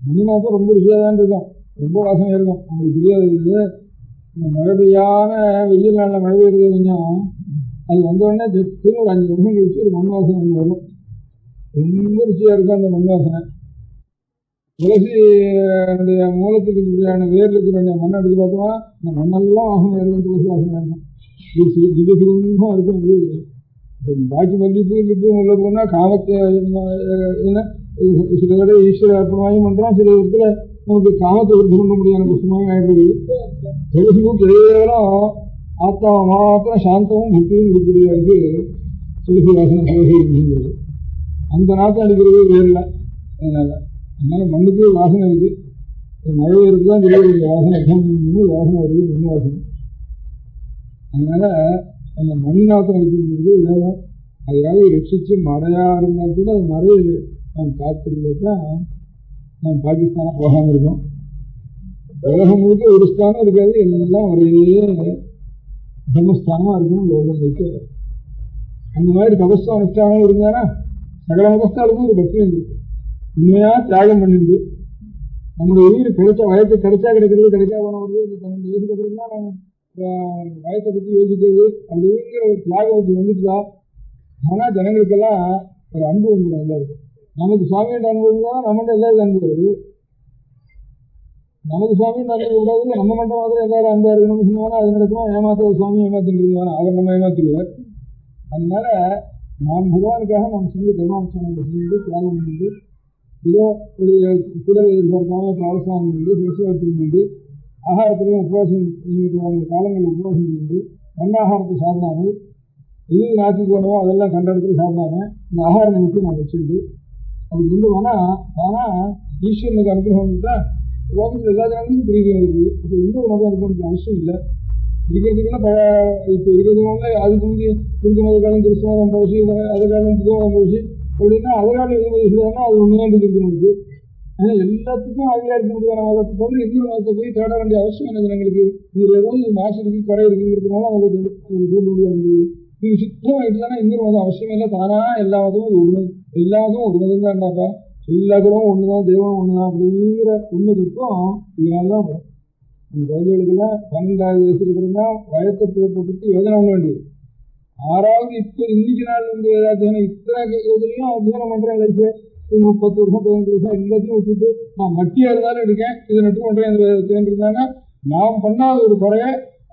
மண்ணு நாற்றம் ரொம்ப ருசியாக தான் இருக்கும், ரொம்ப வாசனையாக இருக்கும். அவங்களுக்கு தெரியாது இந்த மழை பெய்யான வெயில் நாளில் மழை பெய்யுறது கொஞ்சம் அது வந்தோடனே திரும்ப ஒரு 5 வருஷம் கழிச்சு ஒரு மண் வாசனை ஒன்று வரும். ரொம்ப ருசியாக இருக்கும் அந்த மண் வாசனை. துளசியுடைய மூலத்துக்கு இருக்கிற வேரில் இருக்கிற மண்ணை எடுத்து பார்த்தோம்னா இந்த மண்ணெல்லாம் வாசனை இருக்கும், துளசி வாசனை இருக்கும். இது சுலபமாக இருக்கும். அது பாக்கி மல்லிப்பூ இல்லிப்பூ முல்லைப்பூன்னா காமத்தை என்ன சில தடவை ஈஸ்வர அர்ப்பணமாயும் பண்ணுறோம், சில இடத்துல நமக்கு காமத்தை விருத்தி பண்ண முடியாத புஷ்பமாக ஆகிடுது. துளசிப்பூ கேவலம் ஆத்மாவை மாத்திரம் சாந்தமும் புத்தியும் கொடுக்கக்கூடியது துளசி வாசனை துளசி இருக்கின்றது. அந்த நாற்றம் அடிக்கிறது வேறில்ல. அதனால மண்ணுக்கு வாசனை இருக்கு. மழை இருக்குதான் தெரியாது வாசனை வாசனை வருது மண் வாசனை. அதனால அந்த மண் நாற்றம் அடிக்கிறது வேணும். அதையாவது ரட்சிச்சு மழையா இருந்தால் கூட அது மழை நாம் காத்திருந்தது தான் நாம் பாகிஸ்தானா போகாமல் இருக்கோம். உலகம் முழுக்க ஒரு ஸ்தானம் இருக்காது, எல்லாம் ஒரே தர்மஸ்தானமா இருக்கணும் லோகம் முழுக்க. அந்த மாதிரி தபஸ்து அனுஷ்டானம் இருந்தானா சகல மதஸ்தானுக்கும் ஒரு பக்தி இருக்கு. உண்மையா தியாகம் பண்ணிருக்கு. நம்மளுடைய உயிர் கிடைச்ச வயத்தை கிடைச்சா கிடைக்கிறது, கிடைக்கா போனது. இந்த 12 வயசுக்கு அப்புறம் தான் நம்ம வயத்தை பற்றி யோசிக்கிறது அப்படிங்கிற ஒரு தியாகத்தை வந்துட்டுதா. ஆனா ஜனங்களுக்கெல்லாம் ஒரு அன்பு வந்துடும். எல்லாருக்கும் நமக்கு சுவாமியோட அனுபவம் தான் நம்மகிட்ட எல்லாருக்கும் அன்பு வருது. நமக்கு சுவாமியோட அனுபவம் கூடாது, நம்ம மட்டும் மாதிரி எல்லாரும் அன்பா இருக்கணும்னு சொன்னாலும் அது நடக்குமா? ஏமாத்த சுவாமி ஏமாத்திட்டு இருக்குவானா, அவர் நம்ம ஏமாத்திடுவார். அதனால நாம் பகவானுக்காக நாம் செஞ்சு கர்மானுஷ்டானங்கள் செஞ்சு தியாகம் பண்ணிட்டு ஏதோ ஒரு குதிரை எதிர்பார்க்காம அவசானம் இருந்து சிவசிவத்தில் இருந்து ஆகாரத்திலையும் உபவாசம் நியமித்த காலங்களில் உபவாசம் இருந்து கண்ணாகாரத்தை சாப்பிடாமல் எது நாட்டுக்கு வேணுமோ அதெல்லாம் கண்ட இடத்துல சாப்பிடாம இந்த ஆகார நிமிஷம் நான் வச்சுருந்து அப்படி இருந்தோம்னா ஆனால் ஈஸ்வரனுக்கு அனுகிரகம் வந்துட்டா லோகத்தில் எல்லா ஜனங்களுக்கும் புரியுது இருக்குது. இப்போ இன்னொரு மதம் இருக்கணும்னு அவசியம் இல்லை. இருக்கிறதுக்குன்னா இப்போ இருக்கிறதுனால அதுக்கு வந்து புரிஞ்ச மத காலம் கிறிஸ்தவம் போச்சு, அது காலம் புதுவம் போச்சு அப்படின்னா அதனால எது வயசுலன்னா அது உண்மையாண்டு இருக்கணும்க்கு. ஆனால் எல்லாத்துக்கும் ஆகியா இருக்க முடியாத மதத்தை தவிர இன்னொரு மதத்தை போய் தேட வேண்டிய அவசியம் என்ன ஜனங்களுக்கு? இதில் ஏதாவது மாசு இருக்கு குறை இருக்குங்கிறதுனால அவங்களுக்கு சொல்ல முடியாது. இது சுத்தமாக இல்லைன்னா இன்னொரு மதம் அவசியம் இல்லை. தானா எல்லா மதமும் ஒரு எல்லாத்தும் ஒரு மதம் தான்டாப்பா, எல்லாத்துக்கும் ஒண்ணுதான், தெய்வம் ஒண்ணுதான் அப்படிங்கிற உண்மை தத்துவம் இதனால்தான் வரும். அந்த குழந்தைகளுக்கெல்லாம் 12வது வயசுக்கு அப்புறம் தான் வயத்தை போட்டு யோஜனை பண்ண வேண்டியது. 6வது இப்போ இன்னைக்கு நாள் வந்து ஏதாச்சும் இத்தனை யோஜனையும் அத்தியானம் பண்றேன். லைஃப் 30 வருஷம் 15 வருஷம் எல்லாத்தையும் வச்சுட்டு நான் மட்டியா இருந்தாலும் இருக்கேன், இதை நட்டு பண்றேன் இருந்தாங்கன்னா நாம் பண்ணாத ஒரு குறைய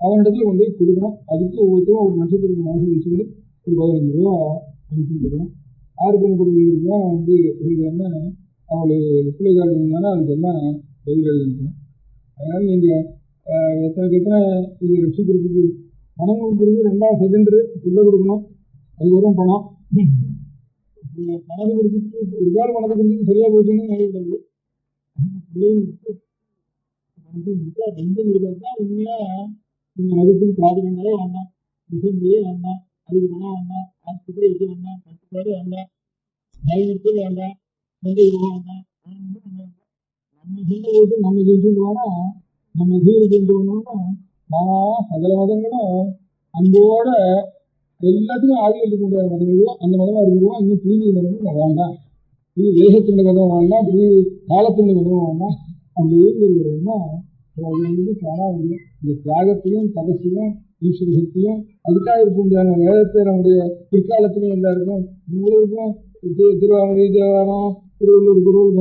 அவனிடத்துல கொண்டு போய் கொடுக்கணும். அதுக்கு ஒவ்வொருத்தரும் ஒரு நட்சத்திரத்துக்கு மனசு வச்சுட்டு ஒரு 15 ரூபா அனுப்பிச்சு கொடுக்கணும். 6 பெண் கொடுக்குறதுக்கு தான் வந்து என்ன அவளுக்கு பிள்ளைகள் இருந்தாலும் அதுக்கெல்லாம் பதில் எழுதிருக்கணும். அதனால நீங்க எத்தனை இது ரசிக்கிறதுக்கு பணம் கொடுக்குறது 2வது செகண்டரி பிள்ளை கொடுக்கணும். அது வரும் பணம். பணத்தை கொடுத்துட்டு ஒரு கால பணத்தை கொடுத்துட்டு சரியா போச்சுன்னு நினைக்கிறது. பிள்ளையும் தான் உண்மையா நீங்க மதத்துக்கு பிராதிகங்களே வேண்டாம், டிசைன்லேயே வேண்டாம், அதுக்கு பணம் வேண்டாம், ஆஸ்பத்திரி வைக்க வேண்டாம், 10 பேர் வேண்டாம், டைவர்ஸே வேண்டாம், எந்த இது வேண்டாம். நம்ம செய்ய போட்டு நம்ம ஜெயிச்சுட்டுவானா நம்ம ஜீவிச்சுட்டு வந்தோம்னா நான் சகல மதங்களும் அன்போட எல்லாத்துக்கும் ஆதிகள் இருக்க முடியாத மதம் இதுவும் அந்த மதமாக இருக்குவோம். இன்னும் புதிய மதமும் வேண்டாம், புது தேசத்தினுடைய மதம் வேண்டாம், புதிய காலத்தினுடைய மதமும் வேண்டாம். அப்படி இருக்கிறதுன்னா இந்த தியாகத்தையும் தபசையும் ஈஸ்வர சக்தியும் அதுக்காக இருக்க முடியாத வேதத்தை நம்முடைய பிற்காலத்திலையும் எல்லாருக்கும் உங்களுக்கும் திருவாமணி தேவாரம் திருவள்ளூர் குருள்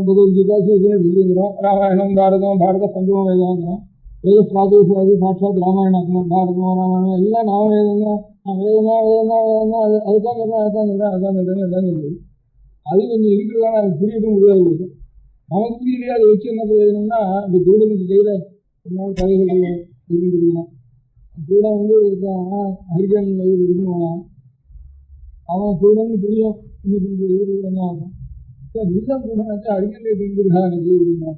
பகவத்கீதை சொல்லிங்கிறோம். ராமாயணம் பாரதம் பஞ்சமம் வேதாங்கிறோம். வேத பிராதேசாதி சாட்சாத் ராமாயணம் பாரதம் ராமாயணம் எல்லாம் நான் வேதம் அதுதான் எல்லாம் சொல்லுது. அது கொஞ்சம் இருக்கிறதான அது புரியட்டும் முடியாது. நமக்கு புரியலையா அதை வச்சு என்ன பிரயோஜனம்னா இந்த குருடனுக்கு கையில கதைகள் இருந்துருக்கலாம். கூட வந்து ஹரிஜன் இருக்கணும், அவன் குருடன்னு புரியும். இன்னும் ஆகும் நீதான் குருடனாச்சா ஹரிஜன் இருந்துருக்கா எனக்கு அப்படின்னா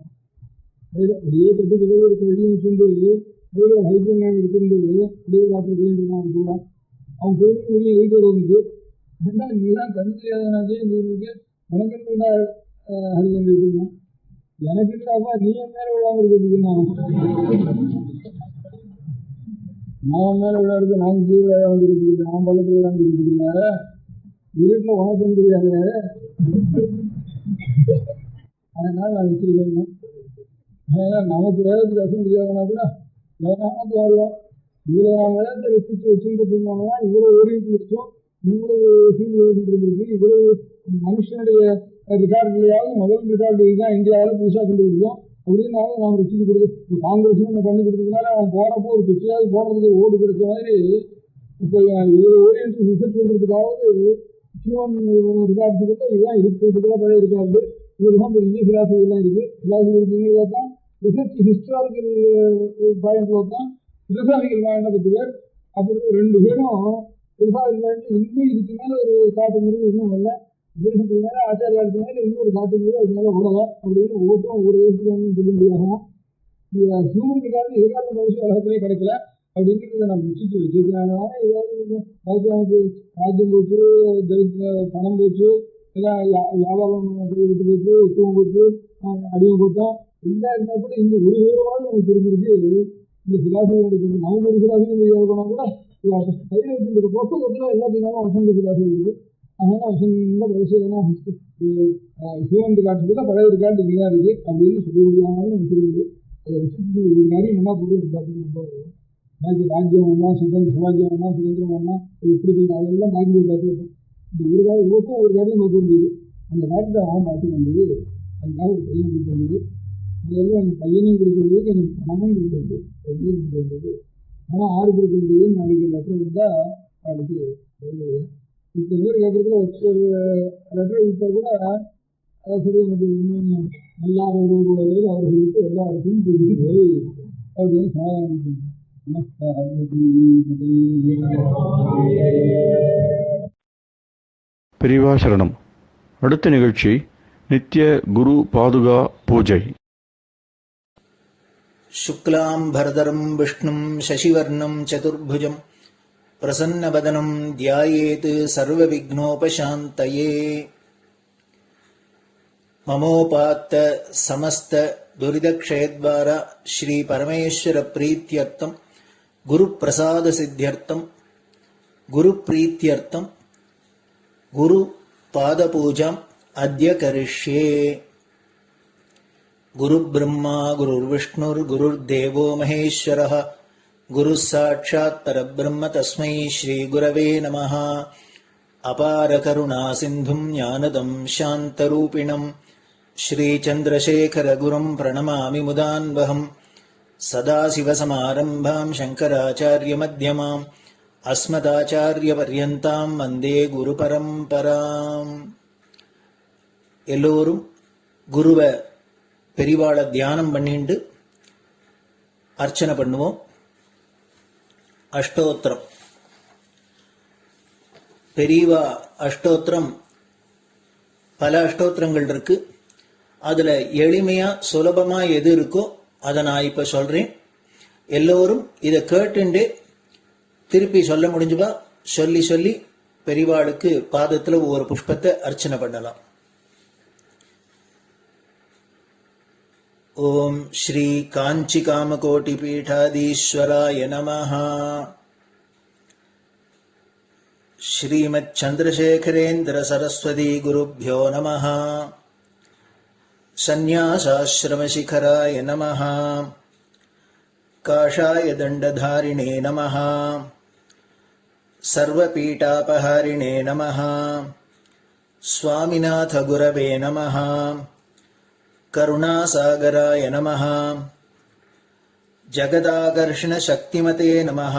அப்படியே கட்டு கதை ஒரு கழிவு வச்சுட்டு ஹரிஜன் எடுத்துட்டு அப்படியே ராத்திரி போயிருக்கான் கூட. அவன் குருடன் வெளியே எழுதி வருவதுக்கு ஏன்னா நீதான் கண் தெரியாதனாச்சே இந்த ஊருக்கு உனக்கு ஹரிஜன் இருக்குன்னா எனக்கு இல்லப்பா நீ என் மேல விழாம இருக்குதுன்னா நான் மேல விழாடுறது நான் கீழே விழாம இருக்குது, நான் பள்ளத்துல விழாம இருக்குதுல்ல வீட்டுல உனக்கும் தெரியாது. அதனால நான் வச்சிருக்கேன். அதனால நமக்கு வேதத்துக்கு அசம் தெரியாதுன்னா கூட வேணாமத்து வருவோம். இவ்வளவு நான் வேதத்தை ரசிச்சு வச்சுட்டு சொன்னோம்னா இவ்வளவு ஓடிட்டு வச்சோம், இவ்வளவு சீல் இருந்திருக்கு, இவ்வளவு மனுஷனுடைய ரெக்கார்டுலையாவது முதல் ரெக்கார்டு தான் இந்தியாவில் புதுசாக கண்டுபிடிக்கும் அப்படின்னாலும் நாம் ரசிச்சு கொடுத்து காங்கிரஸ் நம்ம பண்ணி கொடுத்ததுனால அவன் போறப்போ ஒரு பிச்சையாவது போடுறதுக்கு ஓடு கிடைச்ச மாதிரி இப்போ ஓரியன்ட் ரிசர்ச் பண்ணுறதுக்காவது ரெக்கார்டுக்கு இதுதான் இருக்கிறதுக்குலாம் பழைய ரெக்கார்டு. இதுதான் பெரிய பிலாசபிலாம் இருக்கு. பிலாசபி இருக்குங்கிறத தான் ரிசர்ச் ஹிஸ்டாரிக்கல் பாயிண்ட்ல தான் பிலசாபிக்கல் பாயிண்ட் 10 பேர் அப்படி 2 பேரும் பெருசா இருந்தாலும் இன்னும் இதுக்கு மேல ஒரு காட்டுங்கிறது இன்னும் வரல. உபனிஷத்துக்கு மேல ஆச்சாரியாருக்கு மேல இன்னொரு காட்டுங்கிறது அது மேல விடல அப்படின்னு ஒவ்வொருத்தரும் ஒவ்வொரு வயசுக்கு சொல்ல முடியாகும். ஹியூமனுக்காக எதிர்கால வயசு உலகத்திலே கிடைக்கல அப்படிங்கிறத நம்ம நிச்சயிச்சு வச்சிருக்காங்க. ஏதாவது கொஞ்சம் நமக்கு ராஜ்யம் போச்சு, பணம் போச்சு, எல்லாம் வியாபாரம் விட்டு போச்சு, உத்தவம் போச்சு, அடியும் போட்டோம் எல்லாம் இருந்தால் கூட இந்த ஒரு விவரமாக நமக்கு தெரிஞ்சிருக்கு. இந்த சிலாசைகளுக்கு நமக்கு ஒரு சிலாசையும் தெரியாது போனால் கூட கையில் வச்சுருக்க புத்தகத்தில் எல்லாத்தையும் வசந்த சிலாசை இருக்குது. அதனால வசந்த வயசு ஏன்னா ஹியூமன் காட்டு கூட பழைய காட்டு இங்கேதான் இருக்குது அப்படின்னு சொல்ல முடியாமல் நமக்கு தெரியுது. அதை வச்சுட்டு ஒரு காரியம் என்ன போடுறது எல்லாத்துக்கும் நம்ம ராஜ்யம் வேணாம், சுதந்திரம் வேணாம், சுதந்திரம் வேணாம், எப்படி போயிட்டு அதெல்லாம் பாக்கி பார்த்துக்கிட்டோம். இந்த ஒரு காரியம் ஒவ்வொருக்கும் ஒரு காரியம் பார்க்க வேண்டியது. அந்த காரியத்தை அவன் பார்த்துக்க வேண்டியது. அதுக்காக ஒரு பையனை கொடுக்க வேண்டியது. அதெல்லாம் அந்த பையனையும் கொடுக்க வேண்டியது, கொஞ்சம் பணமும் கொடுக்க வேண்டியது, ரெண்டையும் கொடுக்க வேண்டியது. பணம் ஆறு கொடுக்க வேண்டியது. நாளைக்கு லெட்டர் வந்தால் அவளுக்கு இத்தனை பேர் கேட்கறதுல ஒரு லெட்டர் கொடுத்தா கூட அதை சரி எனக்கு இன்னும் நல்லா ஒரு வகையில் அவர்களுக்கு எல்லாருக்கும் தெரியுது அப்படின்னு சமாதானம். பெரியவா சரணம். அடுத்த நிகழ்ச்சி நித்திய குரு பாதுகா பூஜை. சுக்லாம் பரதரம் விஷ்ணும் சசிவர்ணம் சதுர்புஜம் பிரசன்னவதனம் தியாயேத் சர்வவிக்னோபசாந்தயே. மமோபாத்த சமஸ்த துரிதக்ஷயத்வார ஸ்ரீ பரமேஸ்வர பிரீத்யர்த்தம் குரு பிரசாத சித்தியர்த்தம் குரு பிரீத்யர்த்தம் குரு பாத பூஜாம் அத்ய கரிஷ்யே. குரு பிரம்மா குருர் விஷ்ணுர் குருர் தேவோ மகேஸ்வரः குரு சாட்சாத் பரபிரம்ம தஸ்மை ஸ்ரீ குரவே நமः. அபார கருணா சிந்தும் ஞானதம் சாந்தரூபிணம் ஸ்ரீ சந்திரசேகர குரும் பிரணமாமி முதான்வகம். சதாசிவசமாரம்பாம் சங்கராச்சாரிய மத்யமாம் அஸ்மதாச்சாரிய பர்யந்தாம் வந்தே குரு பரம்பராம். எல்லோரும் குருவை பெரிவாளை தியானம் பண்ணிண்டு அர்ச்சனை பண்ணுவோம். அஷ்டோத்திரம். பெரியவா அஷ்டோத்திரம் பல அஷ்டோத்திரங்கள் இருக்கு. அதுல எளிமையா சுலபமா எது இருக்கோ அதை நான் இப்ப சொல்றேன். எல்லோரும் இதை கேட்டுண்டே திருப்பி சொல்ல முடிஞ்சுபா சொல்லி சொல்லி பெரிவாளுக்கு பாதத்துல ஒவ்வொரு புஷ்பத்தை அர்ச்சனை பண்ணலாம். ஓம் ஸ்ரீ காஞ்சி காமகோட்டி பீடாதீஸ்வராய நமஹ. ஸ்ரீமத் சந்திரசேகரேந்திர சரஸ்வதி குருभ्यो நமஹ. சந்நியாசாஸ்ரமசிகராய நமஹ. காஷாய தண்டதாரிணே நமஹ. சர்வபீடாபஹாரிணே நமஹ. சுவாமிநாத குரவே நமஹ. கருணாசாகராய நமஹ. ஜகதாகர்ஷண சக்திமதே நமஹ.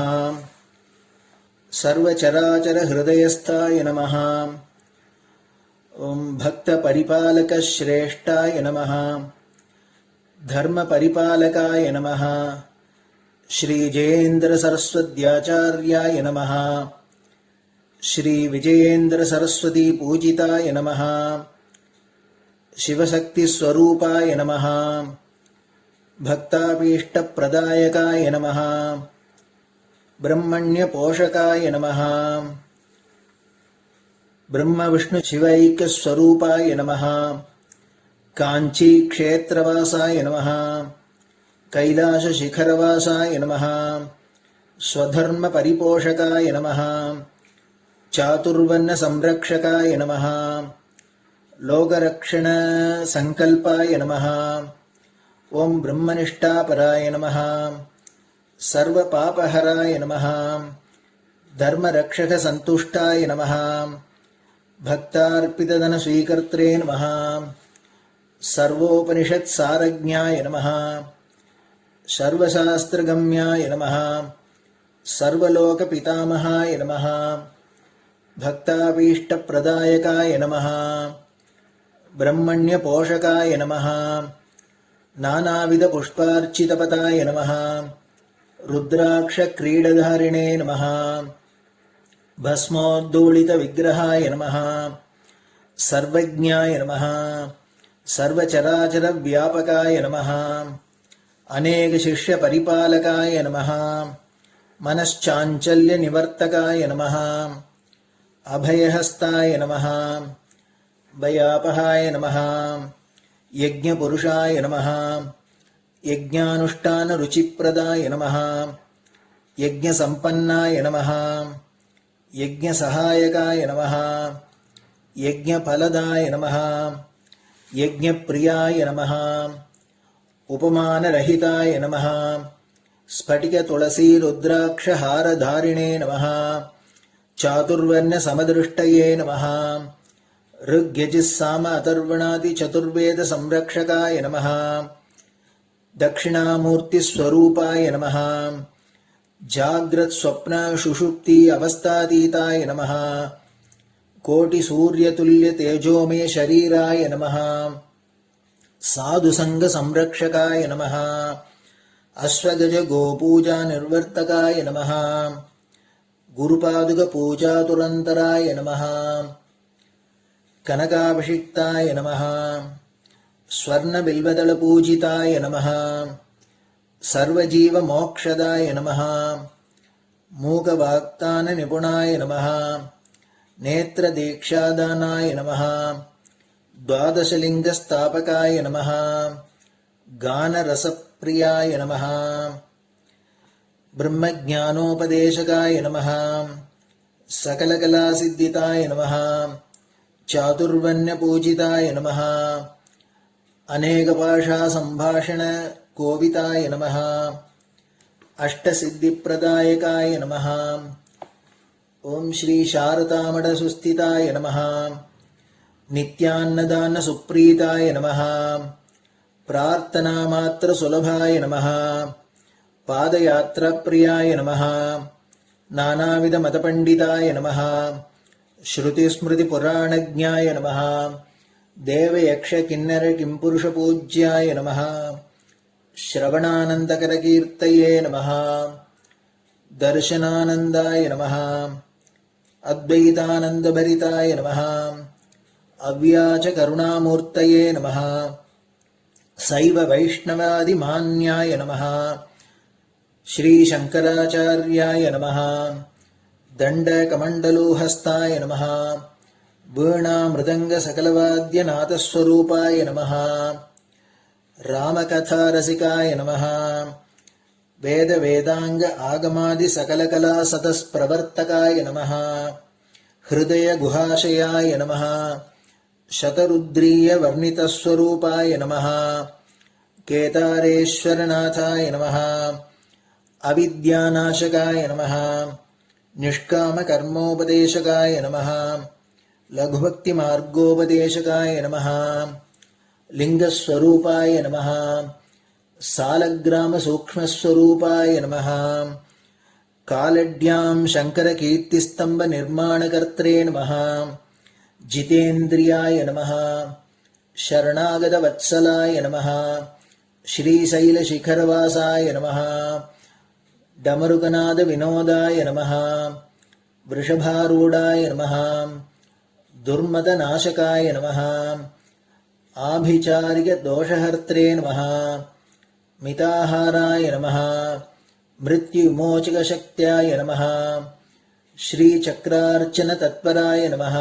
சர்வச்சராச்சர ஹிருதயஸ்தாய நமஹ. ஓம் பக்த பரிபாலக ஸ்ரேஷ்டாய நமஹ. தர்ம பரிபாலகாய நமஹ. ஸ்ரீ ஜெயேந்திர சரஸ்வத்யாச்சார்யாய நமஹ. ஸ்ரீ விஜயேந்திர சரஸ்வதி பூஜிதாய நமஹ. சிவசக்தி ஸ்வரூபாய நமஹ. பக்தாபீஷ்ட பிரதாயகாய நமஹ. பிரம்மண்ய போஷகாய நமஹ. பிரம்ம விஷ்ணு சிவைக்க ஸ்வரூபாய நமஹ. காஞ்சி க்ஷேத்ரவாசாய நமஹ. கைலாச சிகரவாசாய நமஹ. ஸ்வதர்ம பரிபோஷகாய நமஹ. சாதுர்வர்ண சம்ரக்ஷகாய நமஹ. லோகரக்ஷண சங்கல்பாய நமஹ. ஓம் பிரம்மனிஷ்டாபராய நமஹ. சர்வ பாபஹராய நமஹ. தர்மரக்ஷக சந்துஷ்டாய நமஹ. பக்தார்ப்பிததன ஸ்வீகர்த்ரே நமஹ. சர்வோபனிஷத் சாரஜ்ஞாய நமஹ. சர்வசாஸ்திரகம்யாய நமஹ. சர்வலோக பிதாமகாய நமஹ. பக்தாபீஷ்ட பிரதாயகாய நமஹ. பிரம்மண்ய போஷகாய நமஹ. நானாவித புஷ்பார்ச்சிதபதாய நமஹ. ருத்ராட்ச கிரீடதாரிணே நமஹ. भस्मोद्धूलितविग्रहाय नमः सर्वज्ञाय नमः सर्वचराचरव्यापकाय नमः अनेकशिष्यपरिपालकाय नमः मनश्चाञ्चल्यनिवर्तकाय नमः अभयहस्ताय नमः भयापहाय नमः यज्ञपुरुषाय नमः यज्ञानुष्ठानरुचिप्रदाय नमः यज्ञसम्पन्नाय नमः यज्ञसहायकाय नमः यज्ञफलदाय नमः यज्ञप्रियाय नमः उपमानरहिताय नमः स्फटिकतुलसीरुद्राक्षहारधारिणे नमः चातुर्वर्ण्यसमदृष्टये नमः ऋग्यजुस्साम अथर्वणादिचतुर्वेदसंरक्षकाय नमः दक्षिणामूर्तिस्वरूपाय नमः जाग्रत्स्वप्नसुषुप्ति अवस्थातीताय नमः कोटिसूर्यतुल्यतेजोमे शरीराय नमः साधुसङ्गसंरक्षकाय नमः अश्वगजगोपूजानिर्वर्तकाय नमः गुरुपादुकपूजातुरन्तराय नमः कनकाभिषिक्ताय नमः स्वर्णबिल्वदलपूजिताय नमः सर्वजीवमोक्षदाय नमः मूकवाक्ताननिपुणाय नमः नेत्रदीक्षादानाय नमः द्वादशलिङ्गस्थापकाय नमः गानरसप्रियाय नमः ब्रह्मज्ञानोपदेशकाय नमः सकलकलासिद्धिताय नमः चातुर्वर्ण्यपूजिताय नमः अनेकभाषासम्भाषणकोविताय नमः अष्टसिद्धिप्रदायकाय नमः ॐ श्री शारदामठसुस्थिताय नमः नित्यान्नदानसुप्रीताय नमः प्रार्थनामात्रसुलभाय नमः पादयात्राप्रियाय नमः नानाविधमतपण्डिताय नमः श्रुतिस्मृतिपुराणज्ञाय नमः देवयक्षकिन्नरकिंपुरुषपूज्याय नमः श्रवणानन्दकरकीर्तये नमः दर्शनानन्दाय नमः अद्वैतानन्दभरिताय नमः अव्याचकरुणामूर्तये नमः शैव वैष्णवादिमान्याय नमः श्रीशङ्कराचार्याय नमः दण्डकमण्डलोहस्ताय नमः वीणामृदङ्गसकलवाद्यनाथस्वरूपाय नमः रामकथारसिकाय नमः वेदवेदाङ्ग आगमादिसकलकलासतस्प्रवर्तकाय नमः हृदयगुहाशयाय नमः शतरुद्रीयवर्णितस्वरूपाय नमः केदारेश्वरनाथाय नमः अविद्यानाशकाय नमः निष्कामकर्मोपदेशकाय नमः लघुभक्तिमार्गोपदेशकाय नमः लिङ्गस्वरूपाय नमः सालग्रामसूक्ष्मस्वरूपाय नमः कालड्यां शङ्करकीर्तिस्तम्भनिर्माणकर्त्रे नमः जितेन्द्रियाय नमः शरणागतवत्सलाय नमः श्रीशैलशिखरवासाय नमः डमरुकनादविनोदाय नमः वृषभारूढाय नमः दुर्मदनाशकाय नमः आभिचारिकदोषहर्त्रे नमः मिताहाराय नमः मृत्युविमोचकशक्त्याय नमः श्रीचक्रार्चनतत्पराय नमः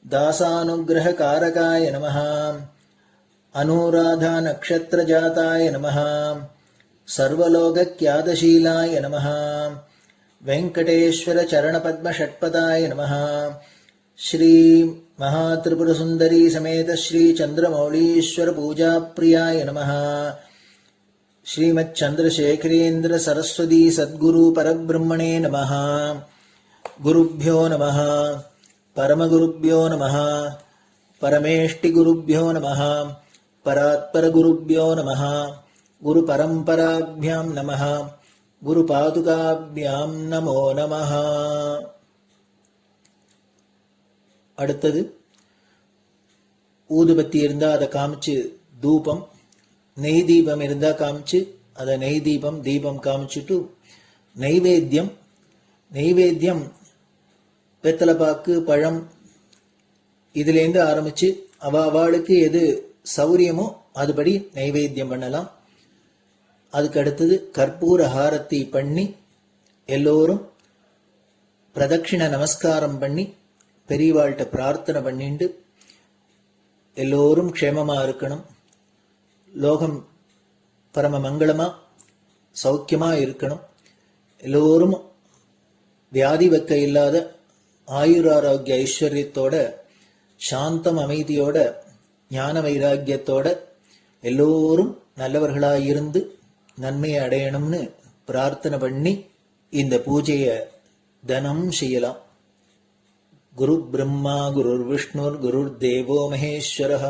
दासानुग्रहकारकाय नमः अनुराधानक्षत्रजाताय नमः सर्वलोकख्यातशीलाय नमः वेङ्कटेश्वरचरणपद्मषट्पदाय नमः श्री महात्रिपुरसुन्दरी समेत श्री चन्द्रमौलीश्वर पूजाप्रियाय नमः श्रीमच्चन्द्रशेखरेन्द्र सरस्वती सद्गुरु परब्रह्मणे नमः गुरुभ्यो नमः परमगुरुभ्यो नमः परमेष्टिगुरुभ्यो नमः परात्परगुरुभ्यो नमः गुरुपरम्पराभ्यां नमः गुरुपादुकाभ्यां नमो नमः. அடுத்தது ஊதுபத்தி இருந்தால் அதை காமிச்சு தூபம், நெய் தீபம் இருந்தால் காமிச்சு அதை நெய் தீபம் காமிச்சுட்டு நைவேத்தியம் வெத்தலைப்பாக்கு, பழம் இதுலேருந்து ஆரம்பிச்சு அவளுக்கு எது சௌரியமோ அதுபடி நைவேத்தியம் பண்ணலாம். அதுக்கு அடுத்தது கற்பூர ஹாரத்தி பண்ணி எல்லோரும் பிரதட்சிண நமஸ்காரம் பண்ணி பெரியவாள்கிட்ட பிரார்த்தனை பண்ணிண்டு எல்லோரும் க்ஷேமமா இருக்கணும், லோகம் பரம மங்களமா சௌக்கியமா இருக்கணும், எல்லோரும் வியாதி வெக்க இல்லாத ஆயுராரோக்கிய ஐஸ்வர்யத்தோட சாந்தம் அமைதியோட ஞான வைராக்கியத்தோட எல்லோரும் நல்லவர்களாயிருந்து நன்மையை அடையணும்னு பிரார்த்தனை பண்ணி இந்த பூஜையை தினம் செய்யலாம். குரு பிரம்மா குருர் விஷ்ணுர் குருர் தேவோ மகேஸ்வரः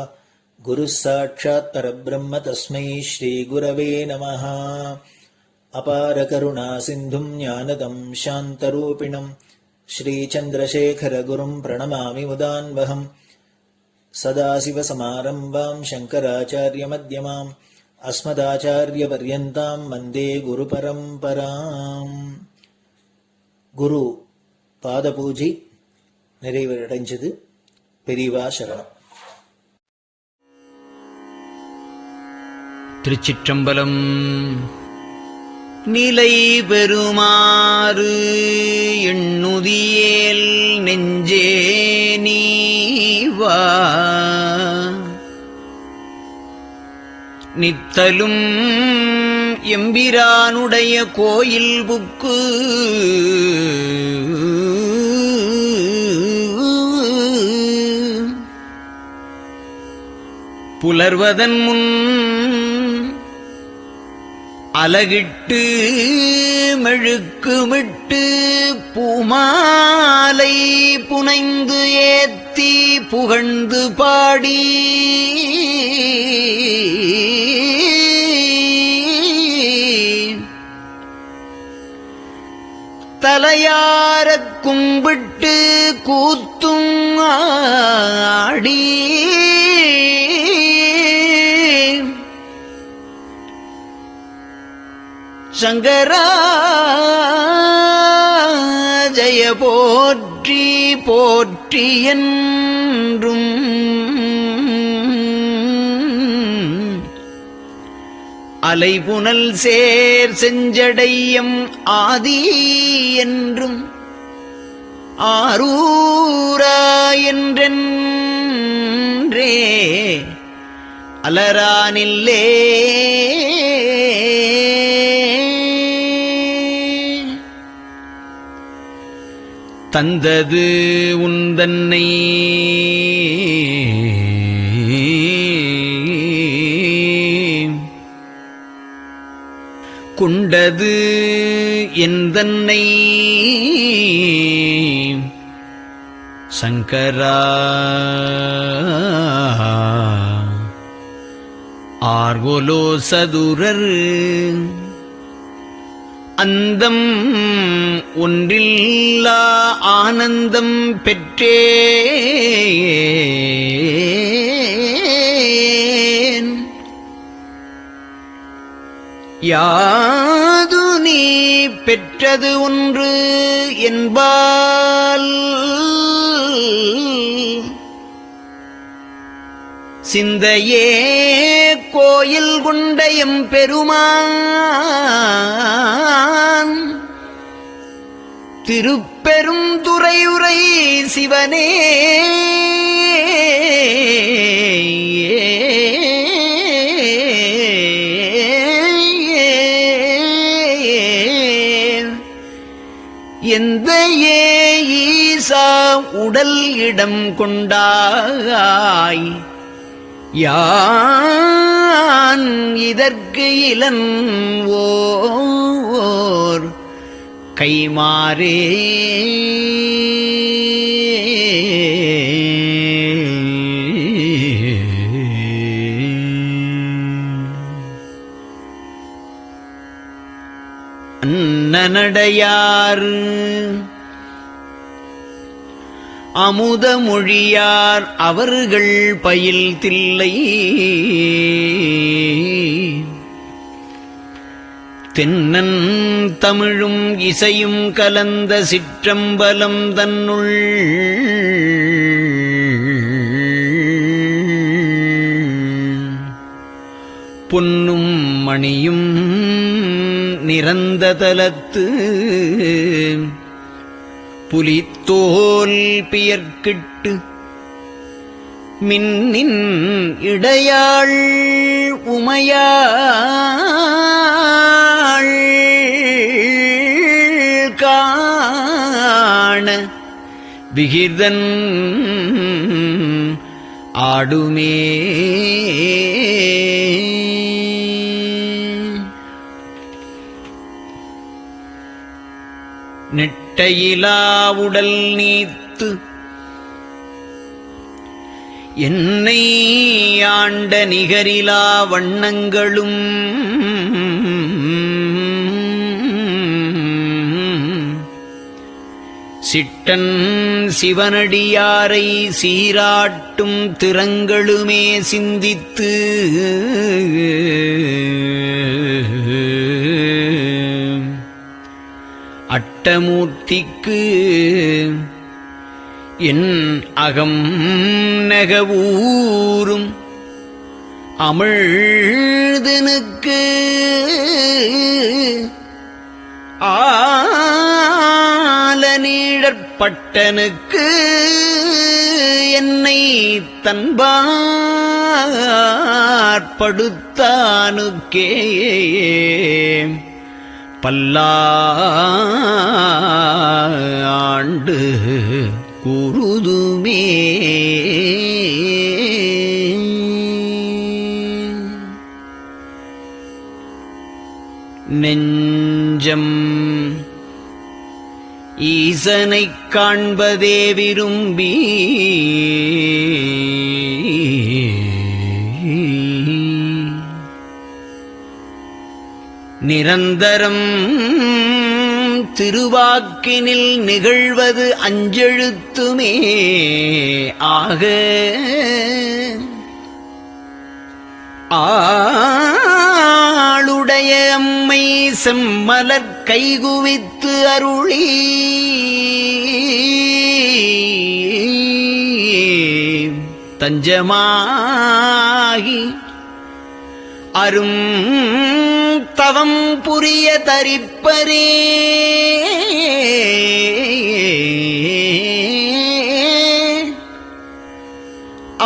குரு சாட்சாத் பரபிரம்ம தஸ்மை ஸ்ரீ குரவே நமः. அபார கருணா சிந்தும் ஞானதம் சாந்தரூபிணம் ஸ்ரீச்சந்திரசேகர குரும் பிரணமாமி முதான்வகம். சதாசிவசமாரம்பாம் சங்கராச்சார்யமத்யமாம் அஸ்மதாச்சாரியபர்யந்தாம் வந்தே குரு பரம்பராம். குரு பாத பூஜை நிறைவடைஞ்சது. பெரியவா சரணம். திருச்சிற்றம்பலம். நிலை பெறுமாறு எண்ணுதியேல் நெஞ்சே நீவா, நித்தலும் எம்பிரானுடைய கோயில் புக்கு புலர்வதன் முன் அலகிட்டு மெழுக்குமிட்டு பூமாலை புனைந்து ஏத்தி புகழ்ந்து பாடி தலையாரக் கும்பிட்டு கூத்தும் ஆடி சங்கரா ஜய போற்றி போற்றி என்றும் அலைபுனல் சேர் செஞ்சடையம் ஆதி என்றும் ஆரூரா என்றென்றே அலரானில்லே தந்தது உந்தன்னை கொண்டது எந்தன்னை சங்கரா ஆர்கோலோ சதுரர் அந்தம் ஒன்றில்லா ஆனந்தம் பெற்றேன். யாது நீ பெற்றது ஒன்று என்பால் சிந்தையே கோயில் கொண்டயம் பெருமான் திருப்பெரும் துறையுரை சிவனே எந்த ஈசா உடல் இடம் கொண்டாய் யான் இதற்கு இளன்வோர் கைமாறே அன்னநடையார் அமுத மொழியார் அவர்கள் பயில் தில்லை தென்னன் தமிழும் இசையும் கலந்த சிற்றம்பலம் தன்னுள் பொன்னும் மணியும் நிறந்த தலத்து புலித்தோல் பியர்க்கிட்டு மின்னின் இடையாள் உமையாள் காண விகிர்தன் ஆடுமே. நெட்டையிலா உடல் நீத்து என்னை ஆண்ட நிகரிலா வண்ணங்களும் சிட்டன் சிவனடியாரை சீராட்டும் திறங்களுமே சிந்தித்து அட்டமூர்த்திக்கு என் அகம் நெகவூரும் அமிழ்தனுக்கு ஆலநீழற்பட்டனுக்கு என்னை தன்பாற்படுத்தானுக்கே பல்லாண்டு குருதுமே. நெஞ்சம் ஈசனைக் காண்பதே விரும்பி நிரந்தரம் திருவாக்கினில் நிகழ்வது அஞ்செழுத்துமே ஆக ஆளுடைய அம்மை செம்மலர் கைகுவித்து அருளி தஞ்சமாகி அரும் தவம் புரிய தரிப்பரே.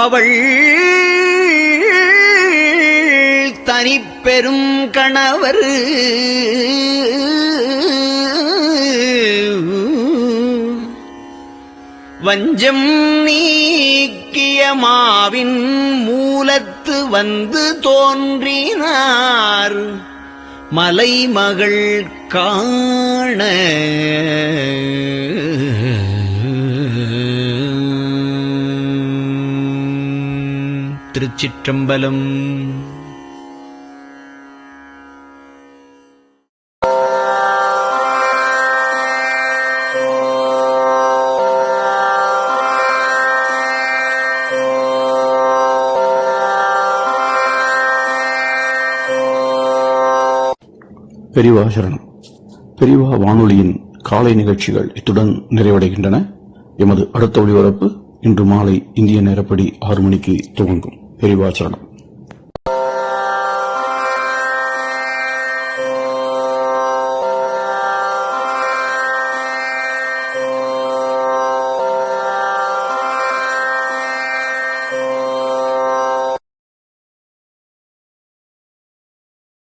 அவள் தனிப்பெரும் கணவர் வஞ்சம் நீக்கிய மாவின் மூலத்து வந்து தோன்றினார் மலைமகள் காண. திருச்சிற்றம்பலம். பெரியவா சரணம். பெரியவா வானொலியின் காலை நிகழ்ச்சிகள் இத்துடன் நிறைவடைகின்றன. எமது அடுத்த ஒளிபரப்பு இன்று மாலை இந்திய நேரப்படி 6 மணிக்கு துவங்கும். பெரியவா சரணம்.